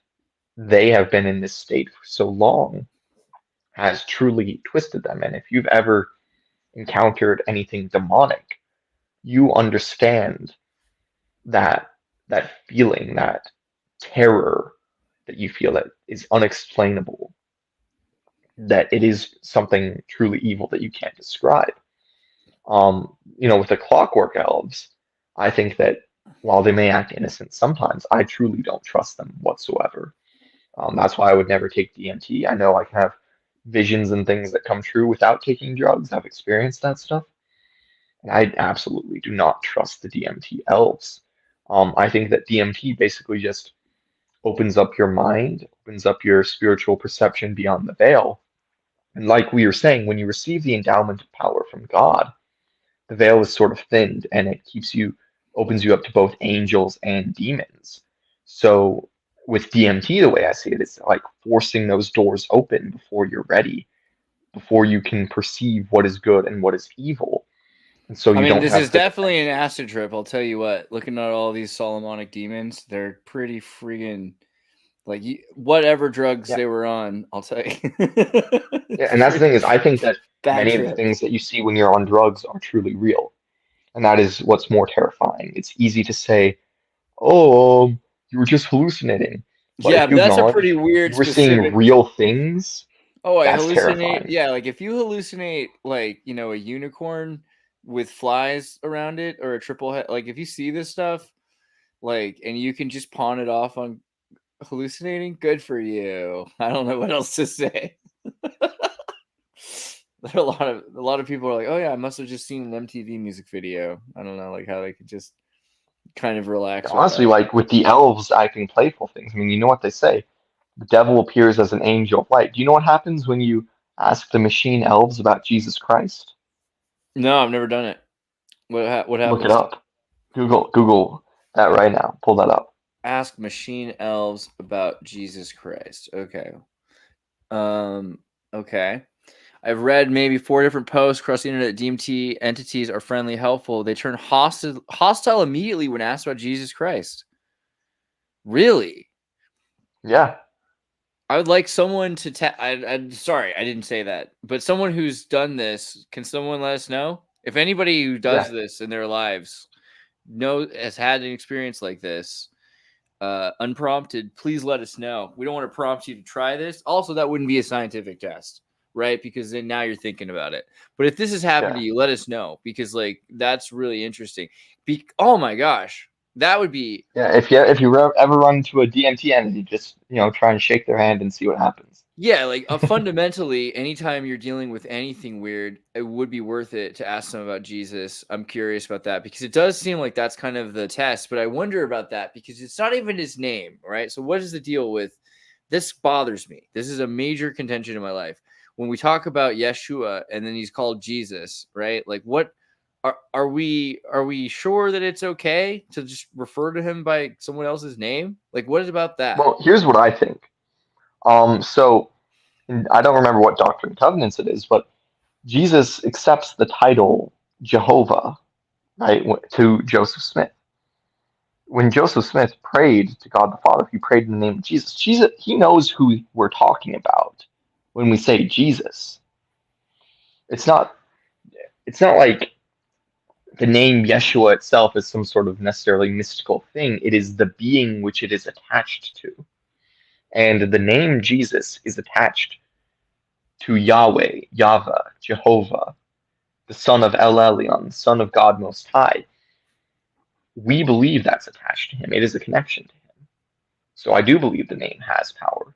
they have been in this state for so long has truly twisted them. And if you've ever encountered anything demonic, you understand that feeling, that terror that you feel that is unexplainable, that it is something truly evil that you can't describe. With the clockwork elves, I think that while they may act innocent sometimes, I truly don't trust them whatsoever. That's why I would never take DMT. I know I can have visions and things that come true without taking drugs. I've experienced that stuff. And I absolutely do not trust the DMT elves. I think that DMT basically just opens up your mind, opens up your spiritual perception beyond the veil. And like we were saying, when you receive the endowment of power from God, the veil is sort of thinned and it opens you up to both angels and demons. So with DMT, the way I see it, it's like forcing those doors open before you're ready, before you can perceive what is good and what is evil. And so you don't this have is definitely an acid trip. I'll tell you what. Looking at all these Solomonic demons, they're pretty friggin' like whatever drugs they were on. I'll tell you. Yeah, and that's the thing is, I think that Bad many of the things that you see when you're on drugs are truly real, and that is what's more terrifying. It's easy to say, "Oh, you were just hallucinating," but yeah, if you that's a acknowledge pretty weird. you were seeing real things, Oh, I that's hallucinate. terrifying. Yeah, like if you hallucinate, like a unicorn with flies around it, or a triple head. Like if you see this stuff, like, and you can just pawn it off on hallucinating, good for you. I don't know what else to say. There are a lot of people are like, oh yeah, I must have just seen an MTV music video. I don't know, like how they could just kind of relax. Honestly, like with the elves acting playful things. I mean, you know what they say: the devil appears as an angel of light. Do you know what happens when you ask the machine elves about Jesus Christ? No, I've never done it. What happens? Look it up. Google that right now. Pull that up. Ask machine elves about Jesus Christ. Okay. Okay. I've read maybe 4 different posts across the internet that DMT entities are friendly, helpful. They turn hostile immediately when asked about Jesus Christ. Really? Yeah. I would like someone to I'm sorry, I didn't say that. But someone who's done this, can someone let us know? If anybody who does this in their lives has had an experience like this, unprompted, please let us know. We don't want to prompt you to try this. Also, that wouldn't be a scientific test, right? Because then now you're thinking about it. But if this has happened to you, let us know, because like that's really interesting. Oh my gosh, that would be If you ever run into a DMT entity, just try and shake their hand and see what happens. Yeah, like fundamentally, anytime you're dealing with anything weird, it would be worth it to ask them about Jesus. I'm curious about that, because it does seem like that's kind of the test, but I wonder about that because it's not even his name, right? So what is the deal with this? Bothers me. This is a major contention in my life. When we talk about Yeshua and then he's called Jesus, right? Like what are we sure that it's okay to just refer to him by someone else's name? Like what is about that? Well, here's what I think. So I don't remember what Doctrine and Covenants it is, but Jesus accepts the title Jehovah, right, to Joseph Smith. When Joseph Smith prayed to God the Father, he prayed in the name of Jesus. He knows who we're talking about when we say Jesus. It's not like the name Yeshua itself is some sort of necessarily mystical thing. It is the being which it is attached to. And the name Jesus is attached to Yahweh, Yahweh, Jehovah, the son of El Elyon, son of God Most High. We believe that's attached to him. It is a connection to him. So I do believe the name has power.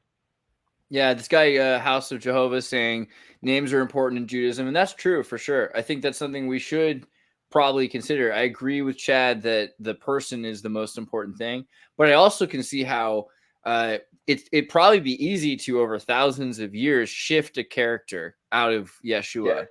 Yeah, this guy, House of Jehovah, saying names are important in Judaism, and that's true for sure. I think that's something we should probably consider. I agree with Chad that the person is the most important thing, but I also can see how it'd probably be easy to, over thousands of years, shift a character out of Yeshua. Yeah.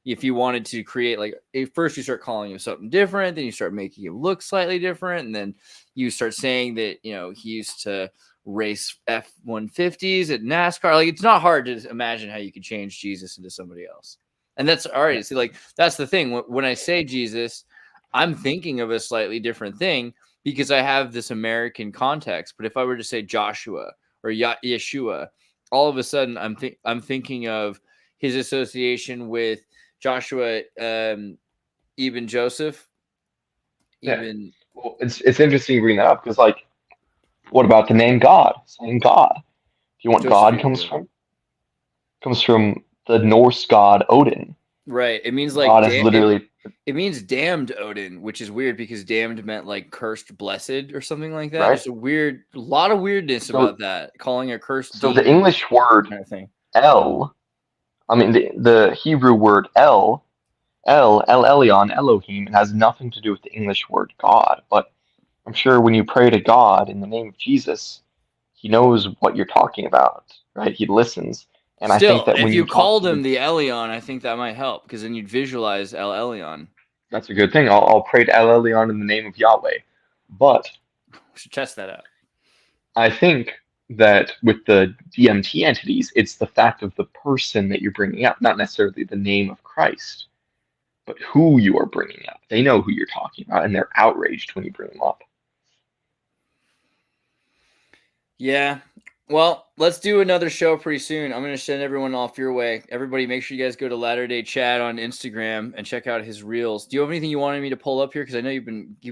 If you wanted to create, like, first you start calling him something different, then you start making him look slightly different, and then you start saying that, he used to race F-150s at NASCAR. Like, it's not hard to imagine how you could change Jesus into somebody else. And that's all right. See, like, that's the thing. When I say Jesus, I'm thinking of a slightly different thing because I have this American context. But if I were to say Joshua or Yeshua, all of a sudden I'm thinking of his association with Joshua, Ibn Joseph. Even well, it's interesting you bring that up because, like, what about the name God? Saying God. Do you want Joseph God Ibn comes Joseph. from the Norse god Odin. Right. It means like God is literally. it means damned Odin, which is weird because damned meant like cursed blessed or something like that. Right. There's a lot of weirdness about that, calling a cursed So demon the English word kind of thing. El, I mean the Hebrew word El Elyon, Elohim, it has nothing to do with the English word God. But I'm sure when you pray to God in the name of Jesus, he knows what you're talking about, right? He listens. And Still, I think that if when you you called him the Elyon, I think that might help because then you'd visualize El Elyon. that's a good thing. I'll pray to El Elyon in the name of Yahweh. But we should test that out. I think that with the DMT entities, it's the fact of the person that you're bringing up, not necessarily the name of Christ, but who you are bringing up. They know who you're talking about, and they're outraged when you bring them up. Yeah. Well, let's do another show pretty soon. I'm going to send everyone off your way. Everybody, make sure you guys go to Latter Day Chad on Instagram and check out his reels. Do you have anything you wanted me to pull up here? Because I know you've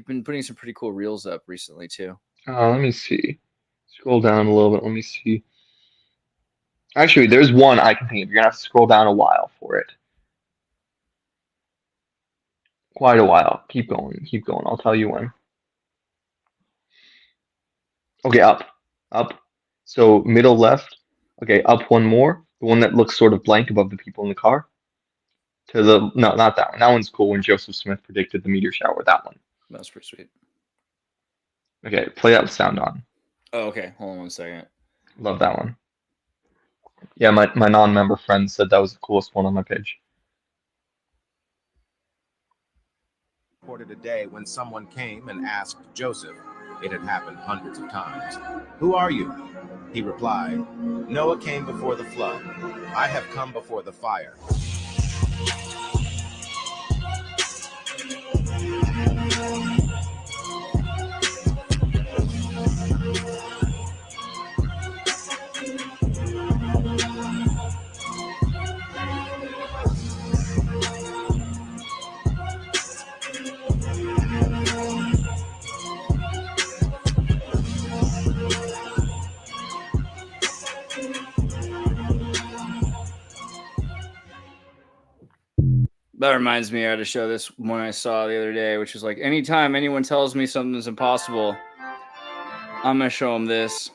been putting some pretty cool reels up recently too. Let me see. Scroll down a little bit. Let me see. Actually, there's one I can think of. You're gonna have to scroll down a while for it. Quite a while. Keep going. Keep going. I'll tell you when. Okay, up. So middle left. Okay, up one more. The one that looks sort of blank above the people in the car. No, not that one. That one's cool when Joseph Smith predicted the meteor shower. That one. That's pretty sweet. Okay, play that with sound on. Oh, okay. Hold on 1 second. Love that one. Yeah, my non-member friend said that was the coolest one on my page. Reported a day when someone came and asked Joseph. It had happened hundreds of times. "Who are you?" He replied, "Noah came before the flood. I have come before the fire." That reminds me, I had to show this one I saw the other day, which is like, anytime anyone tells me something's impossible, I'm going to show them this.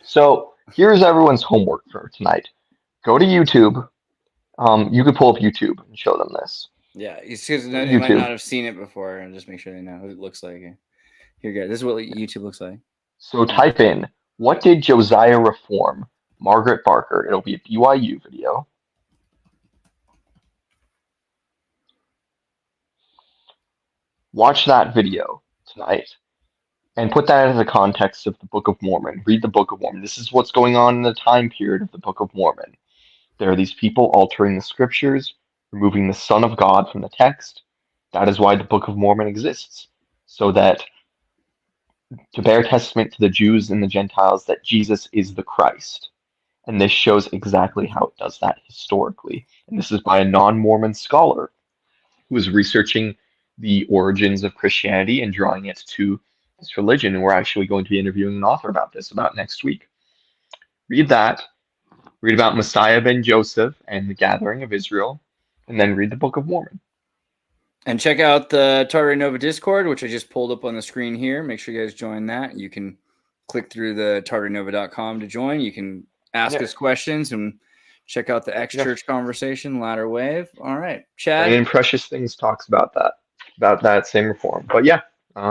So here's everyone's homework for tonight. Go to YouTube. You could pull up YouTube and show them this. Yeah, it's because they might not have seen it before, and just make sure they know what it looks like. Here you go. This is what YouTube looks like. So type in, "What did Josiah reform?" Margaret Barker. It'll be a BYU video. Watch that video tonight and put that into the context of the Book of Mormon. Read the Book of Mormon. This is what's going on in the time period of the Book of Mormon. There are these people altering the scriptures, removing the Son of God from the text. That is why the Book of Mormon exists, so that to bear testament to the Jews and the Gentiles that Jesus is the Christ. And this shows exactly how it does that historically. And this is by a non-Mormon scholar who is researching the origins of Christianity and drawing it to this religion. And we're actually going to be interviewing an author about this about next week. Read that. Read about Messiah ben Joseph and the gathering of Israel, and then read the Book of Mormon. And check out the Tartary Nova Discord, which I just pulled up on the screen here. Make sure you guys join that. You can click through the tartarynova.com to join. You can ask us questions and check out the X-Church conversation, Latterwave. All right, Chad. And in Precious Things talks about that same reform. But yeah.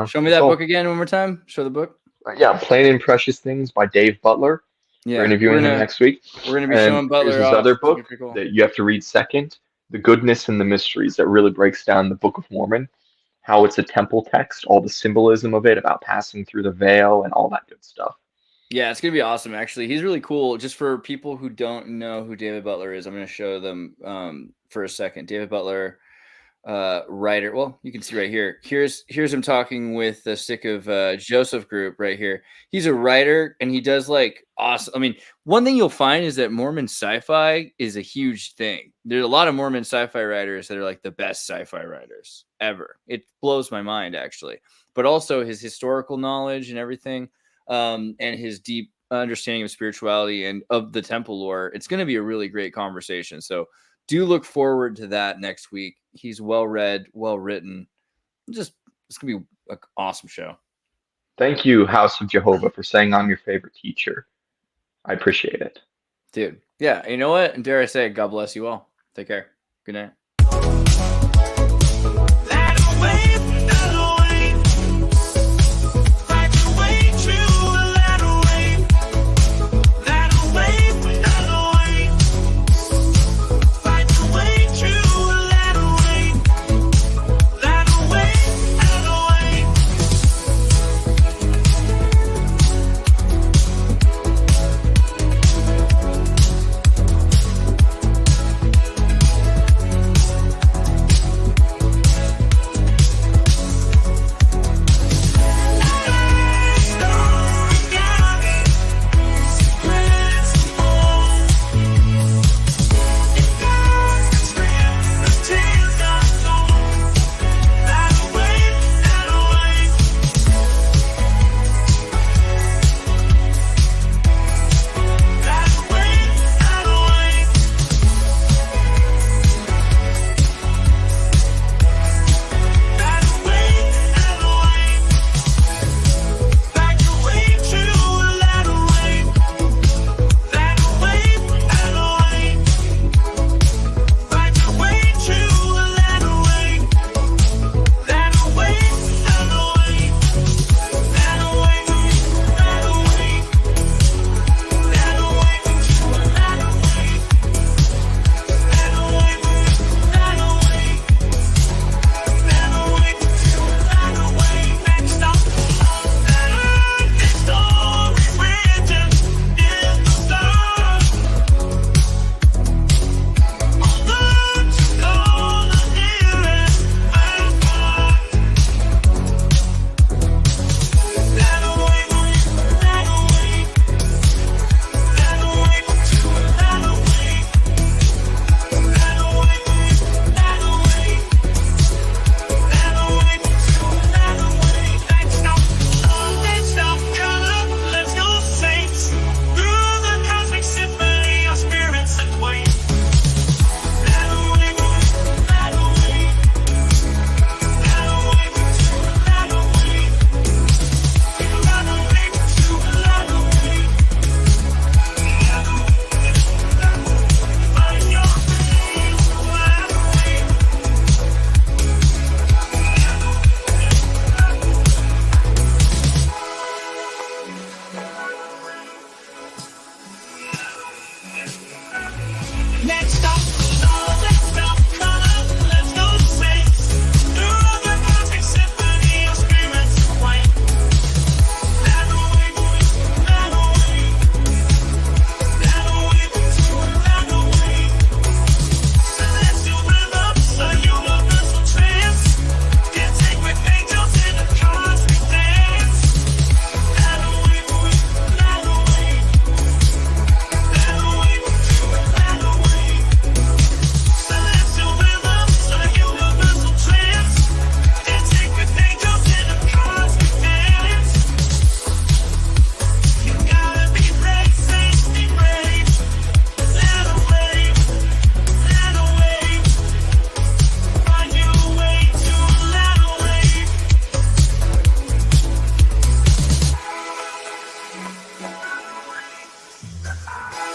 Show me that book again one more time. Show the book. Yeah, Plain and Precious Things by Dave Butler. Yeah, We're interviewing him next week. We're gonna be And showing Butler here's his off. other It's gonna be book pretty cool. that you have to read second, The Goodness and the Mysteries, that really breaks down the Book of Mormon, how it's a temple text, all the symbolism of it, about passing through the veil and all that good stuff. Yeah, it's gonna be awesome. Actually, he's really cool. Just for people who don't know who David Butler is, I'm gonna show them for a second. David Butler, writer. Well, you can see right here. Here's him talking with the Stick of Joseph group right here. He's a writer, and he does like awesome. I mean, one thing you'll find is that Mormon sci-fi is a huge thing. There's a lot of Mormon sci-fi writers that are like the best sci-fi writers ever. It blows my mind, actually. But also his historical knowledge and everything. And his deep understanding of spirituality and of the temple lore. It's going to be a really great conversation. So do look forward to that next week. He's well read, well written. It's going to be an awesome show. Thank you, House of Jehovah, for saying I'm your favorite teacher. I appreciate it. Dude. Yeah. You know what? And dare I say, God bless you all. Take care. Good night.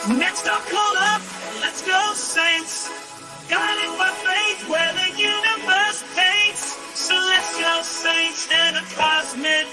Next up, call up, let's go, saints. Guided by faith where the universe paints. Celestial saints in a cosmic